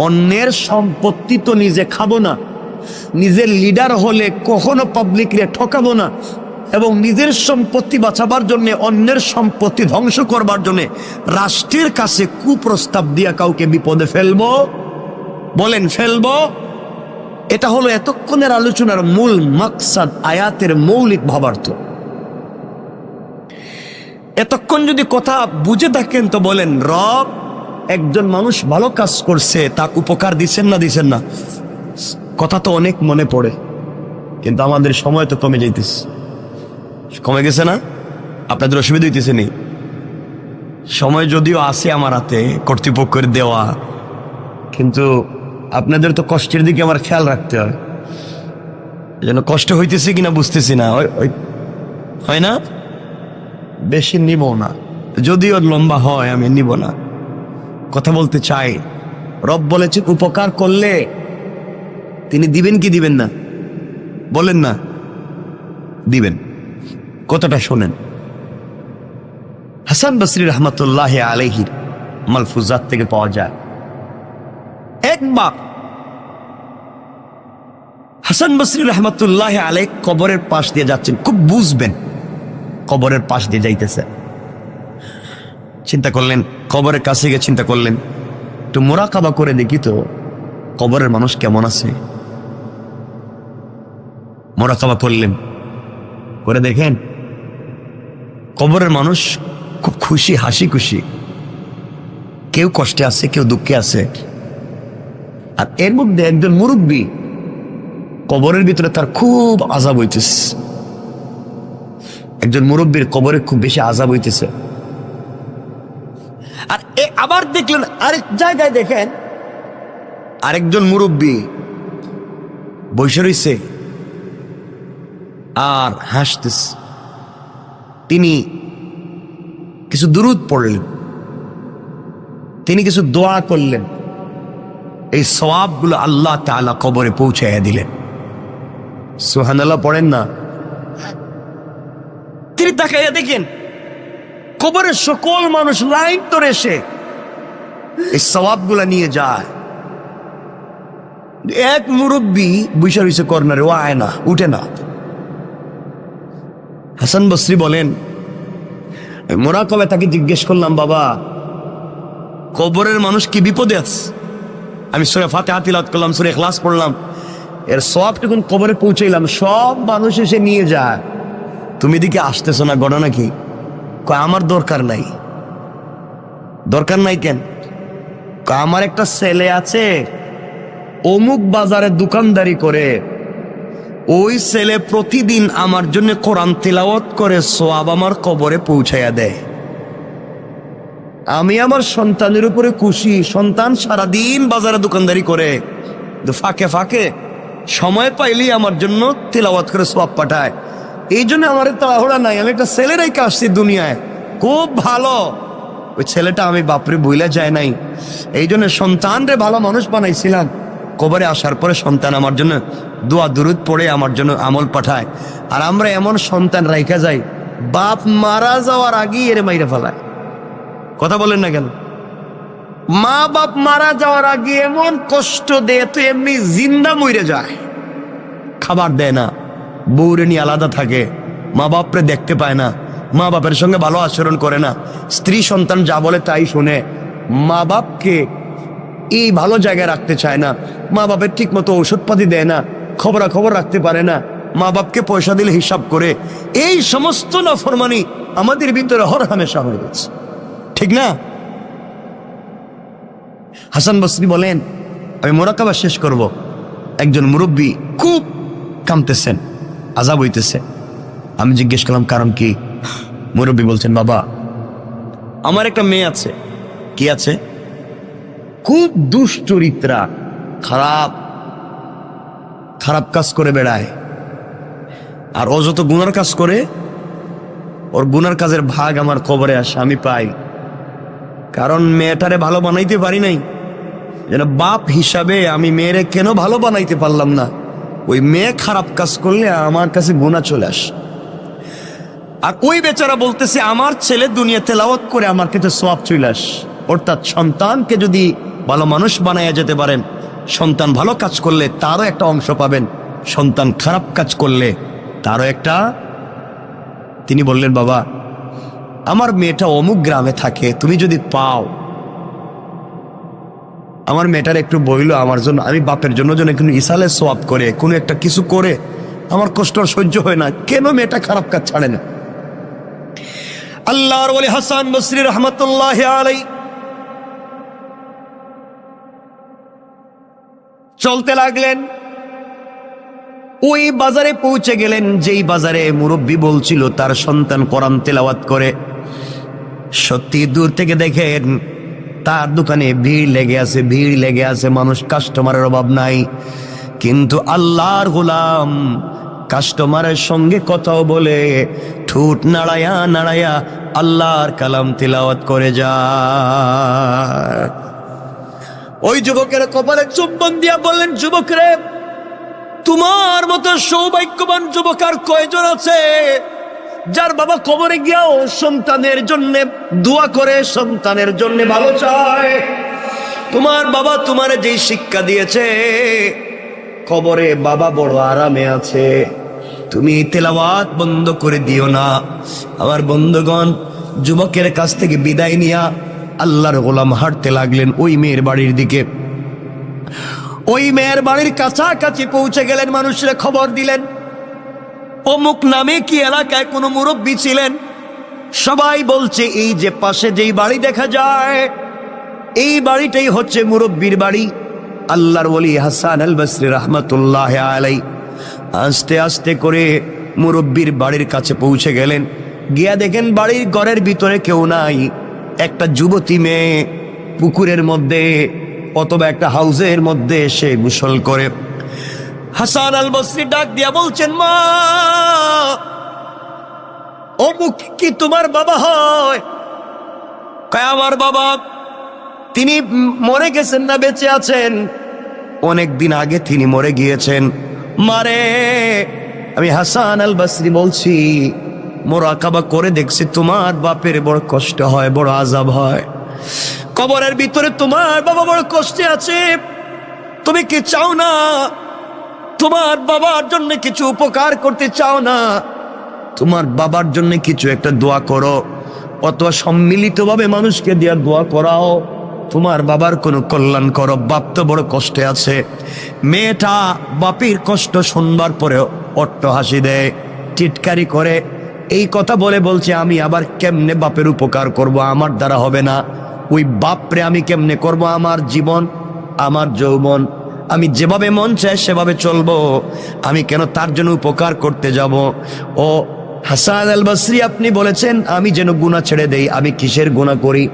অন্যের সম্পত্তি তো নিজে খাবো না, নিজের লিডার হলে কখনো পাবলিকরে ঠকাবো না, এবং নিজের সম্পত্তি বাঁচাবার জন্য, অন্যের সম্পত্তি ধ্বংস করবার জন্য রাষ্ট্রের কাছে কুপ্রস্তাব দিয়া কাউকে বিপদে ফেলবো? বলেন ফেলবো? এটা হলো এতক্ষণের আলোচনার মূল মাকসাদ, আয়াতের মৌলিক ভাবার্থ। এতক্ষণ যদি কথা বুঝে থাকেন তো বলেন, রব একজন মানুষ ভালো কাজ করছে, তাকে উপকার দিচ্ছেন না? কথা তো অনেক মনে পড়ে, কিন্তু আমাদের সময় তো কমে যাইতেছে। কমে গেছে না? আপনাদের অসুবিধা হইতেছে নি? সময় যদিও আছে আমার হাতে, কর্তৃপক্ষের দেওয়া, কিন্তু আপনাদের তো কষ্টের দিকে আমার খেয়াল রাখতে হয়। যেন কষ্ট হইতেছে কিনা বুঝতেছি না, হয় না? বেশি নিব না, যদিও লম্বা হয় আমি নিব না। কথা বলতে চাই, রব বলেছে উপকার করলে তিনি দিবেন কি দিবেন না? বলেন না, দিবেন। কথাটা শোনেন, হাসান বসরি রহমতুল্লাহ আলাইহির মালফুজাত থেকে পাওয়া যায়। একবার হাসান বসরি রহমতুল্লাহ আলাইহ কবরের পাশ দিয়ে যাচ্ছেন, খুব বুঝবেন, কবরের পাশ দিয়ে যাইতেছে। চিন্তা করলেন, কবরের কাছে গিয়ে চিন্তা করলেন, একটু মোরাকাবা করে দেখি তো কবরের মানুষ কেমন আছে। মোরাকাবা করলেন, করে দেখেন কবরের মানুষ খুব খুশি, হাসি খুশি, কেউ কষ্টে আছে, কেউ দুঃখে আছে। আর এর মধ্যে একজন মুরব্বী কবরের ভিতরে তার খুব আযাব হইতেছে, একজন মুরব্বীর কবরে খুব বেশি আযাব হইতেছে। আর আবার দেখলেন আরেক জায়গায়, দেখেন আরেকজন মুরব্বী বসে রইছে আর হাসতেছে। তিনি কিছু দুরূদ পড়লেন, তিনি কিছু দোয়া করলেন, এই সওয়াবগুলো আল্লাহ তাআলা কবরে পৌঁছাইয়া দিলেন। সুবহানাল্লাহ পড়েন না? তিনি তাকাইয়া দেখেন কবরের সকল মানুষ লাইন ধরে এসে এই সওয়াবগুলা নিয়ে যায়। এক মুরব্বী বসে রয়েছে কর্নারে, ও আয় না, উঠে না। হাসান বসরি বলেন, মোরাকাবায় তাকে জিজ্ঞেস করলাম, বাবা কবরের মানুষ কি বিপদে আছে? আমি সূরা ফাতিহা তিলাওয়াত করলাম, সূরা ইখলাস পড়লাম, এর সওয়াব যখন কবরে পৌঁছাইলাম সব মানুষ এসে নিয়ে যায়, তুমি এদিকে আসতেছো না, ঘটনা কি? কয় আমার দরকার নাই। দরকার নাই কেন? কয় আমার একটা ছেলে আছে, অমুক বাজারে দোকানদারি করে, ওই ছেলে প্রতিদিন আমার জন্য কোরআন তিলাওয়াত করে সওয়াব আমার কবরে পৌঁছাইয়া দেয়। আমি আমার সন্তানের উপরে খুশি, সন্তান সারাদিন বাজারে দোকানদারি করে, ফাঁকে ফাঁকে সময় পাইলেই আমার জন্য তিলাওয়াত করে সওয়াব পাঠায়। এই জন্য আমার তাড়াহুড়া নাই, আমি একটা ছেলে রেখে আসছি দুনিয়ায়, খুব ভালো। ওই ছেলেটা আমি বাপরে বইলা যায় নাই, এই জন্য সন্তানরে ভালো মানুষ বানাইছিলাম। কবরে আসার পরে সন্তান আমার জন্য দোয়া দুরূদ পড়ে আমার জন্য আমল পাঠায়। আর আমরা এমন সন্তান রাইখা যাই, বাপ মারা যাওয়ার আগেই এর মাইরে ফেলায়। কথা বলেন না কেন? মা বাপ মারা যাওয়ার আগে এমন কষ্ট দেয়, তো এমনি জিন্দা মরে যায়, খাবার দেয় না, বউরে নিয়ে আলাদা থাকে, মা বাপরে দেখতে পায় না, মা বাপের সঙ্গে ভালো আচরণ করে না, স্ত্রী সন্তান যা বলে তাই শুনে, মা বাপকে এই ভালো জায়গায় রাখতে চায় না, মা বাপের ঠিক মতো ঔষধপাতি দেয় না, খবরাখবর রাখতে পারে না, মা বাপকে পয়সা দিলে হিসাব করে। এই সমস্ত নাফরমানি আমাদের ভিতরে হর হামেশা হয়ে গেছে, ঠিক না? হাসান বসরি বলেন, আমি মোরাকাবা শেষ করব, একজন মুরব্বী খুব কাঁদতেছেন, আযাব হইতেছে। আমি জিজ্ঞেস করলাম কারণ কি? মুরব্বী বলছেন, বাবা আমার একটা মেয়ে আছে। কি আছে? খুব দুশ্চরিত্রা, খারাপ খারাপ কাজ করে বেড়ায়। আর ও যত গুনার কাজ করে, ওর গুনার কাজের ভাগ আমার কবরে আসে, আমি পাই। কারণ মেয়েটারে ভালো বানাইতে পারি নাই, যেন বাপ হিসাবে আমি মেয়েরে কেন ভালো বানাইতে পারলাম না। ওই মেয়ে খারাপ কাজ করলে আমার কাছে গুনাহ চলে আসে। আর ওই বেচারা বলতেছে, আমার ছেলে দুনিয়া তেলাওয়াত করে আমার কাছে সওয়াব চলে আসে। অর্থাৎ সন্তানকে যদি ভালো মানুষ বানাইয়া যেতে পারেন, সন্তান ভালো কাজ করলে তারও একটা অংশ পাবেন, সন্তান খারাপ কাজ করলে তারও একটা। তিনি বললেন, বাবা আমার মেয়েটা অমুক গ্রামে থাকে, তুমি যদি পাও, আমার মেয়েটার একটু বইল আমার জন্য, আমি বাপের জন্য যেন একটু ইসালে সওয়াব করে, কোনো একটা কিছু করে, আমার কষ্ট সহ্য হয় না, কেন মেয়েটা খারাপ কাজ ছাড়ে না। আল্লাহর ওলি হাসান বসরি রহমতুল্লাহ আলাইহি চলতে লাগলেন, ওই বাজারে পৌঁছে গেলেন যেই বাজারে মুরব্বী বলছিল তার সন্তান কোরআন তেলাওয়াত করে। সত্যি দূর থেকে দেখেন তার দোকানে ভিড় লেগে আছে, ভিড় লেগে আছে, মানুষ, কাস্টমারের অভাব নাই। কিন্তু আল্লাহর গোলাম কাস্টমারের সঙ্গে কথাও বলে, ঠোঁট নাড়ায়া নাড়ায়া আল্লাহর কালাম তিলাওয়াত করে যায়। ওই যুবকের কপালে চুম্বন দিয়া বললেন, যুবক রে, তোমার মতো সৌভাগ্যবান যুবক আর কয়জন আছে যার বাবা কবরে গিয়াও সন্তানের জন্য দোয়া করে, সন্তানের জন্য ভালো চায়। তোমার বাবা তোমারে যেই শিক্ষা দিয়েছে, কবরে বাবা বড় আরামে আছে, তুমি তেলাওয়াত বন্ধ করে দিও না। আমার বন্ধুগণ, যুবকের কাছ থেকে বিদায় নিয়া আল্লাহর গোলাম হাঁটতে লাগলেন ওই মেয়ের বাড়ির দিকে। ওই মেয়ের বাড়ির কাছাকাছি পৌঁছে গেলেন, মানুষরা খবর দিলেন, অমুক নামে কি এলাকায় কোনো মুরব্বী ছিলেন। সবাই বলছে, এই যে পাশে যেই বাড়ি দেখা যায়, এই বাড়িটাই হচ্ছে মুরব্বীর বাড়ি। আল্লাহর ওলি হাসান আল বসরি রাহমাতুল্লাহ আলাই আস্তে আস্তে করে মুরব্বির বাড়ির কাছে পৌঁছে গেলেন। গিয়া দেখেন বাড়ির ঘরের ভিতরে কেউ নাই। একটা যুবতী মেয়ে পুকুরের মধ্যে অথবা একটা হাউজের মধ্যে এসে গোসল করে। হাসান আল বসরি ডাক দিয়া বলছেন, মা, অমুক কি তোমার বাবা হয়? কয়, আমার বাবা। তিনি মরে গেছেন না বেঁচে আছেন? অনেক দিন আগে তিনি মরে গিয়েছেন। মারে, আমি হাসান আল বসরি বলছি, মোরাকাবা করে দেখছি তোমার বাপের বড় কষ্ট হয়, বড় আযাব হয়। কবরের ভিতরে তোমার বাবা বড় কষ্টে আছে। তুমি কি চাও না তোমার বাবার জন্য কিছু উপকার করতে চাও না? তোমার বাবার জন্য কিছু একটা দোয়া করো, অথবা সম্মিলিতভাবে মানুষকে দিয়ে দোয়া করাও, তোমার বাবার কোনো কল্যাণ করো। বাপ তো বড় কষ্টে আছে। মেয়েটা বাপের কষ্ট শুনবার পরেও অট্ট হাসি দেয়, টিটকারি করে। এই কথা বলে বলছে, আমি আবার কেমনে বাপের উপকার করব? আমার দ্বারা হবে না। ওই বাপরে আমি কেমনে করব? আমার জীবন, আমার যৌবন, আমি যেভাবে মন চায় সেভাবে চলবো। আমি কেন তার জন্য উপকার করতে যাব? ও হাসান আল বসরি, আপনি বলেছেন আমি যেন গুনাহ ছেড়ে দেই। আমি কিসের গুনাহ করি?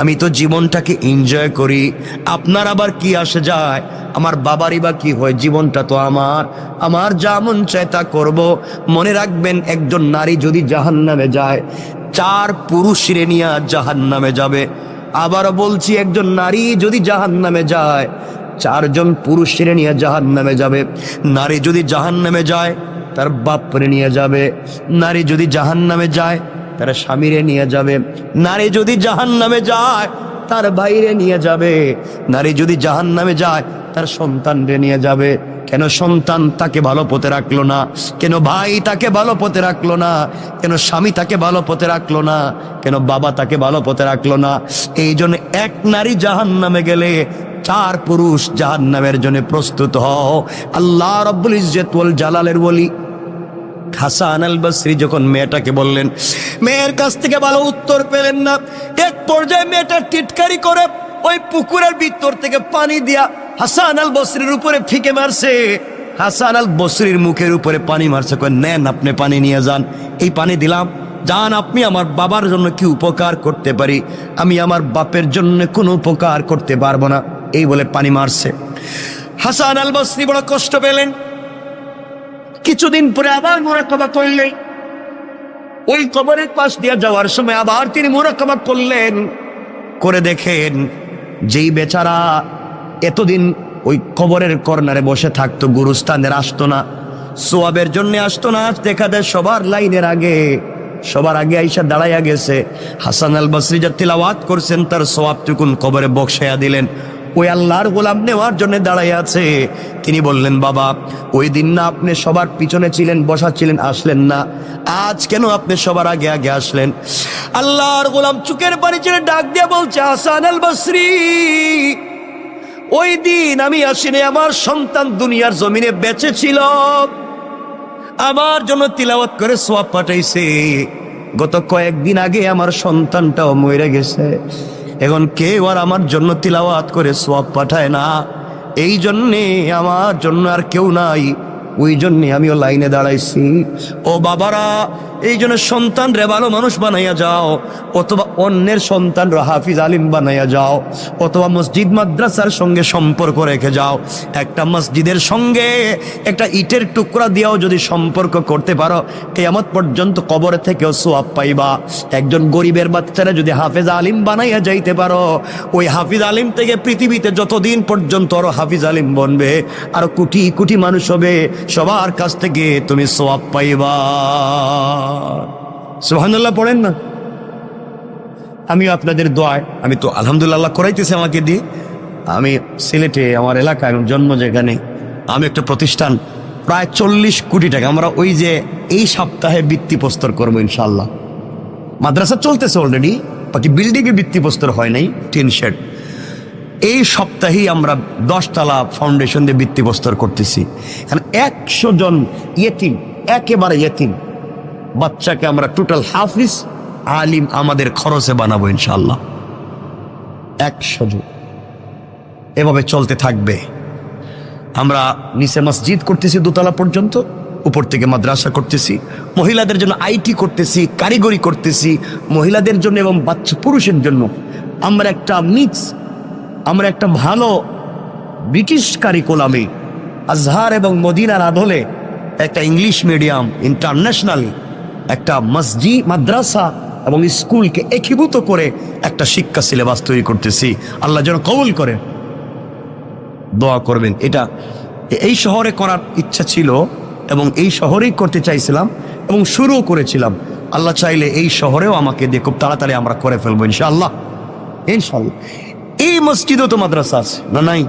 আমি তো জীবনটাকে এনজয় করি। আপনার আবার কি আসে যায়? আমার বাবারই বা কি হয়? জীবনটা তো আমার যা মন চায় তা করব। মনে রাখবেন, একজন নারী যদি জাহান্নামে যায়, 4 পুরুষরে নিয়ে জাহান্নামে যাবে। আবারও বলছি, একজন নারী যদি জাহান্নামে যায়, 4 জন পুরুষরে নিয়ে জাহান্নামে যাবে। নারী যদি জাহান্নামে যায়, তার বাপরে নিয়ে যাবে। নারী যদি জাহান্নামে যায়, তার স্বামীরে নিয়ে যাবে। নারী যদি জাহান্নামে যায়, তার ভাইরে নিয়ে যাবে। নারী যদি জাহান্নামে যায়, তার সন্তানরে নিয়ে যাবে। কেন সন্তান তাকে ভালো পথে রাখলো না? কেন ভাই তাকে ভালো পথে রাখলো না? কেন স্বামী তাকে ভালো পথে রাখলো না? কেন বাবা তাকে ভালো পথে রাখলো না? এই জন্য এক নারী জাহান্নামে গেলে 4 পুরুষ জাহান্নামের জন্য প্রস্তুত হও। আল্লাহ রাব্বুল ইজ্জত ওয়াল জালালের ওলি হাসান আল বসরি যখন মেয়েটাকে বললেন, মেয়ের কাছ থেকে ভালো উত্তর পেলেন না। এক পর্যায়ে মেয়েটা টিটকারি করে ওই পুকুরের ভিতর থেকে পানি দিয়া হাসান আল বসরির উপরে ফিকে মারছে। হাসান আল বসরির মুখের উপরে পানি মারছে। কয়, নেন, আপনি পানি নিয়ে যান। এই পানি দিলাম, যান, আপনি আমার বাবার জন্য কি উপকার করতে পারি? আমি আমার বাপের জন্য কোনো উপকার করতে পারবো না। এই বলে পানি মারছে। হাসান আল বসরি বড় কষ্ট পেলেন। কিছুদিন পরে আবার মুরাকাবা করলেন। ওই কবরের পাশ দিয়ে যাওয়ার সময় আবার তিনি মুরাকাবা করলেন। করে দেখেন, যেই বেচারা এতদিন ওই কবরের কর্নারে বসে থাকতো, গুরুস্থানের আসতো না, সোয়াবের জন্য আসতো না, আজ দেখা যায় সবার আগে আইসা দাঁড়াইয়া গেছে। হাসান আল বসরি যা তিলাওয়াত করছেন, তার সোয়াবটুকুন কবরে বক্সাইয়া দিলেন। ওই আল্লাহর গোলাম নেওয়ার জন্য দাঁড়াইয়া আছে। তিনি বললেন, বাবা, ওই দিন না আপনি সবার পিছনে ছিলেন, বসা ছিলেন, আসলেন না? আজ কেন আপনি সবার আগে আগে আসলেন? আল্লাহর গোলাম চুকের পানি ছেড়ে ডাক দিয়ে বলছে, হাসান আল বসরি, ওই দিন আমি আসিনি, আমার সন্তান দুনিয়ার জমিনে বেঁচে ছিল, আমার জন্য তিলাওয়াত করে সোয়াব পাঠাইছে। গত কয়েকদিন আগে আমার সন্তানটাও মরে গেছে। এখন কেউ আর আমার জন্য তিলাওয়াত করে সোয়াব পাঠায় না। এই জন্যে আমার জন্য আর কেউ নাই। ওই জন্যে আমিও লাইনে দাঁড়াইছি। ও বাবারা, এই জন্য সন্তান রে ভালো মানুষ বানাইয়া যাও, অথবা অন্যের সন্তান রে হাফিজ আলিম বানাইয়া যাও, অথবা মসজিদ মাদ্রাসার সঙ্গে সম্পর্ক রেখে যাও। একটা মসজিদের সঙ্গে একটা ইটের টুকরা দিয়েও যদি সম্পর্ক করতে পারো, কিয়ামত পর্যন্ত কবর থেকেও সোয়াব পাইবা। একজন গরিবের বাচ্চারা যদি হাফিজ আলিম বানাইয়া যাইতে পারো, ওই হাফিজ আলিম থেকে পৃথিবীতে যতদিন পর্যন্ত আরো হাফিজ আলিম বনবে, আরো কোটি কোটি মানুষ হবে, সবার কাছ থেকে তুমি সোয়াব পাইবা। সুবহানাল্লাহ পড়েন না? আমিও আপনাদের দোয়ায়, আমি তো আলহামদুলিল্লাহ করাইতেছি আমাকে দিয়ে। আমি সিলেটে, আমার এলাকায়, জন্ম যেখানে, আমি একটা প্রতিষ্ঠান, প্রায় 40 কোটি টাকা আমরা ওই যে এই সপ্তাহে ভিত্তিপ্রস্তর করবো ইনশাল্লাহ। মাদ্রাসা চলতেছে অলরেডি, বাকি বিল্ডিংয়ে ভিত্তিপ্রস্তর হয় নাই, টিন শেড। এই সপ্তাহেই আমরা 10 তলা ফাউন্ডেশন দিয়ে ভিত্তিপ্রস্তর করতেছি। কারণ 100 জন ইয়েতিম, একেবারে ইয়েতিম বাচ্চাকে আমরা টোটাল হাফিজ আলিম আমাদের খরচে বানাবো ইনশাল্লাহ। 100 জন। এভাবে চলতে থাকবে। আমরা নিচে মসজিদ করতেছি দোতলা পর্যন্ত, উপর থেকে মাদ্রাসা করতেছি, মহিলাদের জন্য আইটি করতেছি, কারিগরি করতেছি, মহিলাদের জন্য এবং বাচ্চা পুরুষের জন্য আমরা একটা মিক্স, আমরা একটা ভালো ব্রিটিশ কারিকুলামে আজহার এবং মদিনার আদলে একটা ইংলিশ মিডিয়াম ইন্টারন্যাশনাল একটা মসজিদ, মাদ্রাসা এবং স্কুলকে একীভূত করে একটা শিক্ষা সিলেবাস তৈরি করতেছি। আল্লাহ যেন কবুল করেন, দোয়া করবেন। এটা এই শহরে করার ইচ্ছা ছিল এবং এই শহরেই করতে চাইছিলাম এবং শুরুও করেছিলাম। আল্লাহ চাইলে এই শহরেও আমাকে দিয়ে খুব তাড়াতাড়ি আমরা করে ফেলবো ইনশাআল্লাহ, ইনশাআল্লাহ। এই মসজিদও তো মাদ্রাসা আছে না? নাই?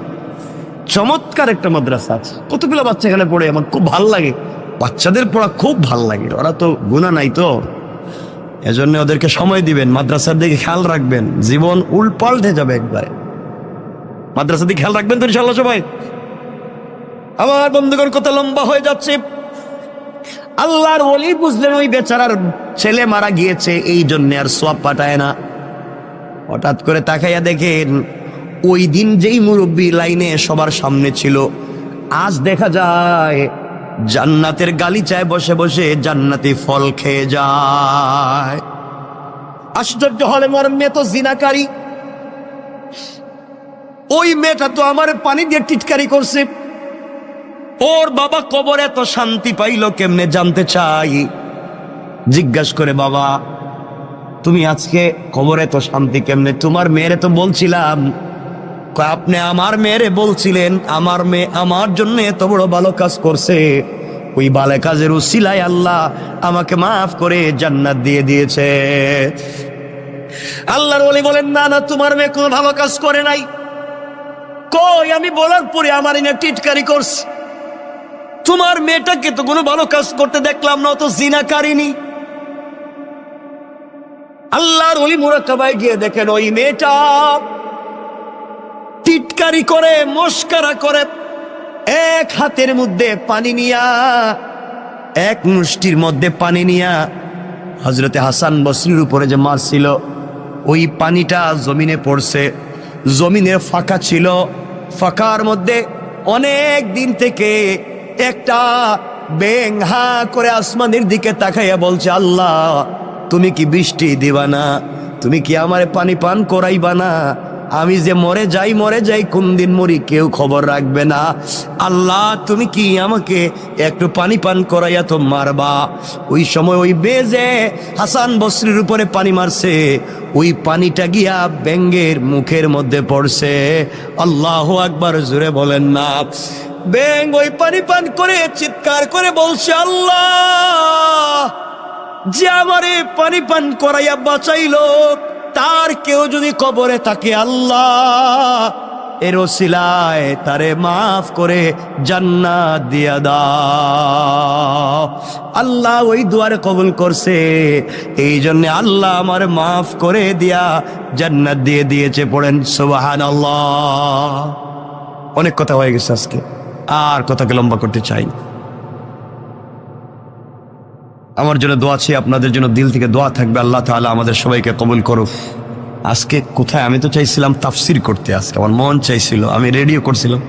চমৎকার একটা মাদ্রাসা আছে, কতগুলো বাচ্চা এখানে পড়ে, আমার খুব ভাল লাগে। বাচ্চাদের পড়া খুব ভাল লাগে, ওরা তো গুনাহ নাই তো, এজন্য ওদেরকে সময় দিবেন, মাদ্রাসার দিকে খেয়াল রাখবেন, জীবন উল্পাল্টে যাবে একবারে। মাদ্রাসার দিকে খেয়াল রাখবেন তো ইনশাআল্লাহ সবাই। আমার বন্ধুগণ, কত লম্বা হয়ে যাচ্ছে। আল্লাহর ওলি বুঝলেন ওই বেচারার ছেলে মারা গিয়েছে, এই জন্য আর সওয়াব পাঠায় না। হঠাৎ করে তাকাইয়া দেখেন ওই দিন যেই মুরব্বী লাইনে সবার সামনে ছিল, আজ দেখা যায় জান্নাতের গালিচায় বসে বসে জান্নাতি ফল খেয়ে যায়। আশ্চর্য হলে মোর মেয়ে তো জিনাকারী, ওই মেয়েটা তো আমার পানি দিয়ে টিটকারি করছে, ওর বাবা কবরে এত শান্তি পাইলো কেমনে জানতে চাই। জিজ্ঞাসা করে, বাবা তুমি আজকে কবরে এত শান্তি কেমনে? তোমার মেয়েরে তো বলছিলাম। কয়, আপনি আমার মেয়েরে বলছিলেন, আমার মেয়ে আমার জন্য এত বড় ভালো কাজ করছে, ওই ভালো কাজের উসিলায় আল্লাহ আমাকে মাফ করে জান্নাত দিয়ে দিয়েছে। আল্লাহর ওলি বলেন, না না, তোমার মেয়ে কোনো ভালো কাজ করে নাই। কই, আমি বলার পরে আমার এনে টিটকারি করছে। তোমার মেয়েটাকে তো কোনো ভালো কাজ করতে দেখলাম না, তো জিনাকারিনী। আল্লাহর ওলি মুরাকাবায় গিয়ে দেখেন ওই মেয়েটা টিটকারি করে, মস্কারা করে, এক হাতের মধ্যে পানি নিয়া, এক মুষ্টির মধ্যে পানি নিয়া হযরতে হাসান বসরির উপরে যে মারছিল, ওই পানিটা জমিনে পড়ছে। জমিনে ফাঁকা ছিল, ফাঁকার মধ্যে অনেক দিন থেকে একটা ব্যাঙ হা করে আসমানের দিকে তাকাইয়া বলছে, আল্লাহ তুমি কি বৃষ্টি দিবা না? তুমি কি আমারে পানি পান করাইবা না? আমি যে মরে যাই, কোন দিন মরি কেউ খবর রাখবে না। আল্লাহ তুমি কি আমাকে একটু পানি পান করাইয়া তো মারবা? ওই সময় ওই বেজে হাসান বসরির উপরে পানি মারছে, ওই পানিটা গিয়া ব্যাঙের মুখের মধ্যে পড়ছে। আল্লাহু আকবার, জোরে বলেন না। ব্যাঙ ওই পানি পান করে চিৎকার করে বলছে, আল্লাহ যে আমারে পানি পান করাইয়া বাঁচাইলো, তার কেউ যদি কবরে থাকে, আল্লাহ এর ওসিলায় তারে মাফ করে জান্নাত দিয়া দাও। আল্লাহ ওই দুয়ারে কবুল করছে, এই জন্য আল্লাহ আমার মাফ করে দিয়া জান্নাত দিয়ে দিয়েছে। পড়েন সুবহানাল্লাহ। অনেক কথা হয়ে গেছে আজকে, আর কথাকে লম্বা করতে চাই। আমার জন্য দোয়া আছে, আপনাদের জন্য দিল থেকে দোয়া থাকবে। আল্লাহ তাআলা আমাদের সবাইকে কবুল করুক। আজকে কোথায়, আমি তো চাইছিলাম তাফসির করতে, আজকে আমার মন চাইছিল, আমি রেডিও করছিলাম,